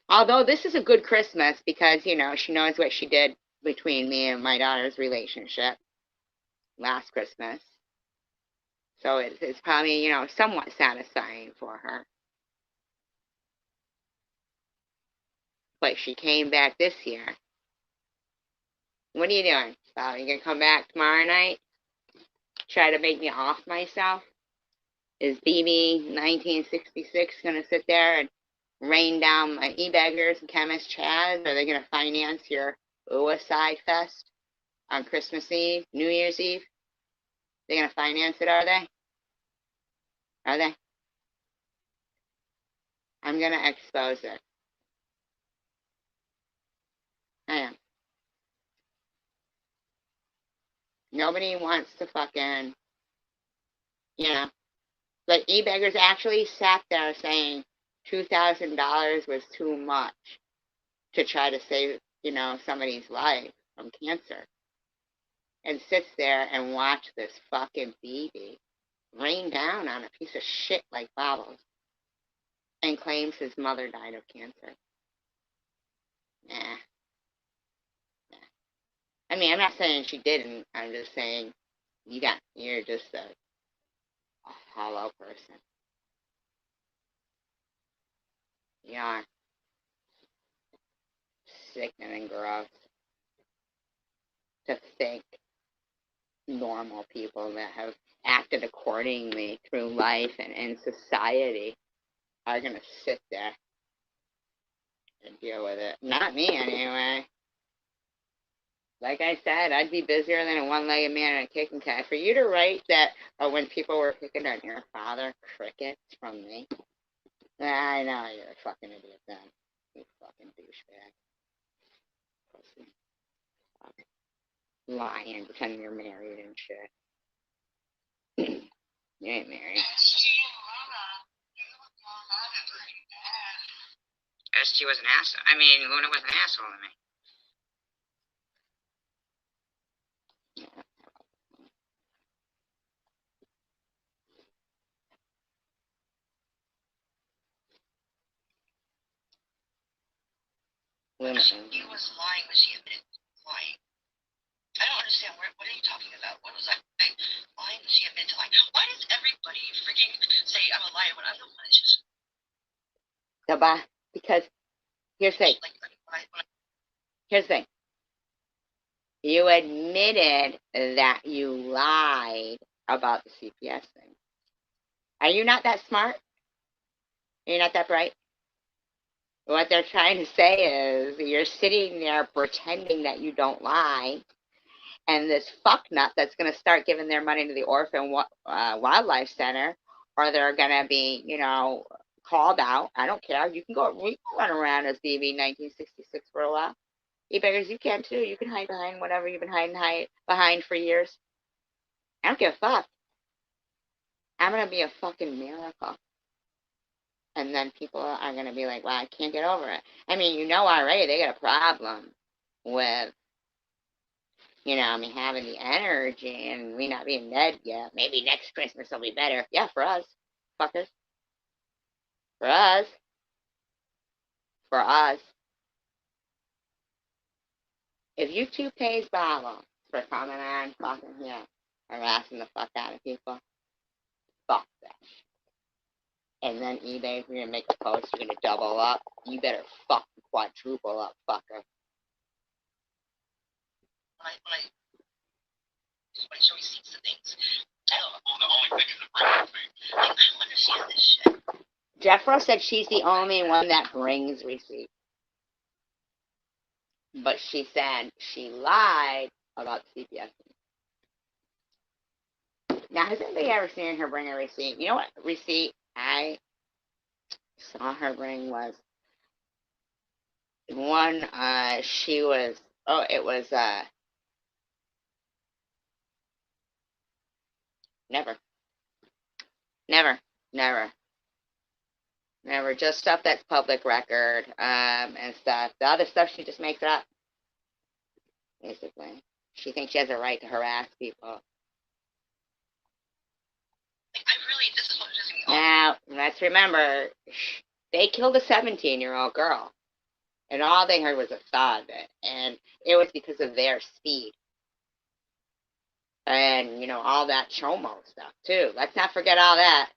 although this is a good Christmas because, you know, she knows what she did between me and my daughter's relationship last Christmas. So it's probably, you know, somewhat satisfying for her. But she came back this year. What are you doing? So you gonna come back tomorrow night? Try to make me off myself? Is BB 1966 gonna sit there and rain down my e-beggars and chemist Chaz? Are they gonna finance your suicide fest on Christmas Eve, New Year's Eve? They're gonna finance it, are they? Are they? I'm gonna expose it. I am. Nobody wants to fucking, you know. But e-beggars actually sat there saying $2,000 was too much to try to save, you know, somebody's life from cancer. And sits there and watch this fucking baby rain down on a piece of shit like Bobbles and claims his mother died of cancer. Nah. I mean, I'm not saying she didn't. I'm just saying you're just a hollow person. You are sickening and gross to think normal people that have acted accordingly through life and in society are going to sit there and deal with it. Not me, anyway. Like I said, I'd be busier than a one-legged man in a kicking cat. For you to write that when people were picking on your father, crickets from me, I know you're a fucking idiot then. You fucking douchebag. Pussy. Lying, pretending you're married and shit. You ain't married. ST was an asshole. I mean, Luna was an asshole to me. Luna. She was lying when she admitted lying. I don't understand. What are you talking about? What was I lying when she admitted to lying? Why does everybody freaking say I'm a liar when I'm the one that's just... Because here's the thing. Here's the thing. You admitted that you lied about the CPS thing. Are you not that smart? Are you not that bright? What they're trying to say is you're sitting there pretending that you don't lie, and this fucknut that's going to start giving their money to the Orphan Wildlife Center, or they're going to be, you know, called out. I don't care. You can run around as BB 1966 for a while. E-beggars, you can too. You can hide behind whatever you've been hiding behind for years. I don't give a fuck. I'm going to be a fucking miracle. And then people are going to be like, well, I can't get over it. I mean, you know already they got a problem with, you know, me having the energy and me not being dead yet. Maybe next Christmas will be better. Yeah, for us. Fuckers. For us. For us. If YouTube pays Baba for coming on fucking here, harassing the fuck out of people, fuck that. And then eBay's going to make a post, you're going to double up. You better fucking quadruple up, fucker. When I show receipts to things, I don't understand this shit. Jeffro said she's the only one that brings receipts. But she said she lied about CPS. Now, has anybody ever seen her bring a receipt? You know what receipt I saw her bring was one, she was, it was, never, just stuff that's public record, and stuff. The other stuff, she just makes it up, basically. She thinks she has a right to harass people. This is what pisses me off. Now, let's remember, They killed a 17-year-old girl, and all they heard was a thud, and it was because of their speed. And, all that chomo stuff, too. Let's not forget all that.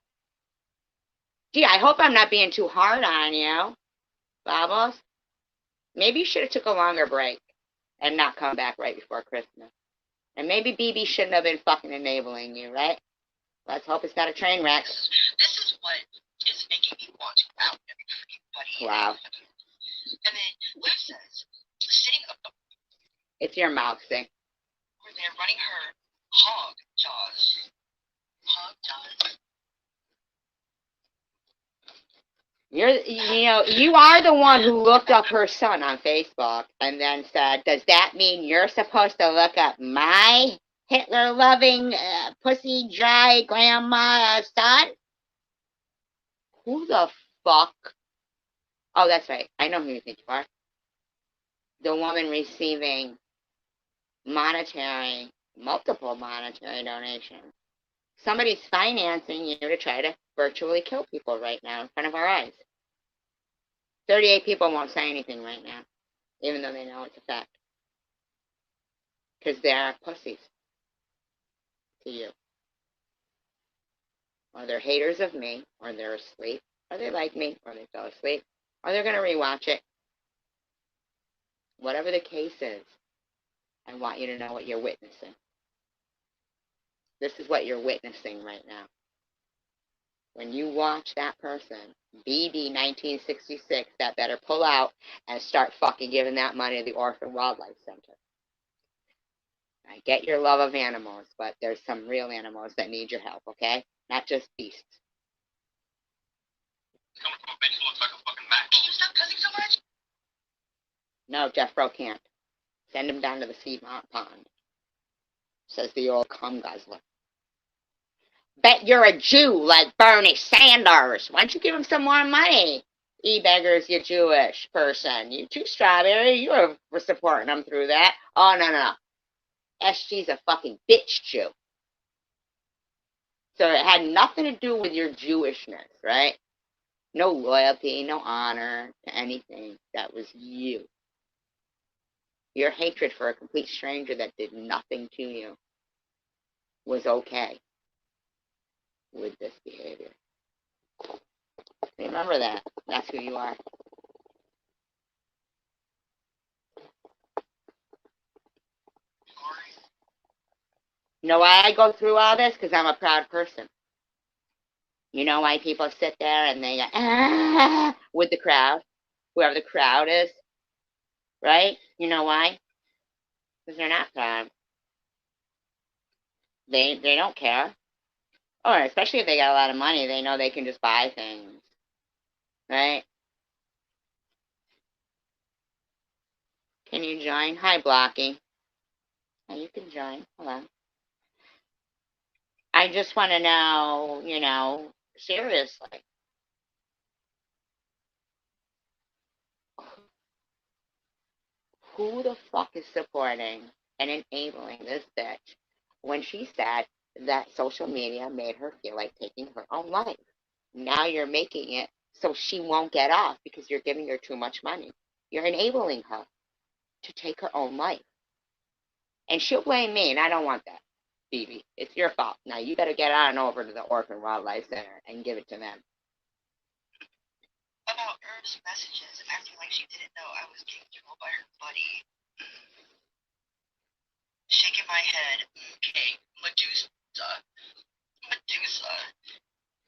Gee, I hope I'm not being too hard on you, Babos. Maybe you should have took a longer break and not come back right before Christmas. And maybe BB shouldn't have been fucking enabling you, right? Let's hope it's not a train wreck. This is what is making me want to out everybody. Wow. And then Liv says, sitting up. It's your mouth thing. Where they're running her hog jaws. Hog jaws? You are the one who looked up her son on Facebook and then said, does that mean you're supposed to look up my Hitler-loving, pussy-dry grandma son? Who the fuck? Oh, that's right. I know who you think you are. The woman receiving multiple monetary donations. Somebody's financing you to try to virtually kill people right now in front of our eyes. 38 people won't say anything right now, even though they know it's a fact. Because they're pussies to you. Or they're haters of me, or they're asleep, or they like me, or they fell asleep, or they're going to rewatch it. Whatever the case is, I want you to know what you're witnessing. This is what you're witnessing right now. When you watch that person, BB 1966, that better pull out and start fucking giving that money to the Orphan Wildlife Center. I get your love of animals, but there's some real animals that need your help, okay? Not just beasts. Coming from a bitch who looks like a fucking Mac. Can you stop cussing so much? No, Jeff Bro can't. Send him down to the sea pond, says the old cum guzzler. Bet you're a Jew like Bernie Sanders. Why don't you give him some more money? E-beggars, you Jewish person. You too, Strawberry. You were supporting him through that. Oh, no. SG's a fucking bitch Jew. So it had nothing to do with your Jewishness, right? No loyalty, no honor to anything. That was you. Your hatred for a complete stranger that did nothing to you was okay with this behavior. Remember that. That's who you are. You know why I go through all this? Because I'm a proud person. You know why people sit there and they go, with the crowd? Whoever the crowd is. Right? You know why? Because they're not proud. They don't care. Or especially if they got a lot of money, they know they can just buy things. Right? Can you join? Hi, Blocky. Oh, you can join. Hello. I just want to know, seriously. Who the fuck is supporting and enabling this bitch when she said that social media made her feel like taking her own life? Now you're making it so she won't get off because you're giving her too much money. You're enabling her to take her own life. And she'll blame me, and I don't want that, Phoebe. It's your fault. Now you better get on over to the Orphan Wildlife Center and give it to them. About Herb's messages, acting like she didn't know I was getting trolled by her buddy. Shaking my head. Okay, Medusa.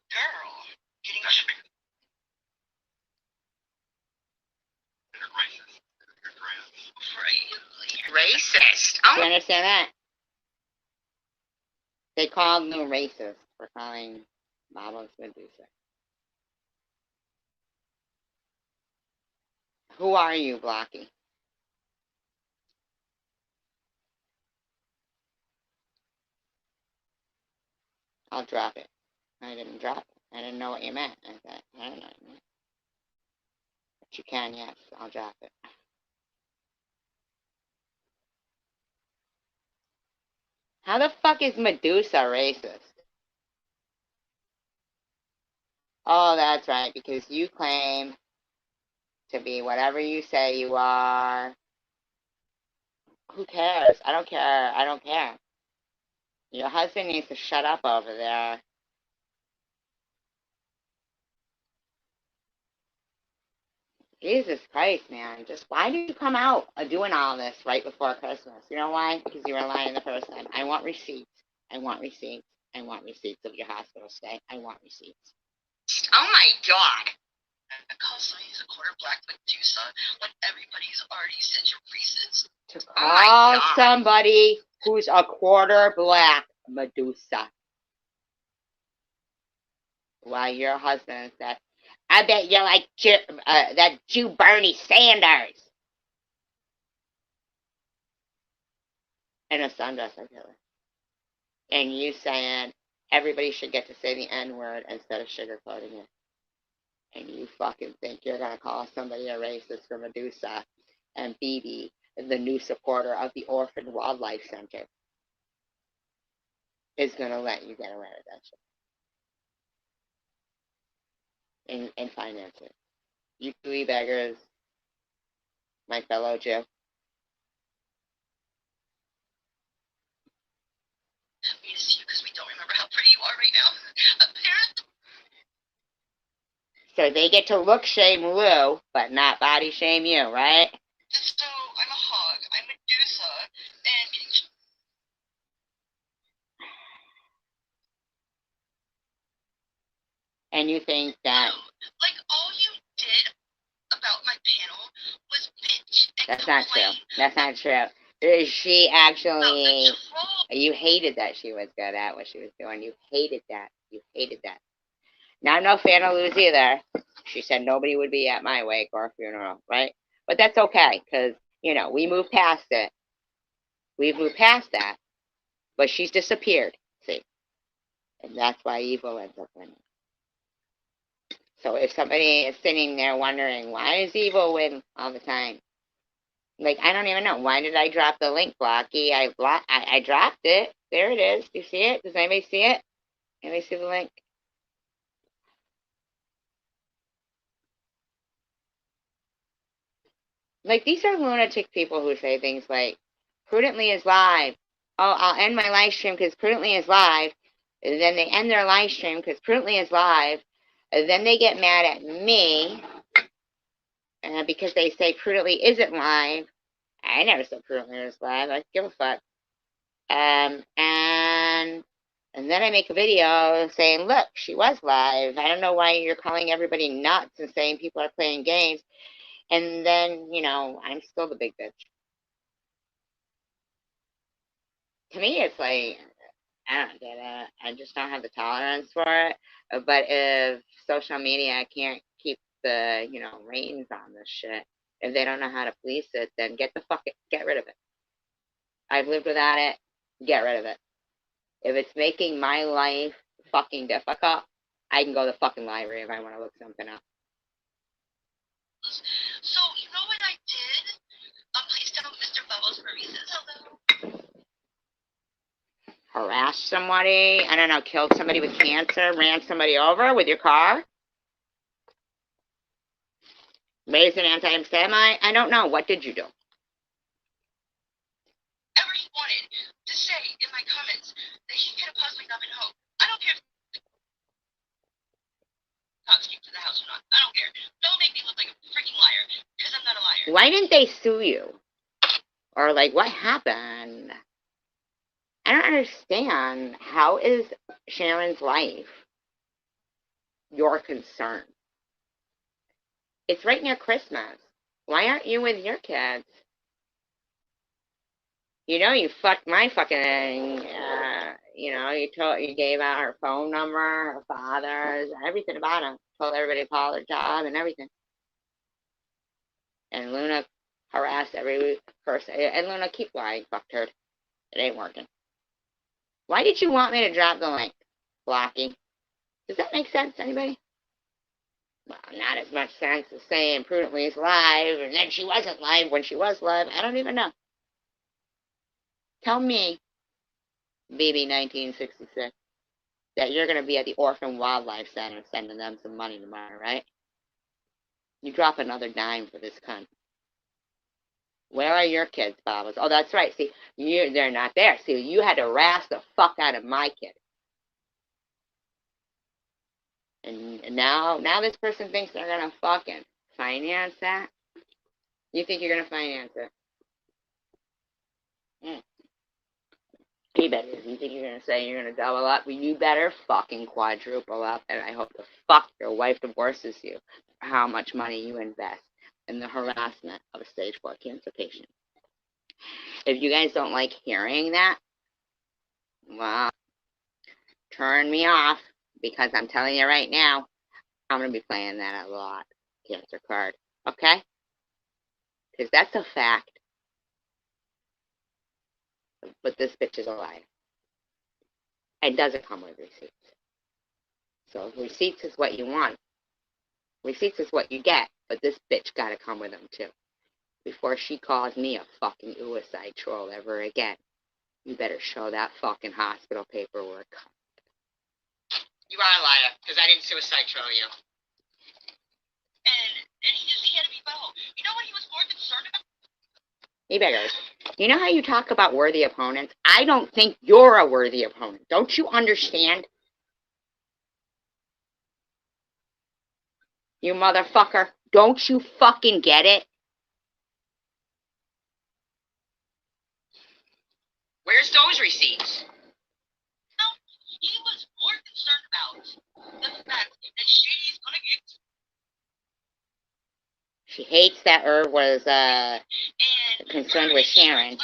Girl. Getting racist. Do you understand that? They called me racist for calling Babos Medusa. Who are you, Blocky? I'll drop it. I didn't drop it. I didn't know what you meant. I thought, I don't know what you meant. But you can, yes. I'll drop it. How the fuck is Medusa racist? Oh, that's right, because you claim to be whatever you say you are. Who cares? I don't care. I don't care. Your husband needs to shut up over there. Jesus Christ, man. Just why did you come out doing all this right before Christmas? You know why? Because you were lying the first time. I want receipts. I want receipts. I want receipts of your hospital stay. I want receipts. Oh my God. Because he's a quarter black Medusa when everybody's already said your reasons. To call somebody who's a quarter black Medusa. While your husband said, I bet you like that Jew Bernie Sanders. And a sundress like Hitler. And you saying everybody should get to say the N-word instead of sugarcoating it. And you fucking think you're going to call somebody a racist for Medusa and BB, the new supporter of the Orphan Wildlife Center, is going to let you get away with that shit. And finance it. You three beggars, my fellow Jew. We just you because we don't remember how pretty you are right now. Apparently. So they get to look shame Lou, but not body shame you, right? So I'm a hog. I'm Medusa, and you think that like all you did about my panel was bitch and that's not true. That's not true. She actually, you hated that she was good at what she was doing. You hated that. You hated that. Now I'm no fan of Lou's either. She said nobody would be at my wake or funeral, right? But that's okay, because, you know, we moved past it. We've moved past that. But she's disappeared, see? And that's why evil ends up winning. So if somebody is sitting there wondering, why does evil win all the time? Like, I don't even know. Why did I drop the link, Blocky? I dropped it. There it is. Do you see it? Does anybody see it? Anybody see the link? Like, these are lunatic people who say things like, Prudently is live. Oh, I'll end my live stream because Prudently is live. And then they end their live stream because Prudently is live. And then they get mad at me because they say Prudently isn't live. I never said Prudently was live. I give a fuck. And then I make a video saying, look, she was live. I don't know why you're calling everybody nuts and saying people are playing games. And then, you know, I'm still the big bitch. To me, it's like, I don't get it. I just don't have the tolerance for it. But if social media can't keep the, you know, reins on this shit, if they don't know how to police it, then get rid of it. I've lived without it. Get rid of it. If it's making my life fucking difficult, I can go to the fucking library if I want to look something up. So, you know what I did? Please tell Mr. Bubbles for reasons. Hello. Harassed somebody, I don't know, killed somebody with cancer, ran somebody over with your car, raised an anti-Semite, I don't know. What did you do? Ever he wanted to say in my comments that he could have possibly not been home. I don't care if cops came to the house or not. I don't care. Don't make me look like a freaking liar, because I'm not a liar. Why didn't they sue you? Or, like, what happened? I don't understand. How is Sharon's life your concern? It's right near Christmas. Why aren't you with your kids? You know, you fucked my fucking, you know, you gave out her phone number, her father's, everything about him. Told everybody to call her job and everything. And Luna harassed every person. And Luna, keep lying, fucked her. It ain't working. Why did you want me to drop the link, Blocky? Does that make sense to anybody? Well, not as much sense as saying Prudently is live, and then she wasn't live when she was live. I don't even know. Tell me, BB 1966. that you're going to be at the Orphan Wildlife Center sending them some money tomorrow, right? You drop another dime for this cunt. Where are your kids, Babas? Oh, that's right. See, they're not there. See, you had to harass the fuck out of my kid. And now this person thinks they're going to fucking finance that? You think you're going to finance it? You better. You think you're going to say you're going to double up? Well, you better fucking quadruple up, and I hope the fuck your wife divorces you for how much money you invest in the harassment of a stage 4 cancer patient. If you guys don't like hearing that, well, turn me off, because I'm telling you right now, I'm going to be playing that a lot, cancer card, okay? Because that's a fact. But this bitch is a liar. It doesn't come with receipts. So if receipts is what you want, receipts is what you get, but this bitch gotta come with them too. Before she calls me a fucking suicide troll ever again, you better show that fucking hospital paperwork. You are a liar, because I didn't suicide troll you. And he had to be bold. You know what he was more concerned about? Hey, beggars. You know how you talk about worthy opponents? I don't think you're a worthy opponent. Don't you understand? You motherfucker. Don't you fucking get it? Where's those receipts? No, he was more concerned about the fact that she's gonna get. She hates that Irv was concerned with Sharon.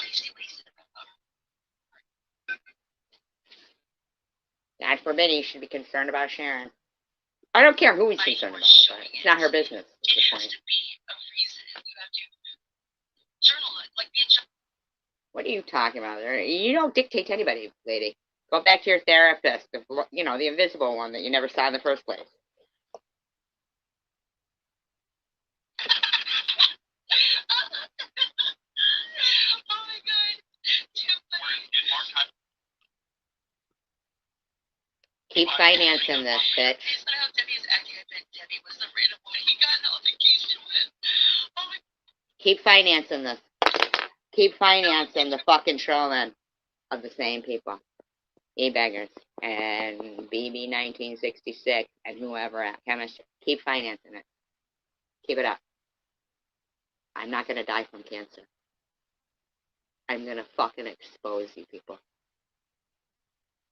God forbid he should be concerned about Sharon. I don't care who he's concerned about, but it's not her business. It has to be a reason. You have to journal it, like be a. What are you talking about? You don't dictate to anybody, lady. Go back to your therapist, you know, the invisible one that you never saw in the first place. Oh my God. Keep financing this, bitch. Keep financing this. Keep financing the fucking trolling of the same people. E-beggars and BB 1966 and whoever at chemistry. Keep financing it. Keep it up. I'm not going to die from cancer. I'm going to fucking expose you people.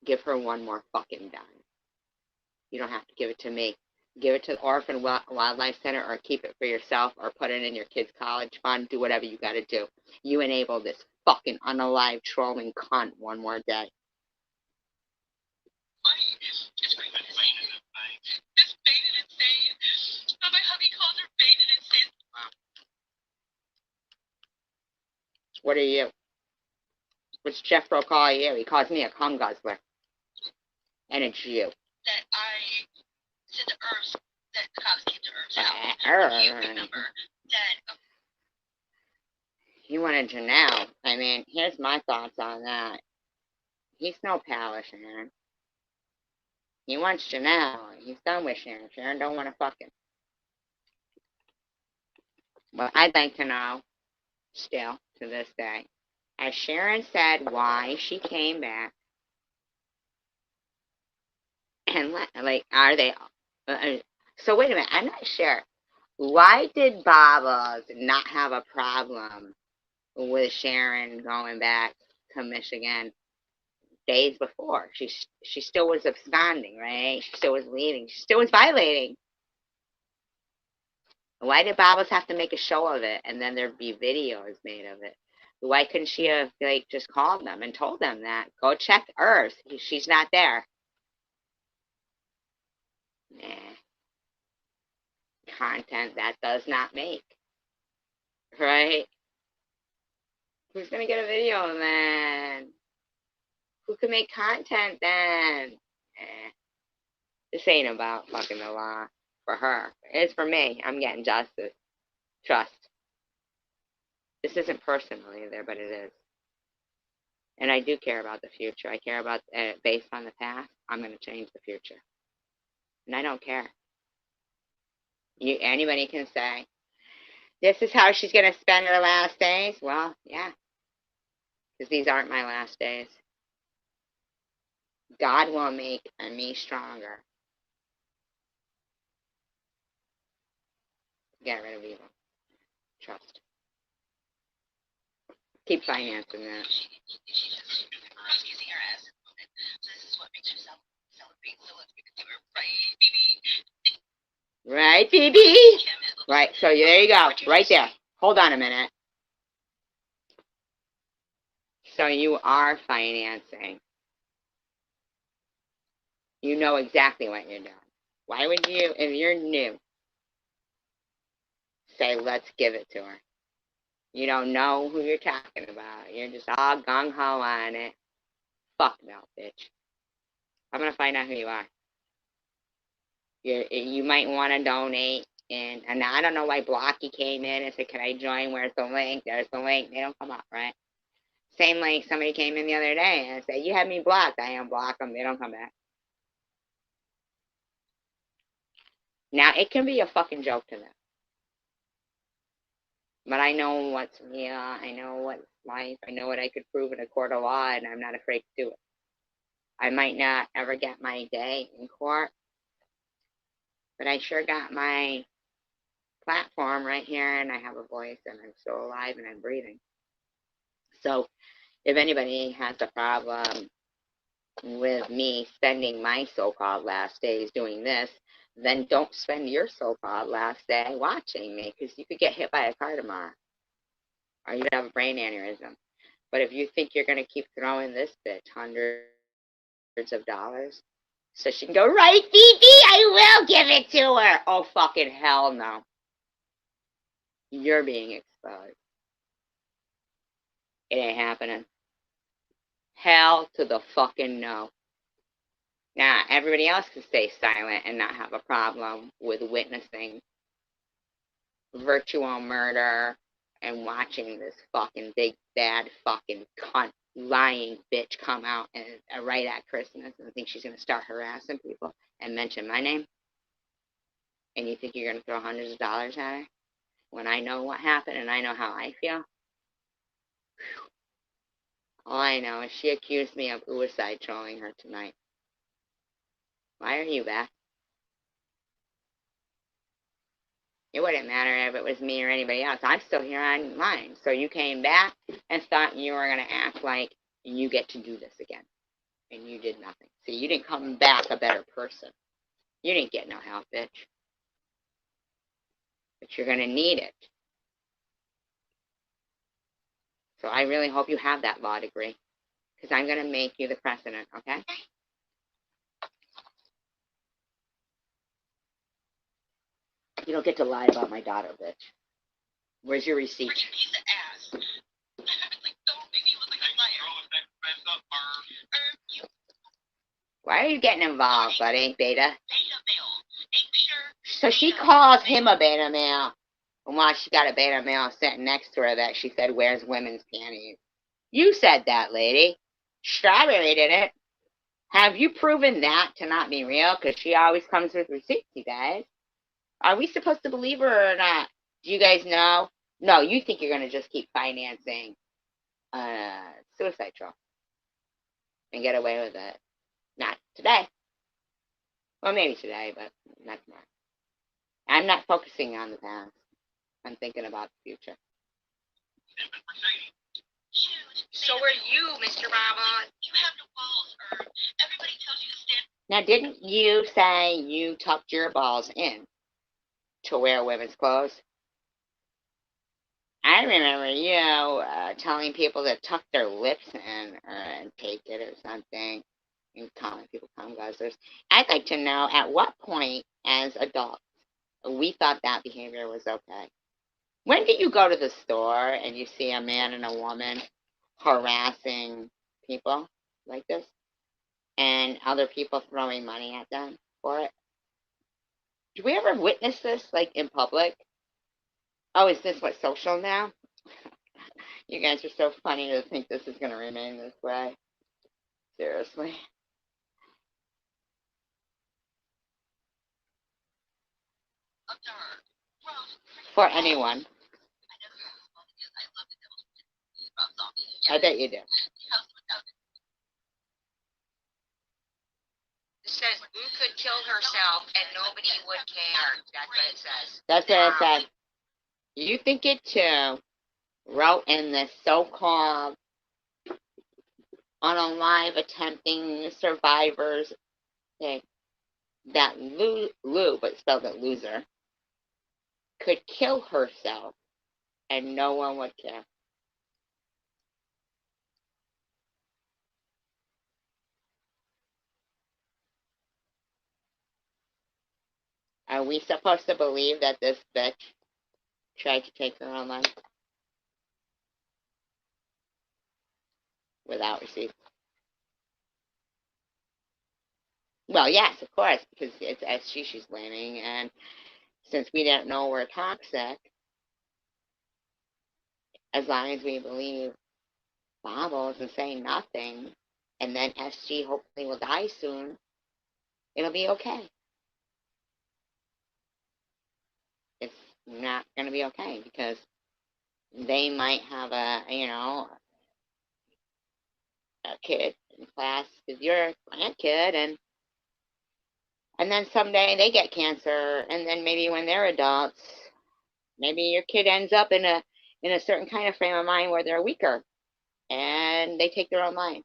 Give her one more fucking dime. You don't have to give it to me. Give it to the Orphan Wildlife Center or keep it for yourself or put it in your kid's college fund. Do whatever you got to do. You enable this fucking unalive trolling cunt one more day. It's baited insane. My hubby calls her baited insane. What are you? What's Jeffro call you? He calls me a cum guzzler. And it's you. That I said to Irv, that the cops came to Irv's house. He wanted Janelle. I mean, here's my thoughts on that. He's no pal of Sharon. He wants Janelle. He's done with Sharon. Sharon don't want to fuck him. Well, I'd like to know, still, to this day, has Sharon said why she came back? And, like, are they... so, wait a minute. I'm not sure. Why did Baba not have a problem with Sharon going back to Michigan days before? She still was absconding, right? She still was leaving. She still was violating. Why did Babas have to make a show of it and then there'd be videos made of it? Why couldn't she have like just called them and told them that? Go check Earth. She's not there. Nah. Content that does not make. Right? Who's gonna get a video then? Who can make content then? This ain't about fucking the law for her. It's for me. I'm getting justice. Trust. This isn't personal either, but it is. And I do care about the future. I care about based on the past. I'm going to change the future. And I don't care. Anybody can say, this is how she's going to spend her last days. Well, yeah, because these aren't my last days. God will make me stronger. Get rid of evil. Trust. Keep financing that. Right, BB? Right, so there you go. Right there. Hold on a minute. So you are financing. You know exactly what you're doing. Why would you, if you're new, say, let's give it to her? You don't know who you're talking about. You're just all gung-ho on it. Fuck no, bitch. I'm going to find out who you are. You might want to donate. And I don't know why Blocky came in and said, can I join? Where's the link? There's the link. They don't come up, right? Same like somebody came in the other day and said, you have me blocked. I unblock them. They don't come back. Now, it can be a fucking joke to them. But I know what's real. I know what's life. I know what I could prove in a court of law, and I'm not afraid to do it. I might not ever get my day in court, but I sure got my platform right here, and I have a voice, and I'm still alive, and I'm breathing. So if anybody has a problem with me spending my so-called last days doing this, then don't spend your so-called last day watching me, because you could get hit by a car tomorrow, or you could have a brain aneurysm. But if you think you're going to keep throwing this bitch hundreds of dollars, so she can go, right, Phoebe, I will give it to her. Oh, fucking hell no. You're being exposed. It ain't happening. Hell to the fucking no. Now, everybody else can stay silent and not have a problem with witnessing virtual murder and watching this fucking big, bad fucking cunt lying bitch come out and right at Christmas and think she's going to start harassing people and mention my name. And you think you're going to throw hundreds of dollars at her? When I know what happened and I know how I feel? All I know is she accused me of suicide trolling her tonight. Why are you back? It wouldn't matter if it was me or anybody else. I'm still here online. So you came back and thought you were going to act like you get to do this again. And you did nothing. So you didn't come back a better person. You didn't get no help, bitch. But you're going to need it. So I really hope you have that law degree. Because I'm going to make you the president, okay? You don't get to lie about my daughter, bitch. Where's your receipt? Piece of ass. Like, don't make me look like a liar. Why are you getting involved, buddy, Beta? Beta male. So she calls him a beta male. And while she got a beta male sitting next to her that she said wears women's panties. You said that, lady. Strawberry did it. Have you proven that to not be real? Because she always comes with receipts, you guys. Are we supposed to believe her or not? Do you guys know? No, you think you're going to just keep financing suicide troll and get away with it. Not today. Well, maybe today, but not tomorrow. I'm not focusing on the past. I'm thinking about the future. So are you, Mr. Bravo. You have no balls, Herb. Everybody tells you to stand. Now, didn't you say you tucked your balls in to wear women's clothes? I remember you telling people to tuck their lips in and take it or something, and calling people cum guzzlers. I'd like to know at what point as adults we thought that behavior was okay. When did you go to the store and you see a man and a woman harassing people like this and other people throwing money at them for it? Do we ever witness this, like, in public? Oh, is this what social now? You guys are so funny to think this is going to remain this way. Seriously. dark, rough. For anyone. I never knew what it is. I love the devil's about zombies. I bet you do. It says Boo could kill herself and nobody would care. That's what it says. That's what it said. You think it too. Wrote in the so-called unalive attempting survivors thing that Lou, but spelled it loser, could kill herself and no one would care. Are we supposed to believe that this bitch tried to take her own life? Without receipt. Well, yes, of course, because it's SG she's blaming, and since we don't know we're toxic, as long as we believe Bibles and say nothing, and then SG hopefully will die soon, it'll be okay. It's not going to be okay because they might have a kid in class because you're a grandkid, and then someday they get cancer, and then maybe when they're adults, maybe your kid ends up in a certain kind of frame of mind where they're weaker, and they take their own life.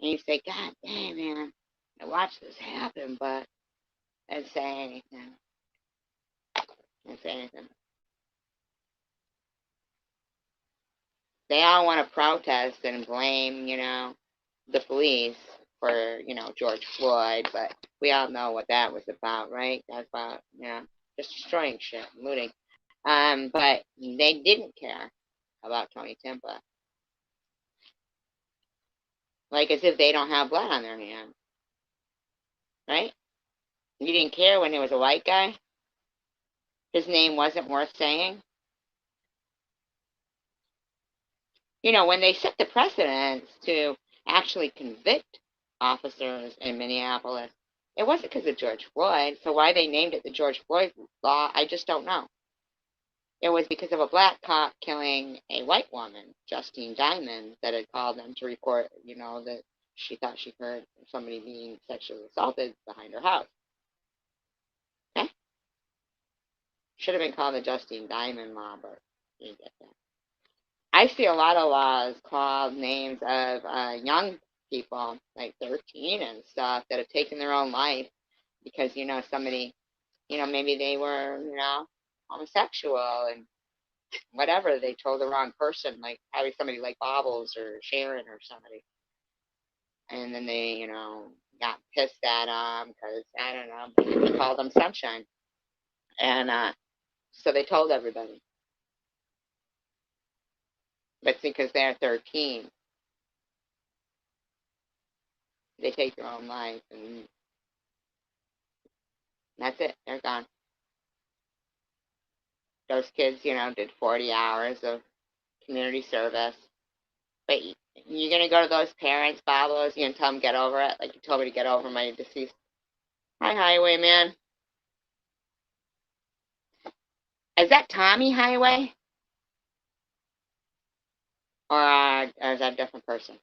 And you say, God damn, man, I watched this happen, but I didn't say anything. They all want to protest and blame, the police for, George Floyd, but we all know what that was about, right? That's about, just destroying shit, looting. But they didn't care about Tony Timpa. Like as if they don't have blood on their hands, right? You didn't care when it was a white guy? His name wasn't worth saying? When they set the precedence to actually convict officers in Minneapolis, it wasn't because of George Floyd. So why they named it the George Floyd law, I just don't know. It was because of a black cop killing a white woman, Justine Diamond, that had called them to report, that she thought she heard somebody being sexually assaulted behind her house. Okay? Should have been called the Justine Diamond law, but you get that. I see a lot of laws called names of young people, like 13 and stuff, that have taken their own life because, somebody, maybe they were, homosexual and whatever. They told the wrong person, like having somebody like Bobbles or Sharon or somebody. And then they, got pissed at them because, I don't know, they called them Sunshine. And so they told everybody. But because they're 13, they take their own life, and that's it. They're gone. Those kids, did 40 hours of community service. But you're going to go to those parents, Babos, and tell them get over it, like you told me to get over my deceased. Hi, Highwayman. Is that Tommy Highway? Or is that a different person?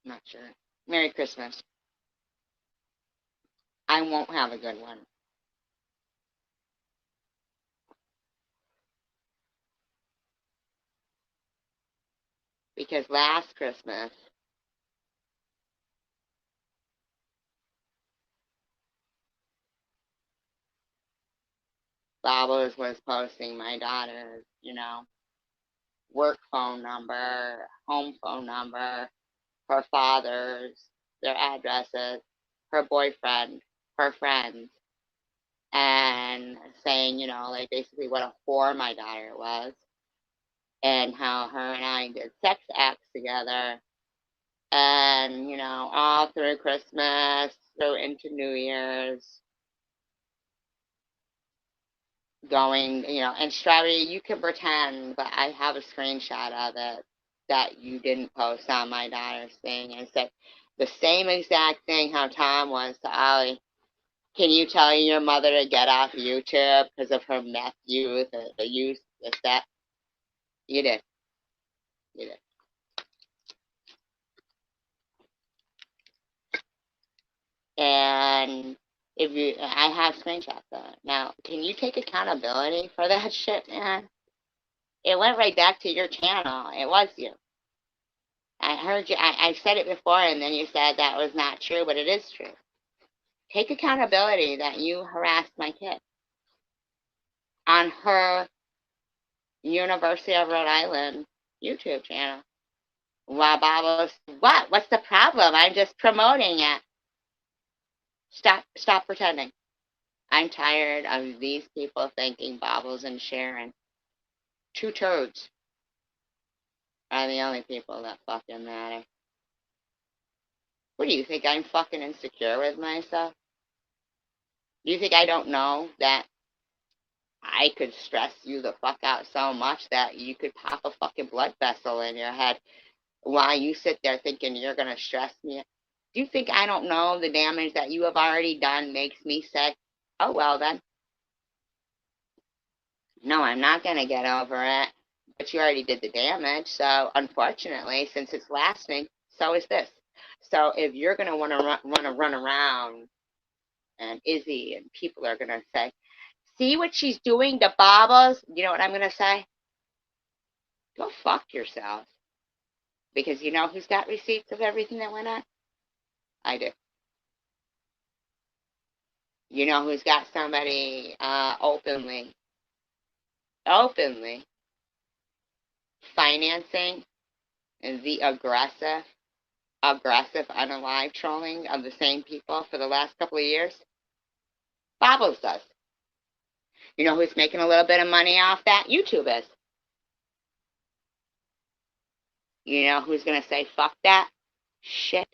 Not sure. Merry Christmas. I won't have a good one. Because last Christmas, Babos was posting my daughter's, work phone number, home phone number, her father's, their addresses, her boyfriend, her friends, and saying, like basically what a whore my daughter was, and how her and I did sex acts together, and, all through Christmas, through into New Year's, going, and Strawberry, you can pretend, but I have a screenshot of it that you didn't post on my daughter's thing, and said the same exact thing how Tom was to Ollie. Can you tell your mother to get off YouTube because of her meth use, the use, this, that? You did. You did. And I have screenshots of it. Now, can you take accountability for that shit, man? It went right back to your channel. It was you. I heard you. I said it before, and then you said that was not true, but it is true. Take accountability that you harassed my kid on her University of Rhode Island YouTube channel. Wow, Babos, what? What's the problem? I'm just promoting it. Stop pretending. I'm tired of these people thinking Bobbles and Sharon, two toads, are the only people that fucking matter. What do you think? I'm fucking insecure with myself? Do you think I don't know that I could stress you the fuck out so much that you could pop a fucking blood vessel in your head while you sit there thinking you're gonna stress me? Do you think I don't know the damage that you have already done makes me say, oh well then? No, I'm not gonna get over it. But you already did the damage, so unfortunately, since it's lasting, so is this. So if you're gonna want to run around, and Izzy and people are gonna say, see what she's doing to Bobbles? You know what I'm gonna say? Go fuck yourself. Because you know who's got receipts of everything that went on? I do. You know who's got somebody openly financing the aggressive unalive trolling of the same people for the last couple of years? Bobbles does. You know who's making a little bit of money off that? YouTube is. You know who's going to say fuck that shit?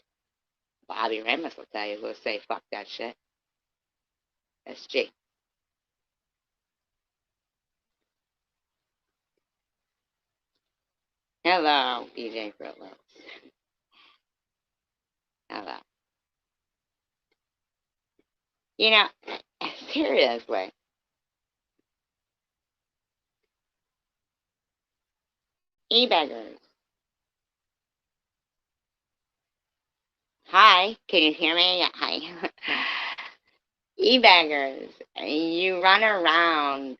Bobby Ramos will tell you who'll say fuck that shit. SG. Hello, BJ Frillo. Hello. You know, seriously. E-beggars. Hi, can you hear me? Hi. E-beggars. You run around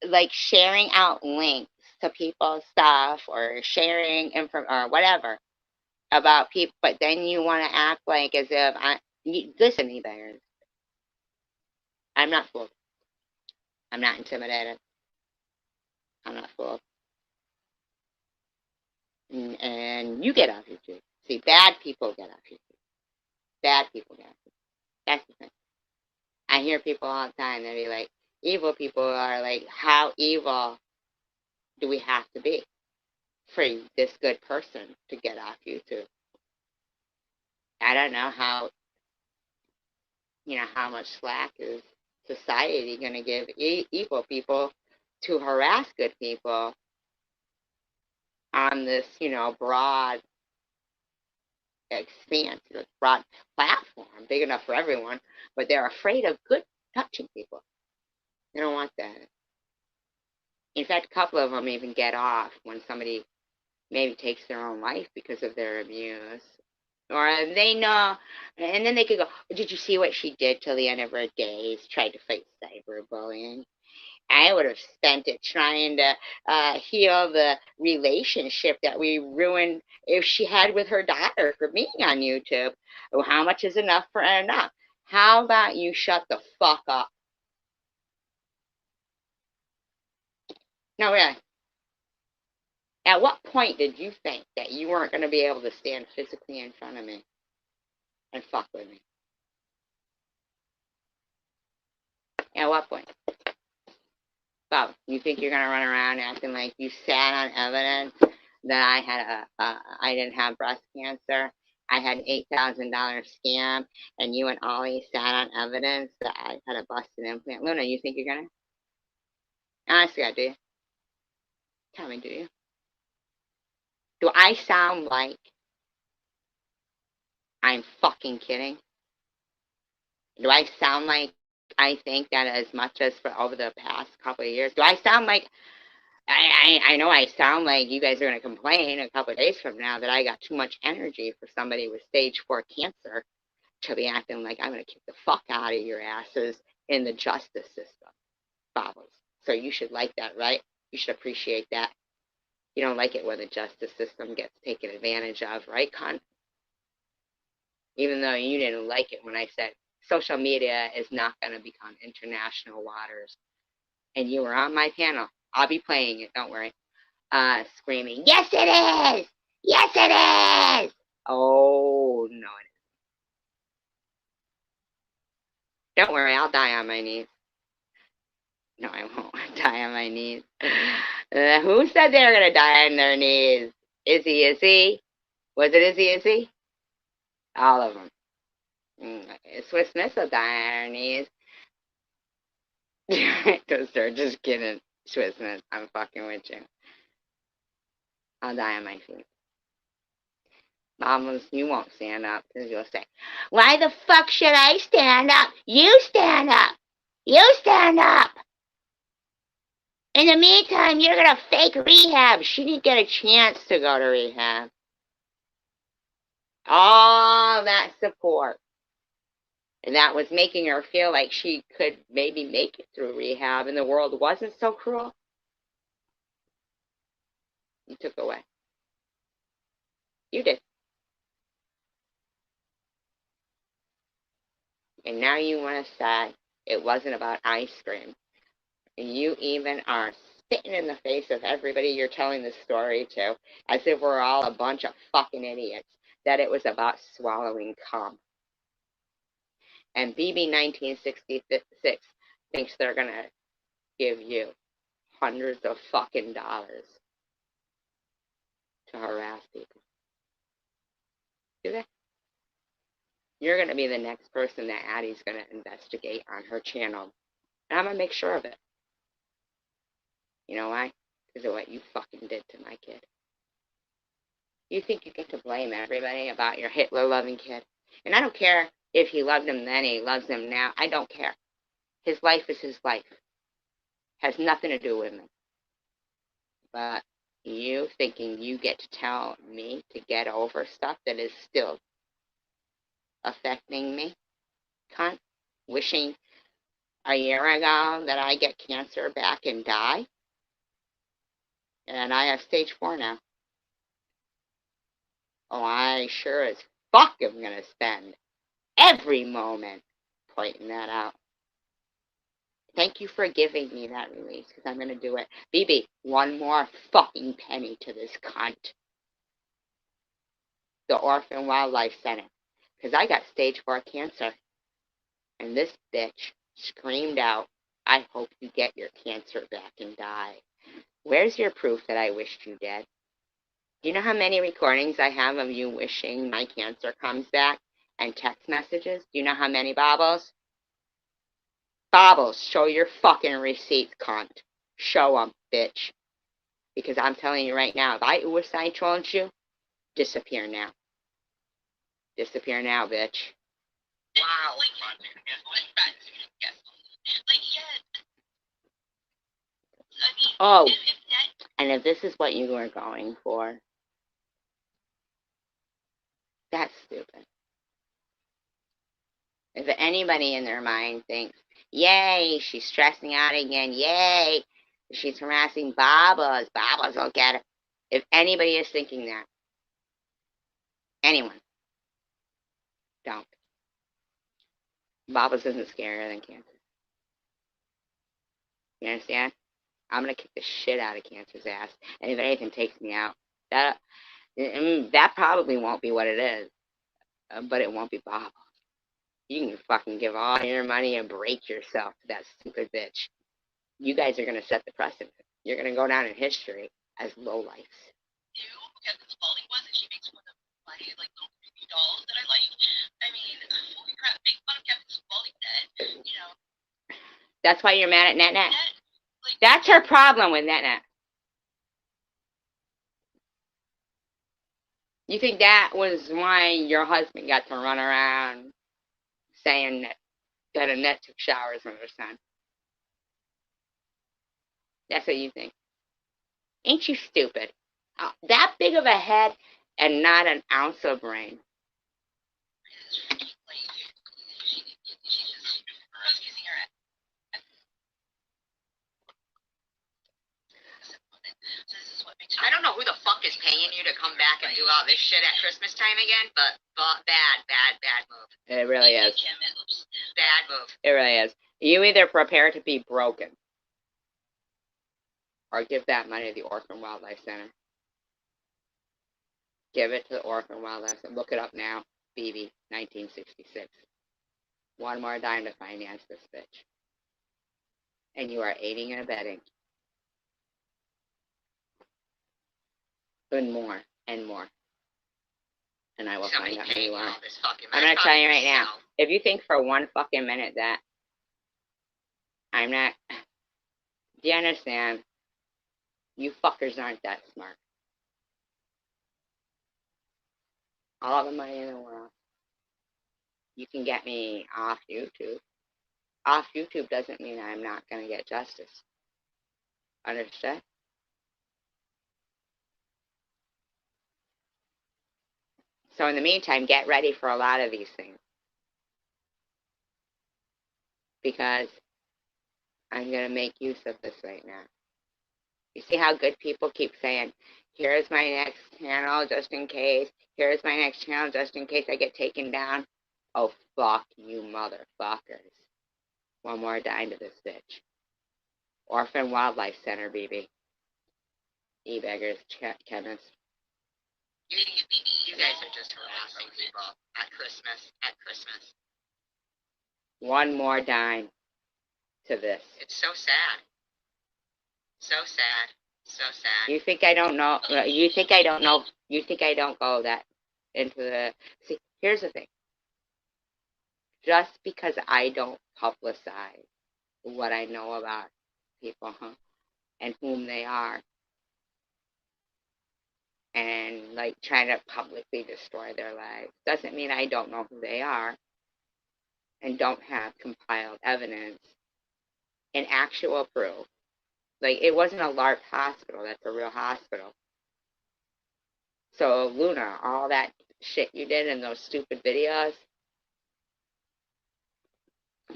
like sharing out links to people's stuff or sharing info or whatever about people, but then you want to act like as if listen, e-beggars. I'm not fooled. I'm not intimidated. I'm not fooled. And you get off YouTube. See, bad people get off YouTube. Bad people get off YouTube. That's the thing. I hear people all the time, they be like, evil people are like, how evil do we have to be for this good person to get off YouTube? I don't know how much slack is society going to give evil people to harass good people on this, broad expanse, this broad platform, big enough for everyone, but they're afraid of good touching people. They don't want that. In fact, a couple of them even get off when somebody maybe takes their own life because of their abuse. Or they know, and then they could go, did you see what she did till the end of her days? Tried to fight cyberbullying. I would have spent it trying to heal the relationship that we ruined if she had with her daughter for being on YouTube. Oh, how much is enough for enough? How about you shut the fuck up? No, really. At what point did you think that you weren't going to be able to stand physically in front of me and fuck with me? At what point? Bob, you think you're going to run around acting like you sat on evidence that I had I didn't have breast cancer, I had an $8,000 scam, and you and Ollie sat on evidence that I had a busted implant? Luna, you think you're going to? Honestly, do you? Tell me, do you? Do I sound like I'm fucking kidding? Do I sound like I think that as much as for over the past couple of years? Do I sound like I know I sound like you guys are going to complain a couple of days from now that I got too much energy for somebody with stage 4 cancer to be acting like I'm going to kick the fuck out of your asses in the justice system, Bobbles. So you should like that, right? You should appreciate that. You don't like it when the justice system gets taken advantage of, right, Con? Even though you didn't like it when I said social media is not going to become international waters. And you were on my panel. I'll be playing it, don't worry. Screaming, yes it is! Yes it is! Oh, no it isn't. Don't worry, I'll die on my knees. No, I won't die on my knees. Who said they were going to die on their knees? Izzy? Was it Izzy? All of them. Swiss Miss will die on her knees. Because they're just kidding. Swiss Miss, I'm fucking with you. I'll die on my feet. Mamas, you won't stand up because you'll say, why the fuck should I stand up? You stand up. You stand up. In the meantime, you're going to fake rehab. She didn't get a chance to go to rehab. All that support. And that was making her feel like she could maybe make it through rehab and the world wasn't so cruel. You took away. You did. And now you want to say it wasn't about ice cream. And you even are spitting in the face of everybody you're telling this story to, as if we're all a bunch of fucking idiots, that it was about swallowing cum. And BB 1966 thinks they're going to give you hundreds of fucking dollars to harass people. Do they? You're going to be the next person that Addie's going to investigate on her channel. And I'm going to make sure of it. You know why? Because of what you fucking did to my kid. You think you get to blame everybody about your Hitler-loving kid. And I don't care if he loved him then, he loves him now. I don't care. His life is his life. Has nothing to do with me. But you thinking you get to tell me to get over stuff that is still affecting me? Cunt. Wishing a year ago that I get cancer back and die? And I have stage 4 now. Oh, I sure as fuck am going to spend every moment pointing that out. Thank you for giving me that release, because I'm going to do it. BB, one more fucking penny to this cunt. The Orphan Wildlife Center. Because I got stage 4 cancer. And this bitch screamed out, I hope you get your cancer back and die. Where's your proof that I wished you dead? Do you know how many recordings I have of you wishing my cancer comes back? And text messages? Do you know how many, Bobbles? Bobbles, show your fucking receipts, cunt. Show them, bitch. Because I'm telling you right now, if I suicide trolled you, disappear now. Disappear now, bitch. Wow. Oh, and if this is what you were going for, that's stupid. If anybody in their mind thinks, yay, she's stressing out again, yay, she's harassing Babas, Babas will get it. If anybody is thinking that, anyone, don't. Babas isn't scarier than cancer. You understand? I'm going to kick the shit out of cancer's ass. And if anything takes me out, that probably won't be what it is. But it won't be Bob. You can fucking give all your money and break yourself to that stupid bitch. You guys are going to set the precedent. You're going to go down in history as lowlifes. Kevin Spalding was, and she makes one of my like little creepy dolls that I like. I mean, holy crap, make fun of Kevin Spalding dead, you know. That's why you're mad at Net. Like, that's her problem with Net. You think that was why your husband got to run around saying that Annette took showers with her son? That's what you think. Ain't you stupid? That big of a head and not an ounce of brain. I don't know who the fuck is paying you to come back and do all this shit at Christmas time again, but bad move. It really is. Bad move. It really is. You either prepare to be broken or give that money to the Orphan Wildlife Center. Give it to the Orphan Wildlife Center. Look it up now. BB, 1966. One more dime to finance this bitch. And you are aiding and abetting. And more. And more. And I will find out who you are. I'm going to tell you right now. If you think for one fucking minute that I'm not... Do you understand? You fuckers aren't that smart. All the money in the world. You can get me off YouTube. Off YouTube doesn't mean I'm not going to get justice. Understood? So in the meantime, get ready for a lot of these things. Because I'm going to make use of this right now. You see how good people keep saying, here's my next channel just in case. Here's my next channel just in case I get taken down. Oh, fuck you motherfuckers. One more dime to this bitch. Orphan Wildlife Center, BB. E-beggars, chemist. You guys are just harassing people at Christmas. One more dime to this. It's so sad. So sad. So sad. You think I don't know? You think I don't know? You think I don't go that into the... See, here's the thing. Just because I don't publicize what I know about people, and whom they are, and like trying to publicly destroy their lives, doesn't mean I don't know who they are and don't have compiled evidence and actual proof. Like, it wasn't a LARP hospital. That's a real hospital. So, Luna, all that shit you did in those stupid videos,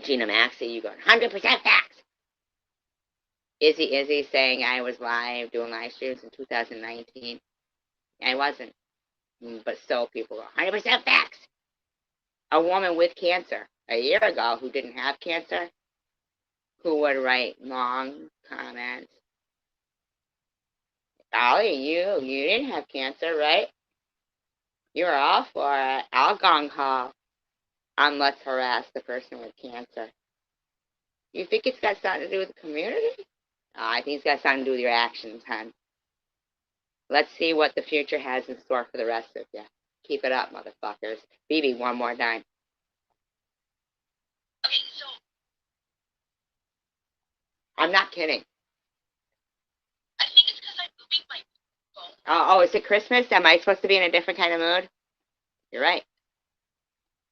Gina Maxey, you got 100% facts. Izzy saying I was live, doing live streams in 2019. I wasn't. But still, people go, 100% facts. A woman with cancer a year ago who didn't have cancer, who would write long comments. Ollie, you didn't have cancer, right? You were all for it. I'll gong ho on let's harass the person with cancer. You think it's got something to do with the community? I think it's got something to do with your actions, hon. Let's see what the future has in store for the rest of you. Keep it up, motherfuckers. BB, one more dime. Okay, so... I'm not kidding. I think it's because I'm moving my phone. Oh, is it Christmas? Am I supposed to be in a different kind of mood? You're right.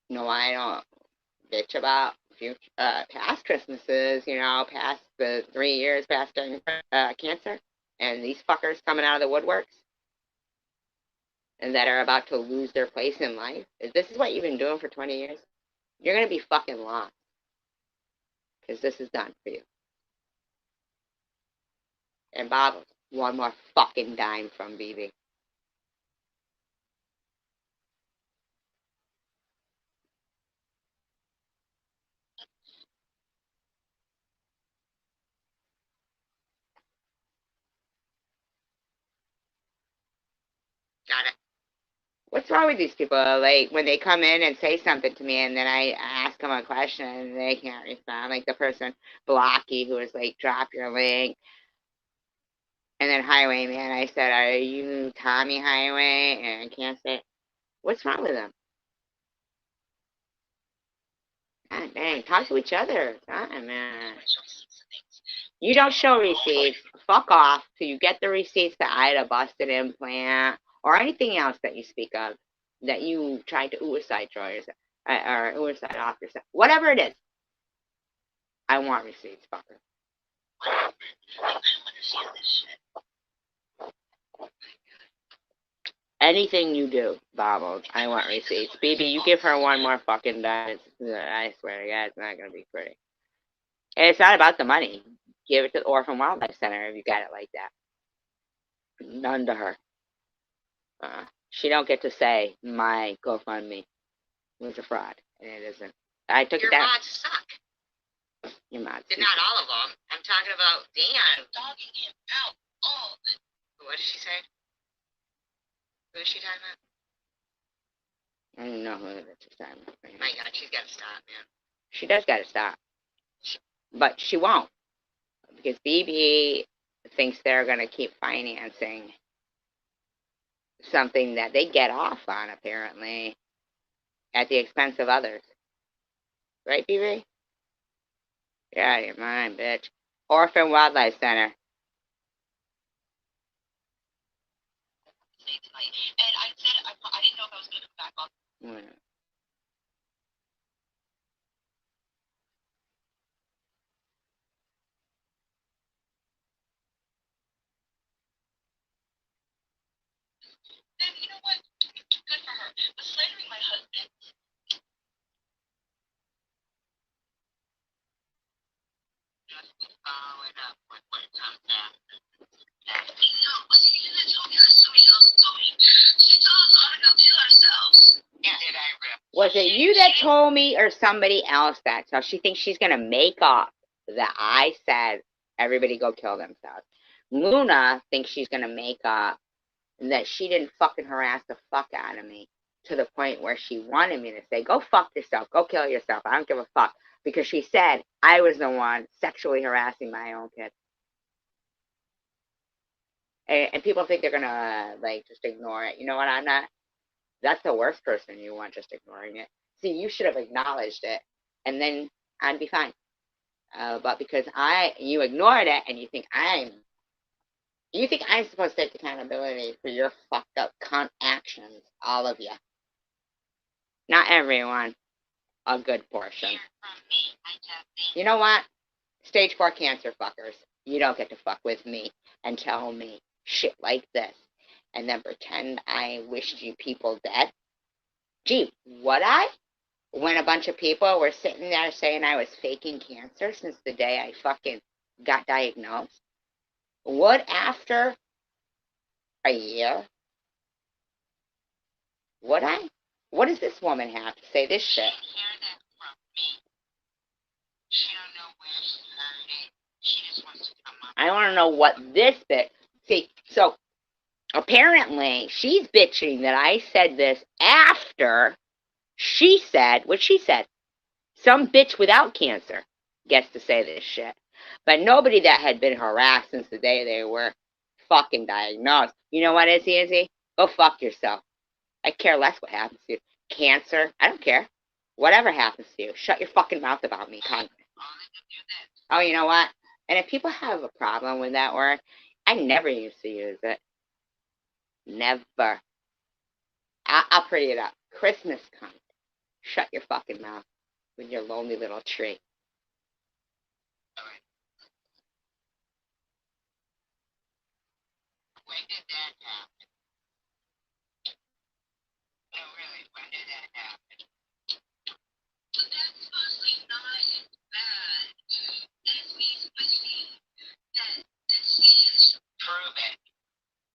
No, I don't bitch about future, past Christmases, past the 3 years past cancer, and these fuckers coming out of the woodworks, and that are about to lose their place in life. If this is what you've been doing for 20 years, you're going to be fucking lost, because this is done for you. And Bob, one more fucking dime from BB. Got it. What's wrong with these people? Like, when they come in and say something to me, and then I ask them a question, and they can't respond. Like the person, Blocky, who was like, drop your link. And then Highwayman, I said, are you Tommy Highway? And I can't say, what's wrong with them? God dang, talk to each other. God, man. You don't show receipts. Fuck off till you get the receipts that I had a busted implant or anything else that you speak of that you tried to suicide draw yourself or suicide off yourself. Whatever it is, I want receipts, fucker. I don't understand this shit. Anything you do, Bobbles, I want receipts. BB, you give her one more fucking dime. I swear to God, it's not going to be pretty. And it's not about the money. Give it to the Orphan Wildlife Center if you got it like that. None to her. She don't get to say my GoFundMe was a fraud, and it isn't. I took Your it down. mods suck. Your mods. Not all of them. I'm talking about Dan dogging him out all the. What did she say? Who is she talking about? I don't know who it is. My God, she's got to stop, man. She does got to stop. But she won't. Because BB thinks they're going to keep financing something that they get off on, apparently, at the expense of others. Right, BB? Get out of your mind, bitch. Orphan Wildlife Center. And I said I didn't know if I was going to come back on. Then you know what? Good for her. But slandering my husband. Just following up with what comes after. No, you didn't tell me somebody else is going. She told us all to go kill ourselves. Yeah, did I rip? Was it you that told me or somebody else that? So she thinks she's going to make up that I said everybody go kill themselves. Luna thinks she's going to make up that she didn't fucking harass the fuck out of me to the point where she wanted me to say, go fuck yourself, go kill yourself, I don't give a fuck. Because she said I was the one sexually harassing my own kid. And people think they're going to, like, just ignore it. You know what, I'm not. That's the worst person you want just ignoring it. See, you should have acknowledged it, and then I'd be fine. But because you ignored it, and you think I'm supposed to take accountability for your fucked up cunt actions, all of you. Not everyone, a good portion. You know what? Stage 4 cancer fuckers. You don't get to fuck with me and tell me shit like this and then pretend I wished you people dead. Gee, would I? When a bunch of people were sitting there saying I was faking cancer since the day I fucking got diagnosed. Would after a year? Would I? What does this woman have to say this shit? I want to know what this bit. See, so apparently she's bitching that I said this after she said what she said. Some bitch without cancer gets to say this shit. But nobody that had been harassed since the day they were fucking diagnosed. You know what, Izzy? Go fuck yourself. I care less what happens to you. Cancer, I don't care. Whatever happens to you, shut your fucking mouth about me, cunt. Oh, you know what? And if people have a problem with that word, I never used to use it. Never. I'll pretty it up. Christmas cunt. Shut your fucking mouth with your lonely little tree. When did that happen? No, really, when did that happen? But that's supposedly not as bad as me wishing that she is proven.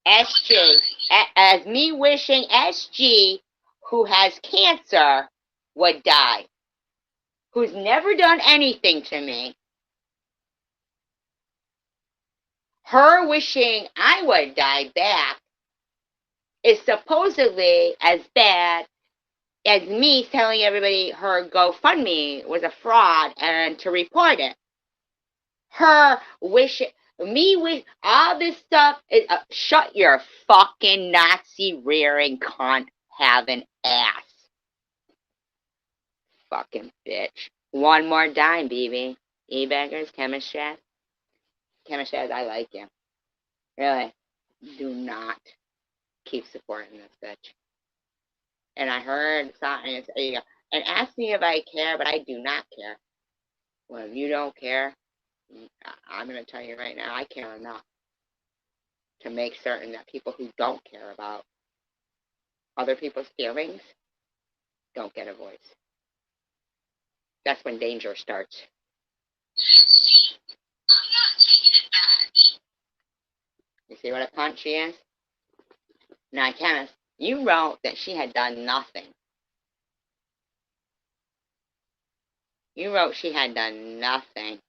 SG. As me wishing SG, who has cancer, would die. Who's never done anything to me. Her wishing I would die back is supposedly as bad as me telling everybody her GoFundMe was a fraud and to report it. Her wish, me with all this stuff. Shut your fucking Nazi rearing cunt having ass. Fucking bitch. One more dime, BB. E-baggers, chemist chat. Chemist chat, I like you. Really. Do not keep supporting this bitch. And I heard something, and ask me if I care, but I do not care. Well, if you don't care, I'm going to tell you right now, I care enough to make certain that people who don't care about other people's feelings don't get a voice. That's when danger starts. See, I'm not taking it back. You see what a cunt she is? Now, Kenneth, you wrote that she had done nothing. You wrote she had done nothing.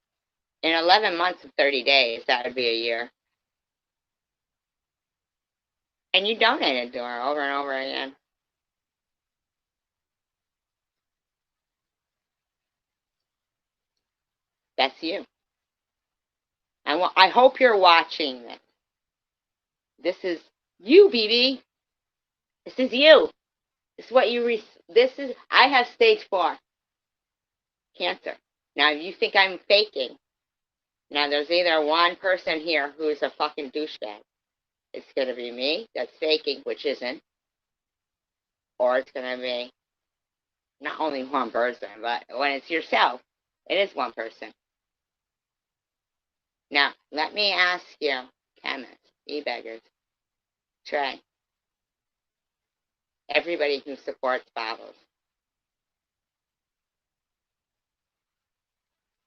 In 11 months and 30 days, that would be a year. And you donated to her over and over again. That's you. I hope you're watching this. This is you, BB. This is you. This is what you. I have stage 4 cancer. Now, if you think I'm faking, now there's either one person here who is a fucking douchebag. It's gonna be me that's faking, which isn't, or it's gonna be not only one person, but when it's yourself, it is one person. Now, let me ask you, chemists, e-beggars, Trey, everybody who supports bottles,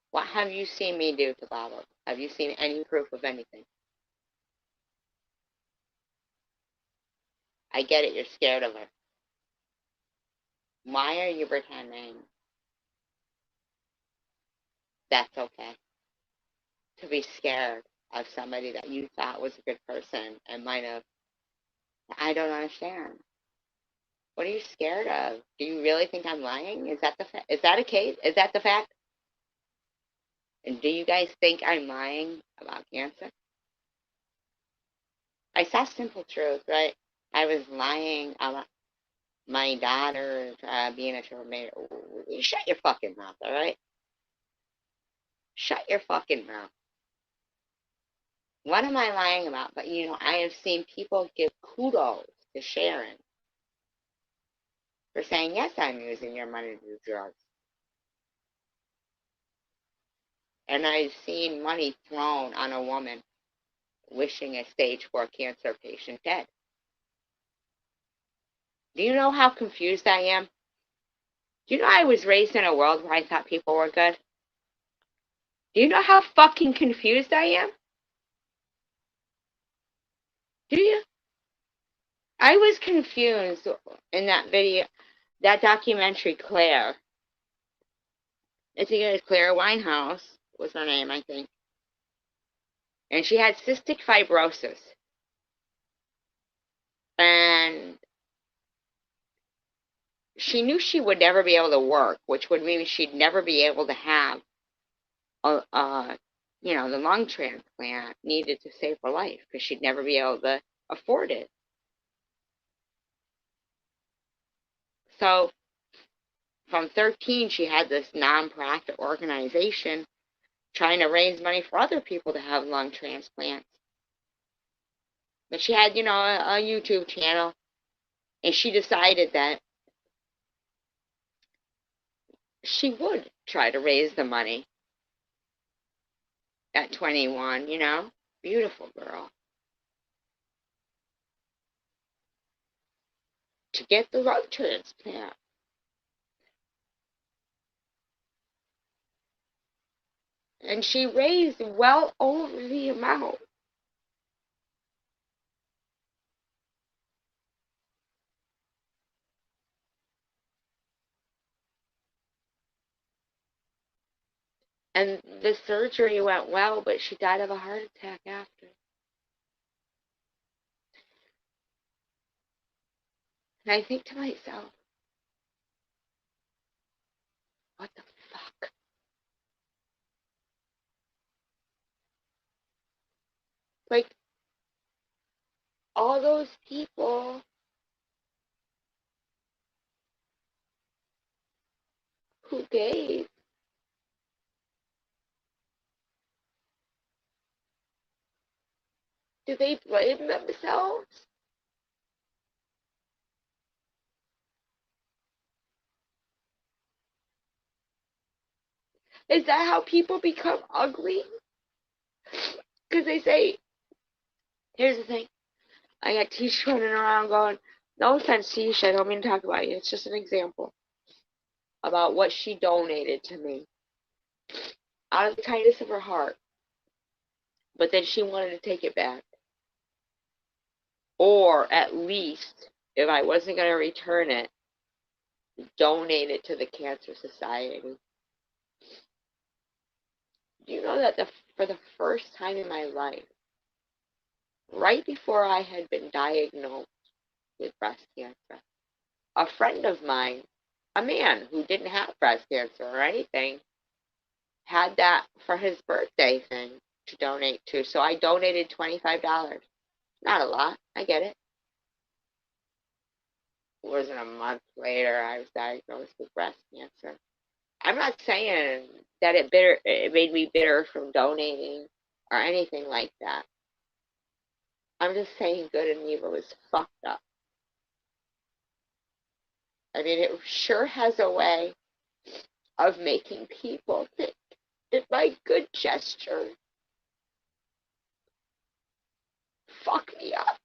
what have you seen me do to bottles? Have you seen any proof of anything? I get it, you're scared of her. Why are you pretending that's okay? To be scared of somebody that you thought was a good person and might have. I don't understand. What are you scared of? Do you really think I'm lying? Is that a case? Is that the fact? And do you guys think I'm lying about cancer? I saw Simple Truth, right? I was lying about my daughter being a tornado. You shut your fucking mouth, all right? Shut your fucking mouth. What am I lying about? But I have seen people give kudos to Sharon for saying, yes, I'm using your money to do drugs. And I've seen money thrown on a woman wishing a stage 4 cancer patient dead. Do you know how confused I am? Do you know I was raised in a world where I thought people were good? Do you know how fucking confused I am? Do you? I was confused in that video, that documentary, Claire. It's Claire Winehouse was her name, I think. And she had cystic fibrosis. And she knew she would never be able to work, which would mean she'd never be able to have the lung transplant needed to save her life because she'd never be able to afford it. So from 13, she had this nonprofit organization trying to raise money for other people to have lung transplants. But she had, a YouTube channel, and she decided that she would try to raise the money at 21, Beautiful girl. To get the lung transplant. And she raised well over the amount. And the surgery went well, but she died of a heart attack after. And I think to myself, what the fuck? Like, all those people who gave, do they blame themselves? Is that how people become ugly? Because they say, here's the thing. I got Tisha running around going, no offense, Tisha, I don't mean to talk about you. It's just an example about what she donated to me out of the kindness of her heart. But then she wanted to take it back. Or at least, if I wasn't going to return it, donate it to the Cancer Society. Do you know that for the first time in my life, right before I had been diagnosed with breast cancer, a friend of mine, a man who didn't have breast cancer or anything, had that for his birthday thing to donate to. So I donated $25. Not a lot, I get it. It wasn't a month later I was diagnosed with breast cancer. I'm not saying that it made me bitter from donating or anything like that. I'm just saying good and evil is fucked up. I mean, it sure has a way of making people think that my good gesture fucked me up.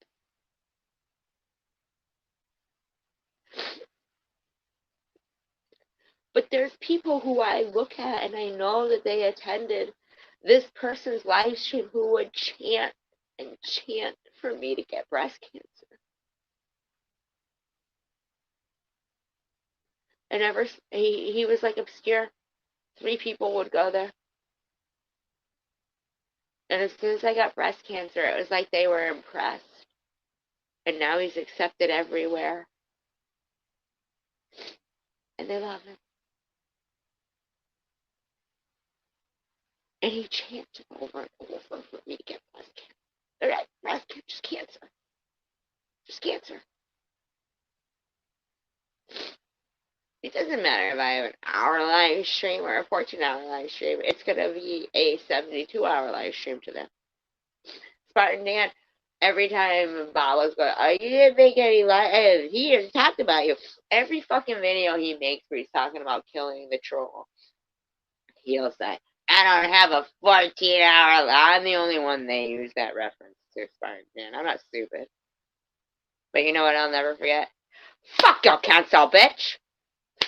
But there's people who I look at and I know that they attended this person's live stream who would chant and chant for me to get breast cancer. And he was like obscure. 3 people would go there. And as soon as I got breast cancer, it was like they were impressed. And now he's accepted everywhere. And they love him. And he chanted over and over for me to get breast cancer. All right, breast cancer, just cancer. Just cancer. It doesn't matter if I have an hour live stream or a 14-hour live stream. It's going to be a 72-hour live stream to them. Spartan Dan, every time Bob was going, oh, you didn't make any live, he just talked about you. Every fucking video he makes where he's talking about killing the troll, he'll say, I don't have a 14-hour, I'm the only one they use that reference to, Spartan Dan. I'm not stupid. But you know what I'll never forget? Fuck your cancel, bitch!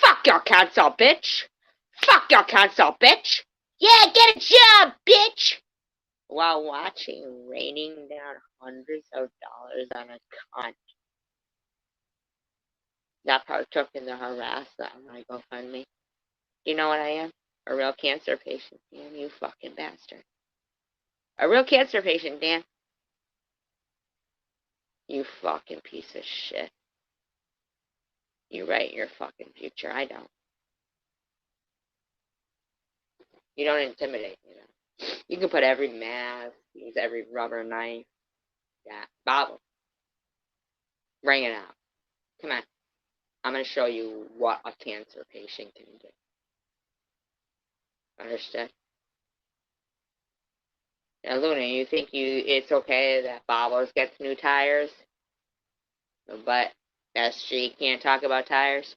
Fuck your cancel, bitch! Fuck your cancel, bitch! Yeah, get a job, bitch! While watching raining down hundreds of dollars on a cunt that partook in the harassment on my GoFundMe. You know what I am? A real cancer patient, Dan, you fucking bastard. A real cancer patient, Dan. You fucking piece of shit. You write your fucking future. I don't. You don't intimidate me, though. You can put every mask, use every rubber knife. Yeah, bobble. Bring it out. Come on. I'm going to show you what a cancer patient can do. Understood? Now, Luna, you think it's okay that Bobbles gets new tires, but SG can't talk about tires?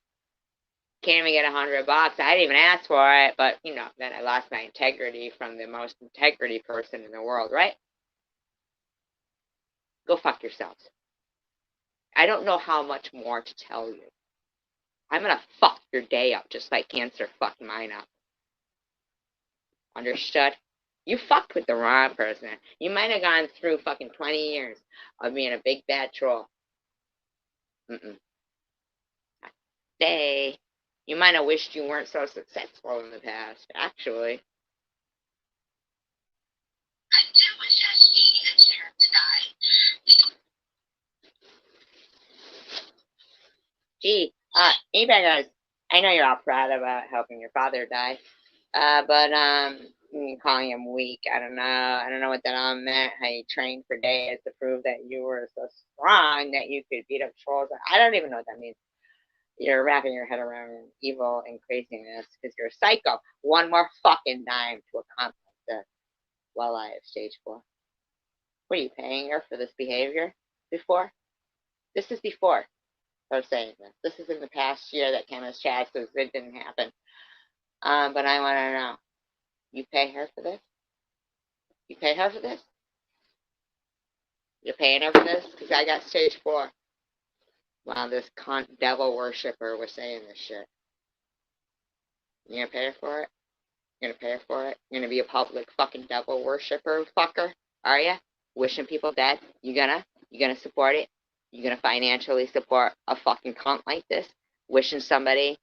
Can't even get $100. I didn't even ask for it, but, then I lost my integrity from the most integrity person in the world, right? Go fuck yourselves. I don't know how much more to tell you. I'm gonna fuck your day up just like cancer fucked mine up. Understood? You fucked with the wrong person. You might have gone through fucking 20 years of being a big bad troll. Day. You might have wished you weren't so successful in the past, actually. I do wish SG and Sharon to die. Gee, eBay guys, I know you're all proud about helping your father die, but calling him weak, I don't know. I don't know what that all meant. How you trained for days to prove that you were so strong that you could beat up trolls. I don't even know what that means. You're wrapping your head around evil and craziness because you're a psycho. One more fucking dime to accomplish this. Well, I have stage 4. What are you paying her for this behavior? Before? This is before her saying this. This is in the past year that Chemist Chat says it didn't happen. But I want to know. You pay her for this? You pay her for this? You're paying her for this? Because I got stage 4. Wow, this cunt devil worshiper was saying this shit. You gonna pay her for it? You're gonna pay her for it? You're gonna be a public fucking devil worshiper fucker? Are ya? Wishing people dead? You gonna support it? You gonna financially support a fucking cunt like this? Wishing somebody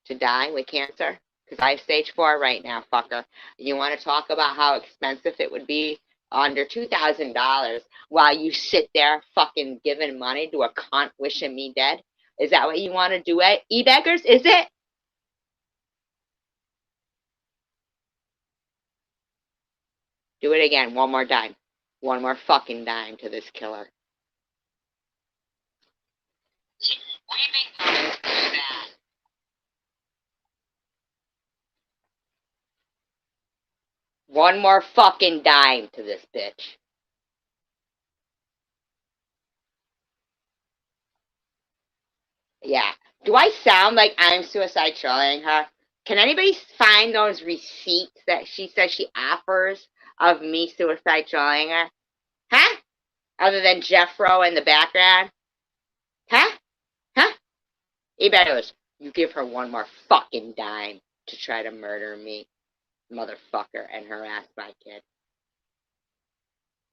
to die with cancer? Because I have stage 4 right now, fucker. You want to talk about how expensive it would be? Under $2,000 while you sit there fucking giving money to a cunt wishing me dead? Is that what you want to do, e-beggars? Is it? Do it again. One more dime. One more fucking dime to this killer. Leaving is bad. One more fucking dime to this bitch. Yeah. Do I sound like I'm suicide trolling her? Can anybody find those receipts that she says she offers of me suicide trolling her? Huh? Other than Jeffro in the background? Huh? Huh? eBay, you give her one more fucking dime to try to murder me, motherfucker, and harass my kid.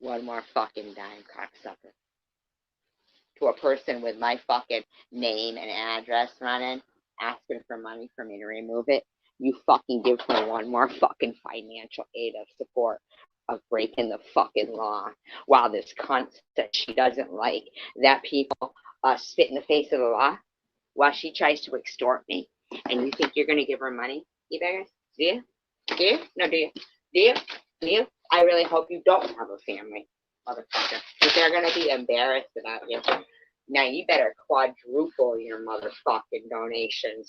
One more fucking dime, cocksucker. To a person with my fucking name and address running, asking for money for me to remove it, you fucking give her one more fucking financial aid of support of breaking the fucking law while this cunt that she doesn't like that people spit in the face of the law while she tries to extort me. And you think you're going to give her money, you beggars? Do you? Do you? No, do you? Do you? Do you? I really hope you don't have a family, motherfucker, because they're going to be embarrassed about you. Now you better quadruple your motherfucking donations,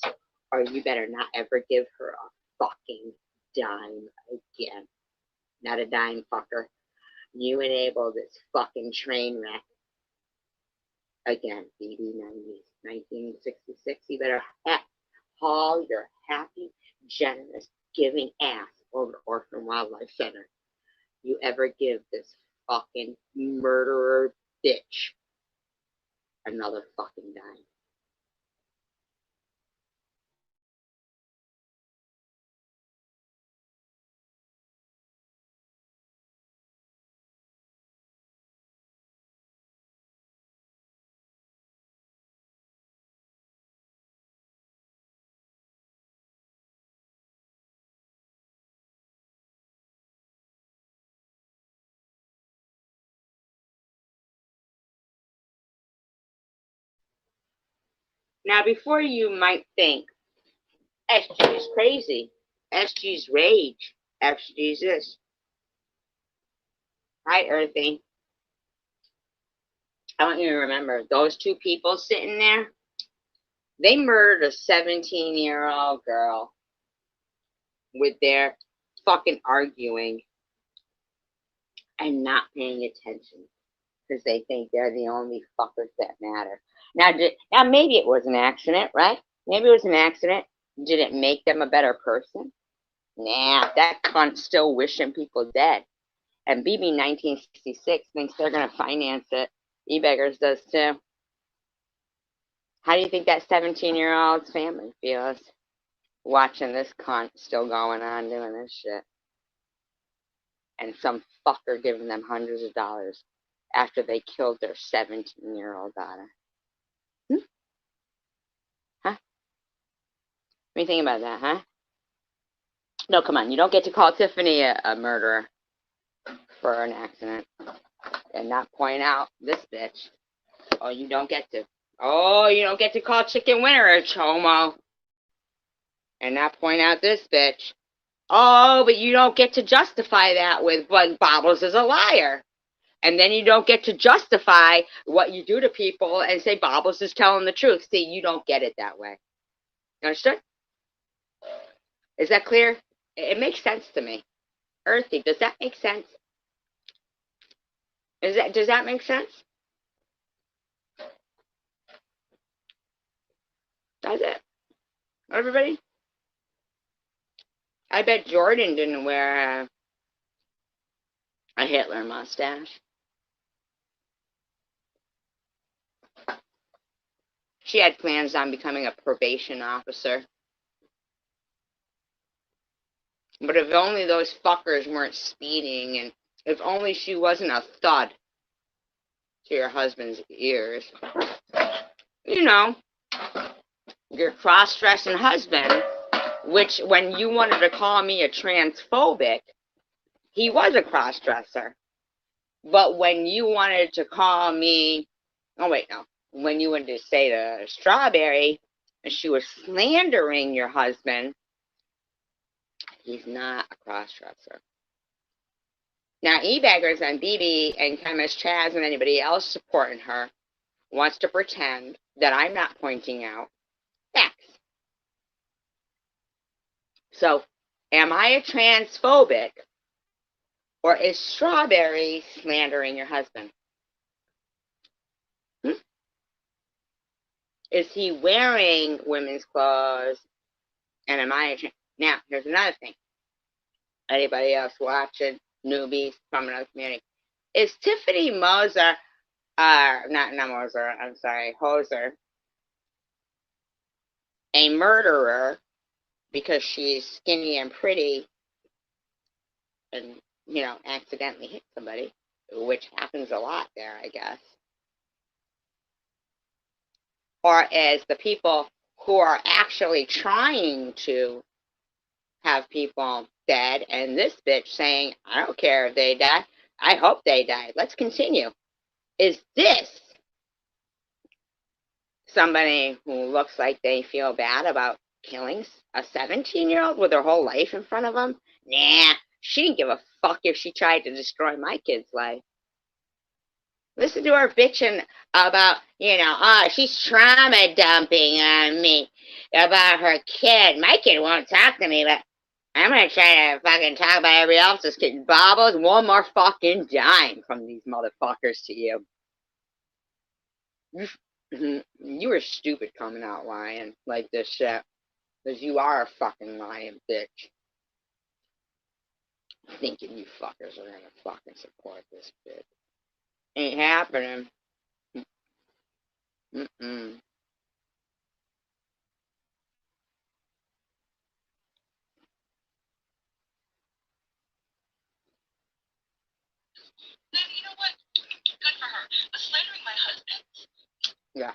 or you better not ever give her a fucking dime again. Not a dime, fucker. You enable this fucking train wreck again, BB90s, 1966. You better haul your happy, generous, giving ass over to Orphan Wildlife Center. You ever give this fucking murderer bitch another fucking dime. Now, before you might think, SG is crazy, SG's rage, SG's this. Hi, Earthy. I want you to remember, those two people sitting there, they murdered a 17-year-old girl with their fucking arguing and not paying attention because they think they're the only fuckers that matter. Now, maybe it was an accident, right? Maybe it was an accident. Did it make them a better person? Nah, that cunt's still wishing people dead. And BB 1966 thinks they're going to finance it. eBeggars does too. How do you think that 17-year-old's family feels watching this cunt still going on doing this shit? And some fucker giving them hundreds of dollars after they killed their 17-year-old daughter. Huh? What do you think about that, huh? No, come on. You don't get to call Tiffany a murderer for an accident and not point out this bitch. Oh, you don't get to. Oh, you don't get to call chicken winner a chomo. And not point out this bitch. Oh, but you don't get to justify that with, but Bobbles is a liar. And then you don't get to justify what you do to people and say Bobbles is telling the truth. See, you don't get it that way. You understood? Is that clear? It makes sense to me. Earthy, does that make sense? Does that make sense? Does it? Everybody? I bet Jordan didn't wear a Hitler mustache. She had plans on becoming a probation officer. But if only those fuckers weren't speeding, and if only she wasn't a thud to your husband's ears. You know, your cross-dressing husband, which when you wanted to call me a transphobic, he was a cross-dresser. But when you wanted to call me, oh wait, no. When you wanted to say to Strawberry, and she was slandering your husband, he's not a cross-dresser. Now, e-baggers and BB and Chemist Chaz and anybody else supporting her wants to pretend that I'm not pointing out facts. So, am I a transphobic, or is Strawberry slandering your husband? Is he wearing women's clothes? And am I a Now, here's another thing. Anybody else watching, newbies from another community? Is Tiffany Moser, not Moser, I'm sorry, Hoser, a murderer because she's skinny and pretty and, accidentally hit somebody, which happens a lot there, I guess? Or as the people who are actually trying to have people dead, and this bitch saying, I don't care if they die, I hope they die. Let's continue. Is this somebody who looks like they feel bad about killing a 17-year-old with her whole life in front of them? Nah, she didn't give a fuck if she tried to destroy my kid's life. Listen to her bitching about, she's trauma dumping on me about her kid. My kid won't talk to me, but I'm going to try to fucking talk about everybody else's kid. Bobbles, one more fucking dime from these motherfuckers to you. You were stupid coming out lying like this shit. Because you are a fucking lying bitch. Thinking you fuckers are going to fucking support this bitch. Ain't happening. Mm-mm. Then you know what? Good for her. But slandering my husband. Yeah.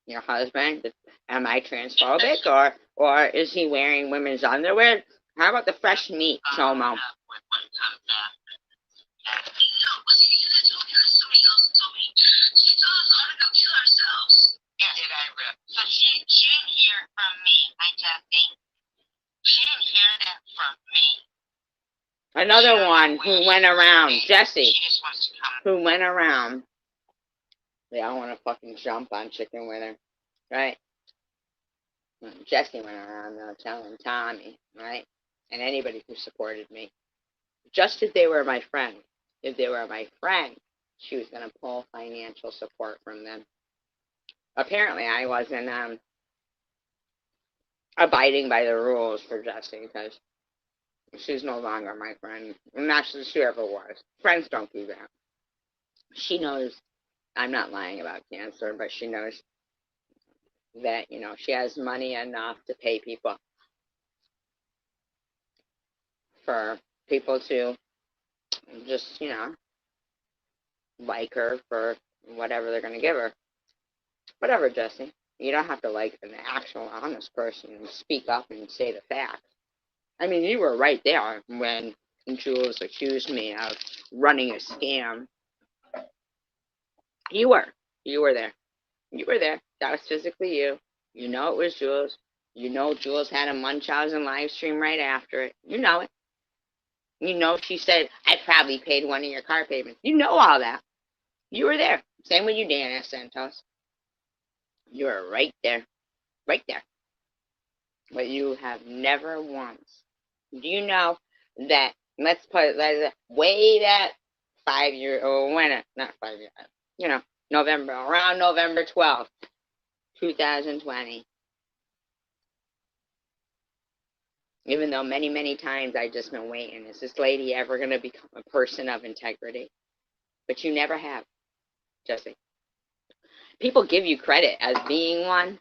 Your husband? Am I transphobic? Or is he wearing women's underwear? How about the fresh meat, Chomo? So she didn't hear from me. She didn't hear that from me. Another one who went around, Jesse, who went around. They all want to fucking jump on Chicken Winner, right? Jesse went around telling Tommy, right? And anybody who supported me, just if they were my friend, she was going to pull financial support from them. Apparently, I wasn't abiding by the rules for Jesse because she's no longer my friend. And that's just she ever was. Friends don't do that. She knows I'm not lying about cancer, but she knows that, she has money enough to pay people for people to just, like her for whatever they're going to give her. Whatever, Jesse. You don't have to like an actual honest person and speak up and say the facts. I mean, you were right there when Jules accused me of running a scam. You were there. You were there. That was physically you. You know it was Jules. You know Jules had a Munchausen live stream right after it. You know it. You know she said, I probably paid one of your car payments. You know all that. You were there. Same with you, Dan S. Santos. You were right there. Right there. But you have never once. Do you know that, let's put it like that, way back 5 years, or when, not 5 years, you know, November, around November 12th, 2020. Even though many, many times I just been waiting, is this lady ever going to become a person of integrity? But you never have, Jesse. People give you credit as being one.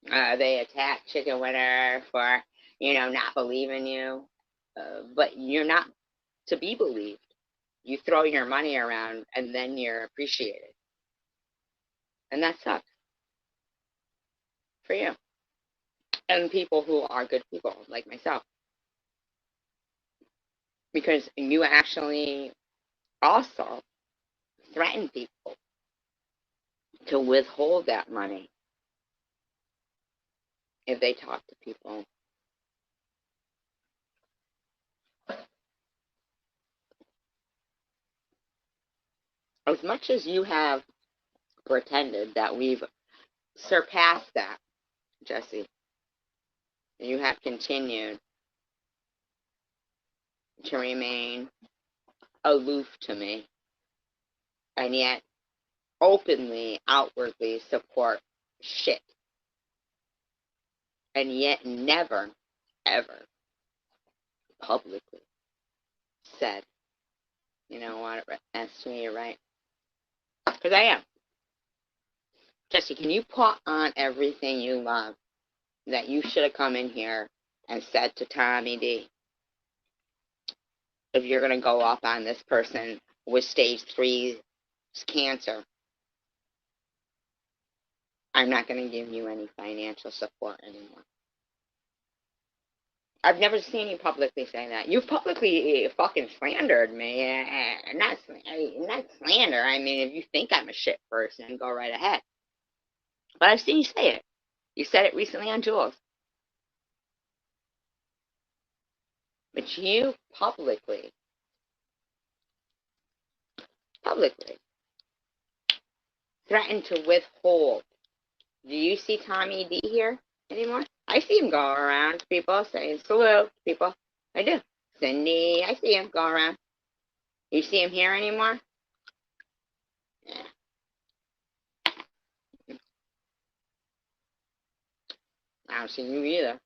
They attack Chicken Winner for, not believing you. But you're not to be believed. You throw your money around and then you're appreciated. And that sucks for you. And people who are good people, like myself. Because you actually also threaten people to withhold that money if they talk to people. As much as you have pretended that we've surpassed that, Jesse, you have continued to remain aloof to me, and yet openly, outwardly support shit, and yet never, ever publicly said, you know what, that's to me, you're right. Because I am. Jesse, can you put on everything you love that you should have come in here and said to Tommy D, if you're going to go up on this person with stage 3 cancer, I'm not going to give you any financial support anymore. I've never seen you publicly say that. You've publicly fucking slandered me. Not slander. I mean, if you think I'm a shit person, go right ahead. But I've seen you say it. You said it recently on Jules. But you publicly threatened to withhold. Do you see Tommy D here anymore? I see him go around to people saying salute to people. I do. Cindy, I see him go around. You see him here anymore? Yeah. I don't see you either.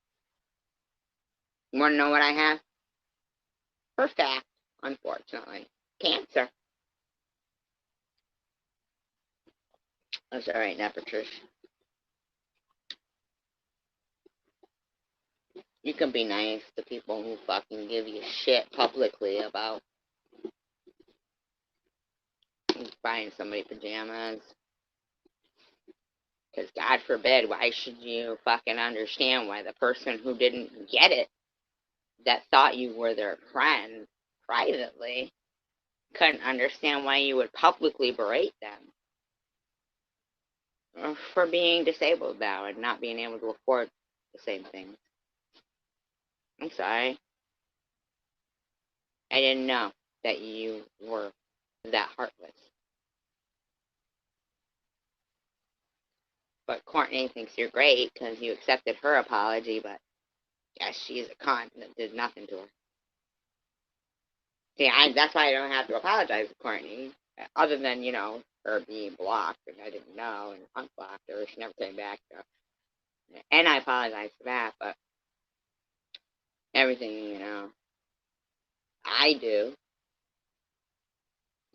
You want to know what I have? For fact, unfortunately. Cancer. That's all right, now, Patricia. You can be nice to people who fucking give you shit publicly about buying somebody pajamas. Because God forbid, why should you fucking understand why the person who didn't get it, that thought you were their friend privately, couldn't understand why you would publicly berate them for being disabled now and not being able to afford the same things. I'm sorry. I didn't know that you were that heartless. But Courtney thinks you're great because you accepted her apology, but yes, she's a cunt that did nothing to her. See, that's why I don't have to apologize to Courtney, other than, her being blocked, and I didn't know, and unblocked her. She never came back, so. And I apologize for that, but everything, I do.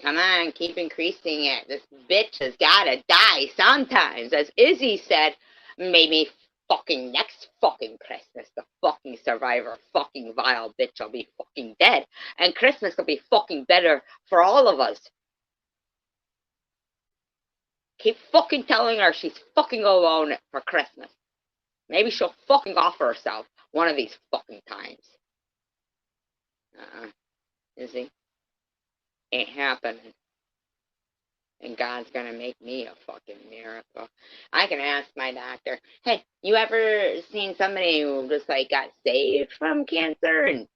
Come on, keep increasing it. This bitch has gotta die sometimes. As Izzy said, maybe fucking next fucking Christmas, the fucking survivor, fucking vile bitch will be fucking dead. And Christmas will be fucking better for all of us. Keep fucking telling her she's fucking alone for Christmas. Maybe she'll fucking offer herself one of these fucking times. Izzy, ain't happening. And God's going to make me a fucking miracle. I can ask my doctor, hey, you ever seen somebody who just like got saved from cancer?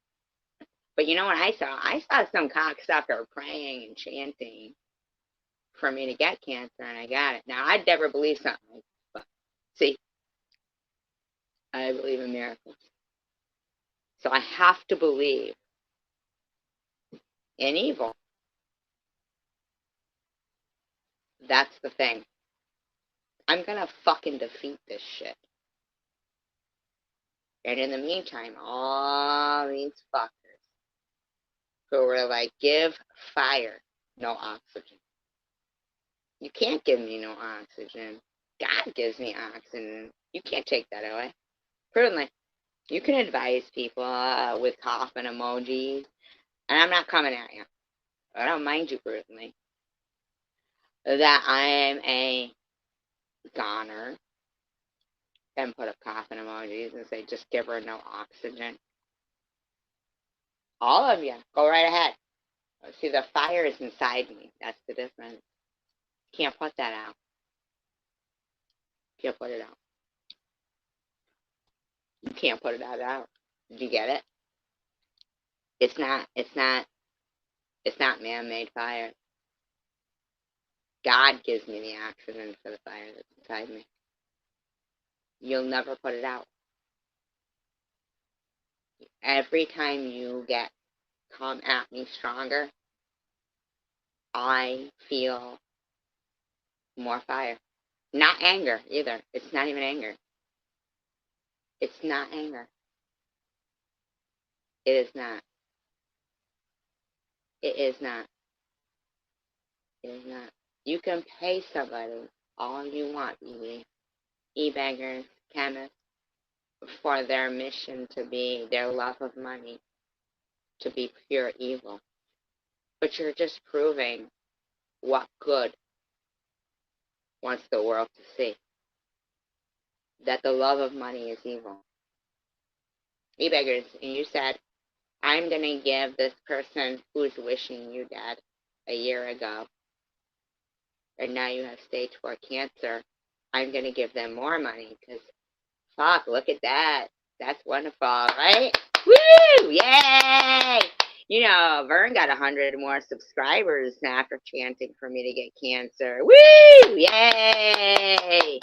But you know what I saw? I saw some cocksucker praying and chanting for me to get cancer, and I got it. Now, I'd never believe something like that. But see, I believe in miracles. So I have to believe in evil. That's the thing. I'm going to fucking defeat this shit. And in the meantime, all these fuckers who were like, give fire no oxygen. You can't give me no oxygen. God gives me oxygen. You can't take that away. Certainly, you can advise people with coughing emojis, and I'm not coming at you. I don't mind you personally. That I am a goner, and put up coughing emojis and say, just give her no oxygen. All of you, go right ahead. See, the fire is inside me. That's the difference. Can't put that out. Can't put it out. You can't put it out. Do you get it? It's not man-made fire. God gives me the oxygen for the fire that's inside me. You'll never put it out. Every time you come at me stronger, I feel more fire. Not anger either. It's not even anger. It's not anger. It is not. It is not. It is not. You can pay somebody all you want, e-beggars, chemists, for their mission to be, their love of money, to be pure evil. But you're just proving what good wants the world to see. That the love of money is evil. E-beggars, and you said, I'm going to give this person who's wishing you dead a year ago, and now you have stage 4 cancer, I'm going to give them more money, because, fuck, look at that. That's wonderful, right? Woo! Yay! You know, Vern got 100 more subscribers now after chanting for me to get cancer. Woo! Yay!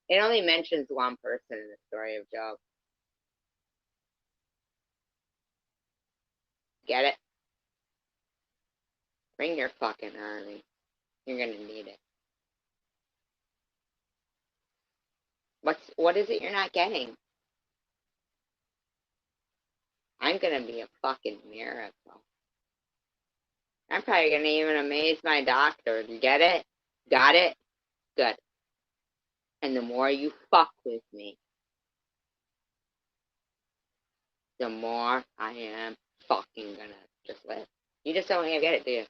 It only mentions one person in the story of Job. Get it? Bring your fucking army. You're gonna need it. What is it you're not getting? I'm gonna be a fucking miracle. I'm probably gonna even amaze my doctor. You get it? Got it? Good. And the more you fuck with me, the more I am fucking gonna just live. You just don't get it, do you?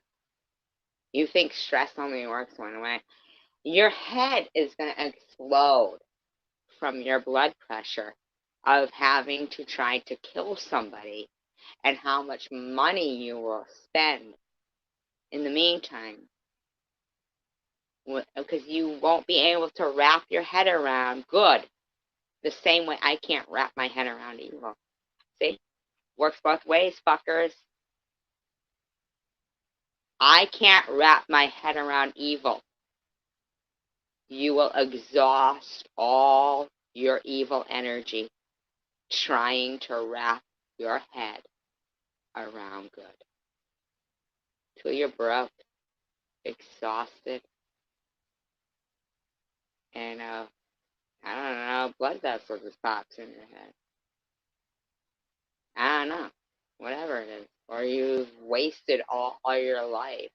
You think stress only works one way. Your head is gonna explode from your blood pressure of having to try to kill somebody and how much money you will spend in the meantime, because you won't be able to wrap your head around good the same way I can't wrap my head around evil. See? Works both ways, fuckers. I can't wrap my head around evil. You will exhaust all your evil energy trying to wrap your head around good. Till you're broke, exhausted, and I don't know, blood vessel just pops in your head. I don't know, whatever it is. Or you've wasted all your life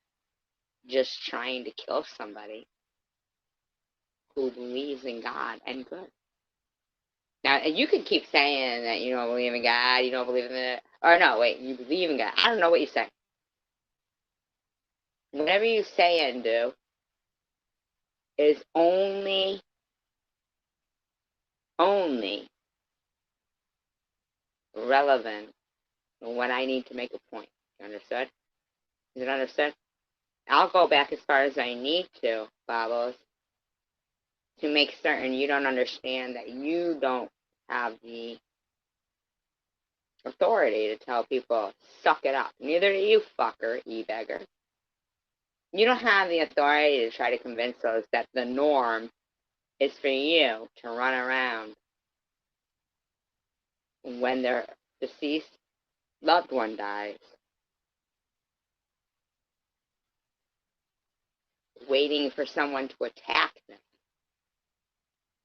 just trying to kill somebody who believes in God and good. Now, you can keep saying that you don't believe in God, you don't believe in it. Or no, wait, you believe in God. I don't know what you say. Whatever you say and do is only relevant when I need to make a point. You understood? Is it understood? I'll go back as far as I need to, Bobbles, to make certain you don't understand that you don't have the authority to tell people, suck it up. Neither do you, fucker, e-beggar. You don't have the authority to try to convince us that the norm is for you to run around when their deceased loved one dies, waiting for someone to attack them,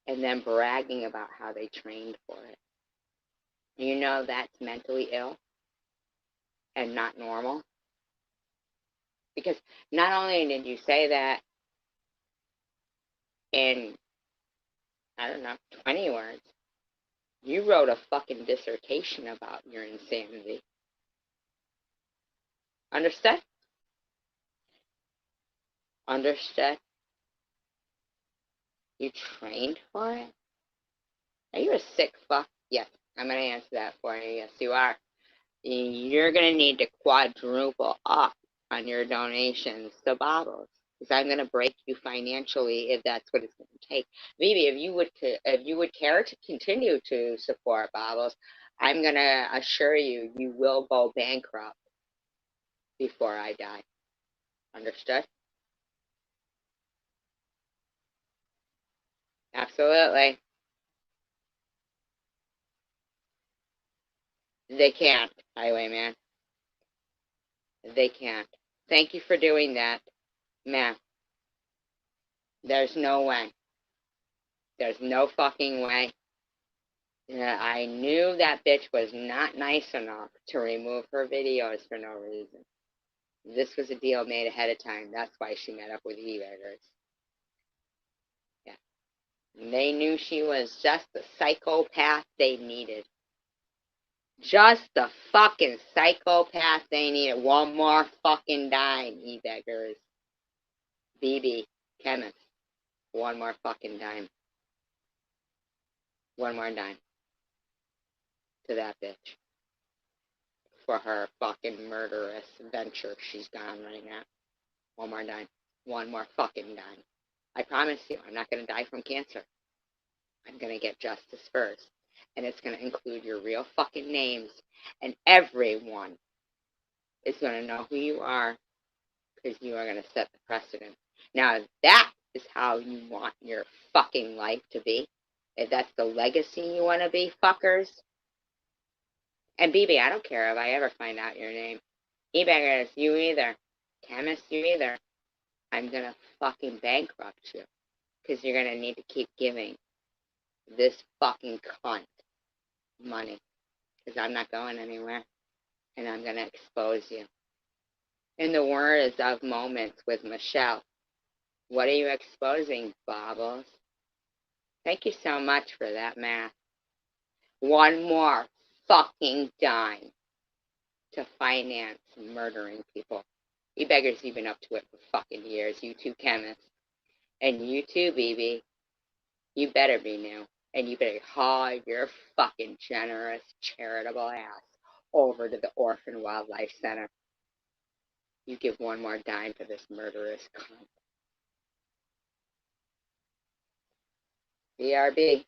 and then bragging about how they trained for it. You know that's mentally ill and not normal. Because not only did you say that in, I don't know, 20 words, you wrote a fucking dissertation about your insanity. Understood? Understood? You trained for it? Are you a sick fuck? Yes, I'm going to answer that for you. Yes, you are. You're going to need to quadruple up on your donations to Bobbles, because I'm going to break you financially if that's what it's going to take. Maybe if you would care to continue to support Bobbles, I'm going to assure you, you will go bankrupt before I die. Understood? Absolutely. They can't, Highwayman. They can't. Thank you for doing that, ma'am. There's no way. There's no fucking way. I knew that bitch was not nice enough to remove her videos for no reason. This was a deal made ahead of time. That's why she met up with e-beggars. Yeah. And they knew she was just the psychopath they needed. Just the fucking psychopath they needed. One more fucking dime, e-beggars. BB, chemist. One more fucking dime. One more dime to that bitch for her fucking murderous venture she's gone right now. One more dime. One more fucking dime. I promise you, I'm not going to die from cancer. I'm going to get justice first. And it's going to include your real fucking names. And everyone is going to know who you are, because you are going to set the precedent. Now, if that is how you want your fucking life to be, if that's the legacy you want to be, fuckers. And BB, I don't care if I ever find out your name. E-beggars, you either. Chemist, you either. I'm going to fucking bankrupt you, because you're going to need to keep giving this fucking cunt money, because I'm not going anywhere, and I'm going to expose you. In the words of Moments with Michelle, what are you exposing, Bobbles? Thank you so much for that math. One more fucking dime to finance murdering people. You beggars, you've been up to it for fucking years, you two chemists. And you too, BB. You better be new. And you better haul your fucking generous, charitable ass over to the Orphan Wildlife Center. You give one more dime to this murderous cunt. BRB.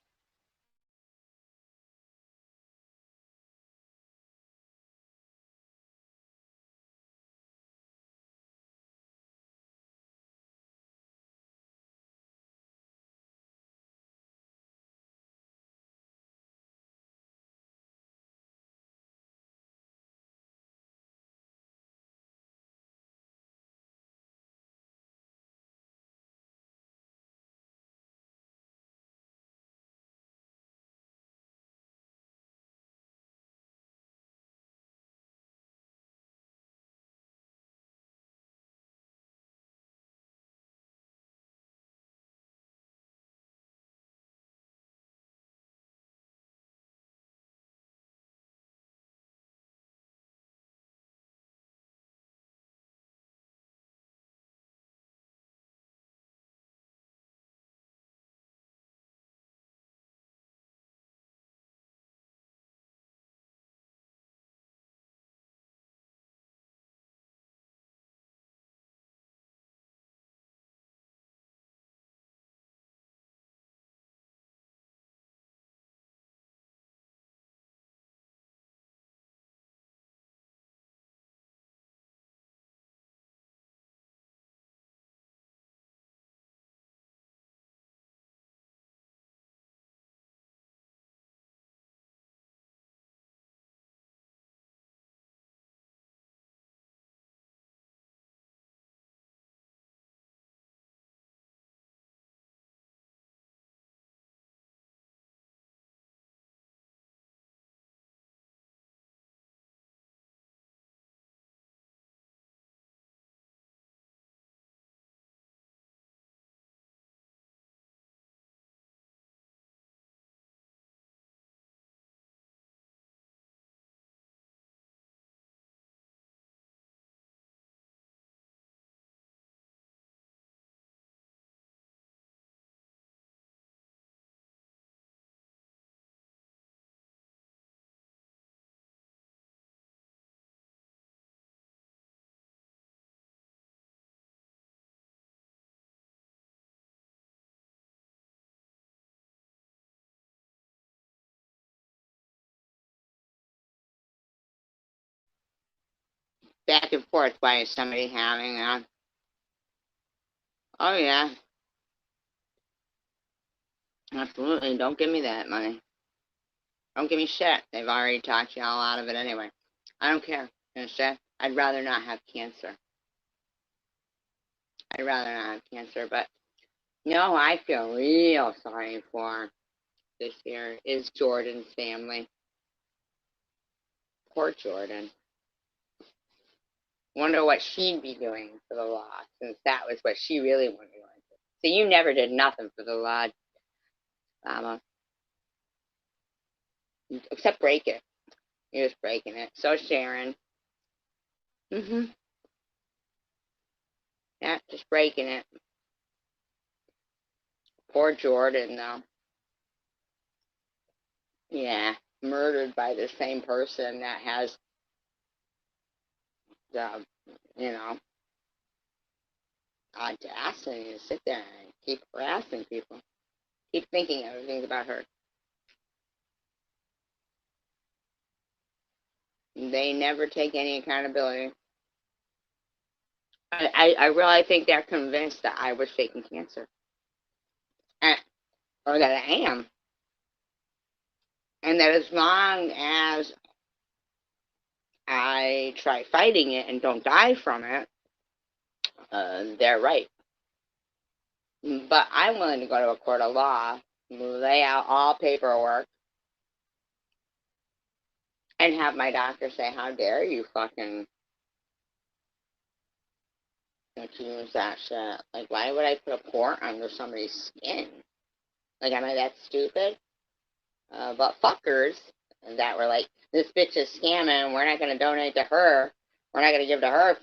back and forth. Why is somebody having a... Oh, yeah. Absolutely. Don't give me that money. Don't give me shit. They've already talked you all out of it anyway. I don't care. Instead, I'd rather not have cancer. I'd rather not have cancer. But, no, I feel real sorry for this year is Jordan's family. Poor Jordan. Wonder what she'd be doing for the law, since that was what she really wanted to do. So you never did nothing for the law, Mama. Except break it. You're just breaking it. So Sharon. Mm-hmm. Yeah, just breaking it. Poor Jordan, though. Yeah, murdered by the same person that has the, you know, audacity to sit there and keep harassing people. Keep thinking everything's about her. They never take any accountability. I really think they're convinced that I was faking cancer. And, or that I am. And that as long as I try fighting it and don't die from it, they're right. But I'm willing to go to a court of law, lay out all paperwork, and have my doctor say, how dare you fucking use that shit? Like, why would I put a port under somebody's skin? Like, am I that stupid? But fuckers that were like, this bitch is scamming, we're not going to donate to her, we're not going to give to her.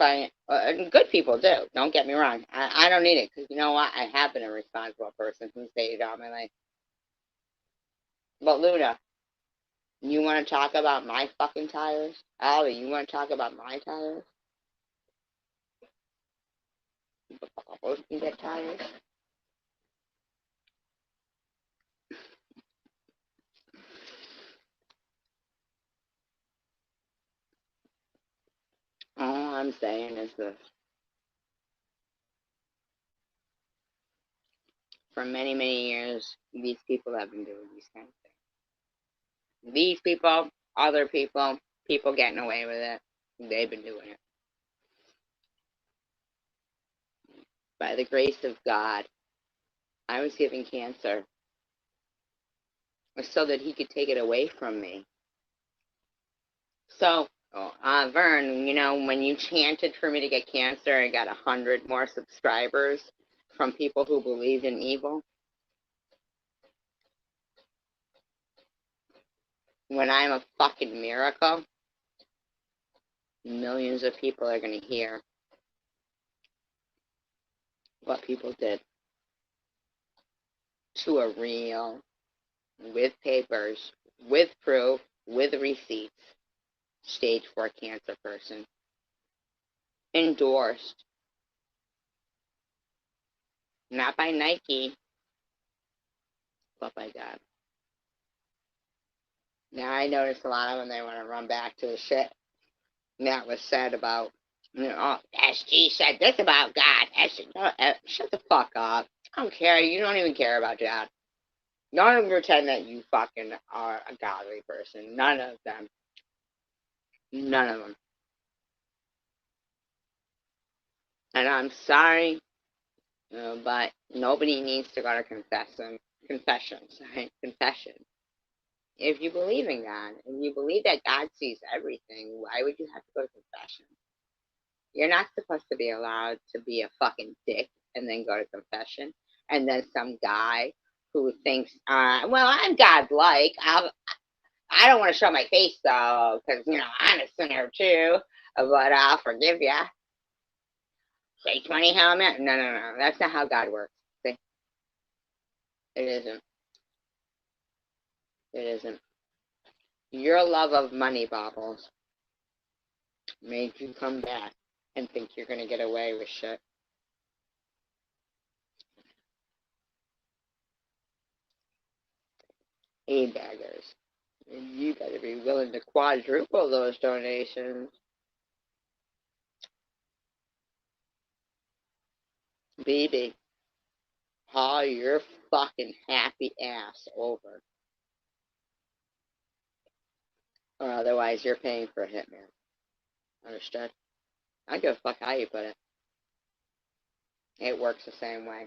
Good people do, don't get me wrong. I don't need it, because you know what? I have been a responsible person who's dated all my life. But Luna, you want to talk about my fucking tires? Ollie, you want to talk about my tires? Both can get tires? All I'm saying is this. For many, many years, these people have been doing these kinds of things. These people, other people, people getting away with it, they've been doing it. By the grace of God, I was given cancer so that he could take it away from me. So, Vern, you know, when you chanted for me to get cancer, I got 100 more subscribers from people who believed in evil. When I'm a fucking miracle, millions of people are going to hear what people did to a real, with papers, with proof, with receipts, stage 4 cancer person. Endorsed. Not by Nike, but by God. Now, I noticed a lot of them, they want to run back to the shit that was said about, you know, oh, SG said this about God. Shut the fuck up. I don't care. You don't even care about God. Don't even pretend that you fucking are a godly person. None of them. None of them. And I'm sorry, but nobody needs to go to confessions, right? Confession. If you believe in God, and you believe that God sees everything, why would you have to go to confession? You're not supposed to be allowed to be a fucking dick and then go to confession. And then some guy who thinks, well, I'm godlike. I don't want to show my face though, because, you know, I'm a sinner too, but I'll forgive you. Say 20 helmet? No. That's not how God works. See? It isn't. It isn't. Your love of money, Bobbles, made you come back and think you're going to get away with shit. A-baggers. You better be willing to quadruple those donations. BB, haul your fucking happy ass over. Or otherwise you're paying for a hitman. Understood? I don't give a fuck how you put it. It works the same way.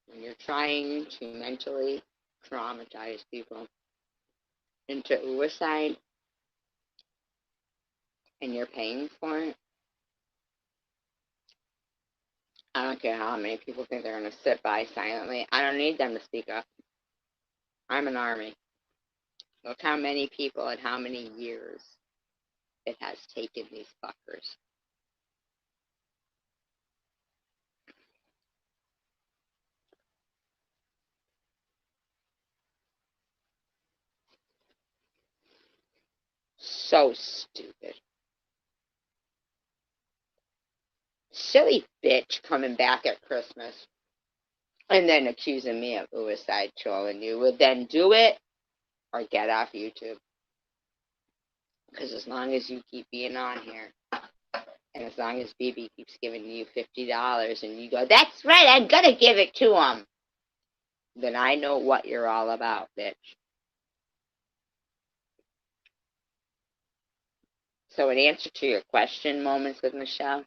When you're trying to mentally traumatize people into suicide and you're paying for it, I don't care how many people think they're going to sit by silently. I don't need them to speak up. I'm an army. Look how many people and how many years it has taken these fuckers. So stupid. Silly bitch coming back at Christmas and then accusing me of suicide trolling you. Would then do it or get off YouTube. Because as long as you keep being on here, and as long as BB keeps giving you $50 and you go, that's right, I'm going to give it to him, then I know what you're all about, bitch. So in answer to your question, Moments with Michelle,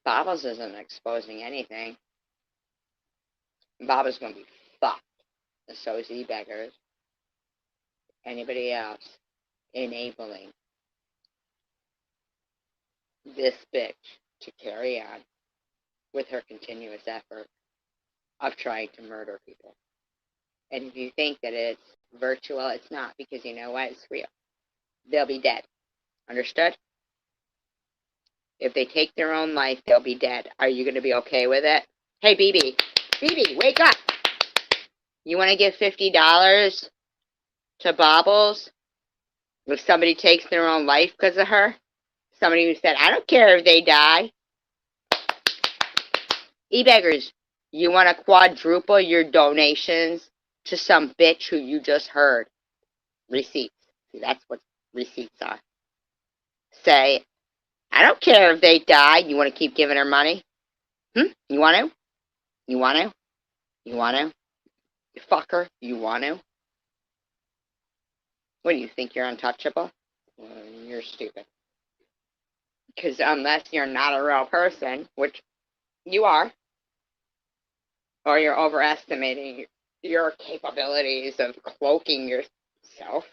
Bobbles isn't exposing anything. Bobbles going to be fucked. And so is E-Beggars. Anybody else enabling this bitch to carry on with her continuous effort of trying to murder people. And if you think that it's virtual, it's not, because you know what? It's real. They'll be dead. Understood? If they take their own life, they'll be dead. Are you going to be okay with it? Hey, BB, wake up. You want to give $50 to Bobbles if somebody takes their own life because of her? Somebody who said, I don't care if they die. E-Beggars, you want to quadruple your donations to some bitch who you just heard? Receipts. See, that's what receipts are. Say, I don't care if they die. You want to keep giving her money? You want to? You want to? You want to? You fucker, you want to? What do you think, you're untouchable? You're stupid. Because unless you're not a real person, which you are, or you're overestimating your capabilities of cloaking yourself,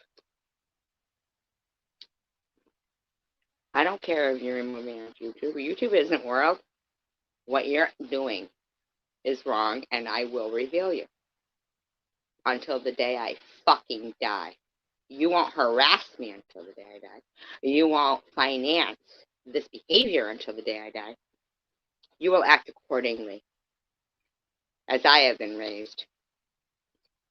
I don't care if you're removing on YouTube. YouTube isn't world. What you're doing is wrong, and I will reveal you until the day I fucking die. You won't harass me until the day I die. You won't finance this behavior until the day I die. You will act accordingly, as I have been raised.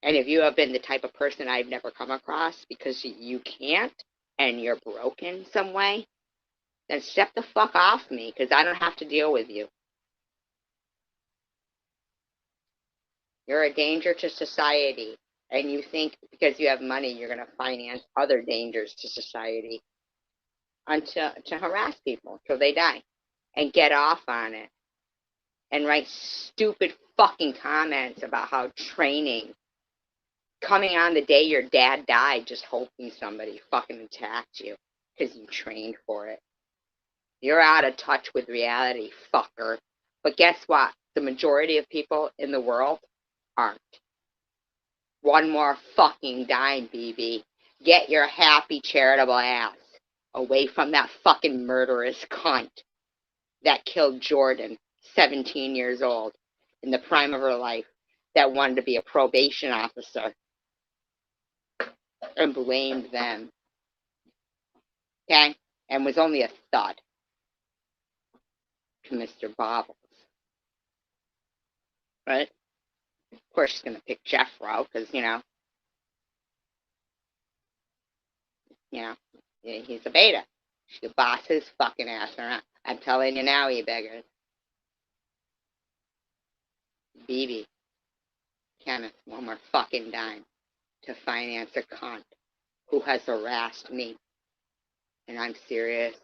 And if you have been the type of person I've never come across because you can't and you're broken some way, then step the fuck off me, because I don't have to deal with you. You're a danger to society, and you think because you have money you're going to finance other dangers to society to harass people till they die and get off on it and write stupid fucking comments about how training, coming on the day your dad died just hoping somebody fucking attacked you because you trained for it. You're out of touch with reality, fucker. But guess what? The majority of people in the world aren't. One more fucking dime, BB. Get your happy, charitable ass away from that fucking murderous cunt that killed Jordan, 17 years old, in the prime of her life, that wanted to be a probation officer and blamed them. Okay? And was only a thud to Mr. Bobbles. Right? Of course she's going to pick Jeffro, because, he's a beta. She could boss his fucking ass around. I'm telling you now, E-Beggars. BB, Kenneth, one more fucking dime to finance a cunt who has harassed me. And I'm serious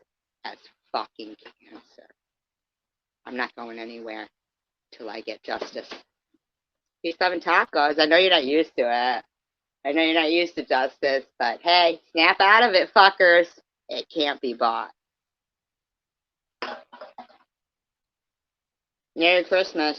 as fucking cancer. I'm not going anywhere till I get justice. Peace, love, and tacos. I know you're not used to it. I know you're not used to justice, but hey, snap out of it, fuckers. It can't be bought. Merry Christmas.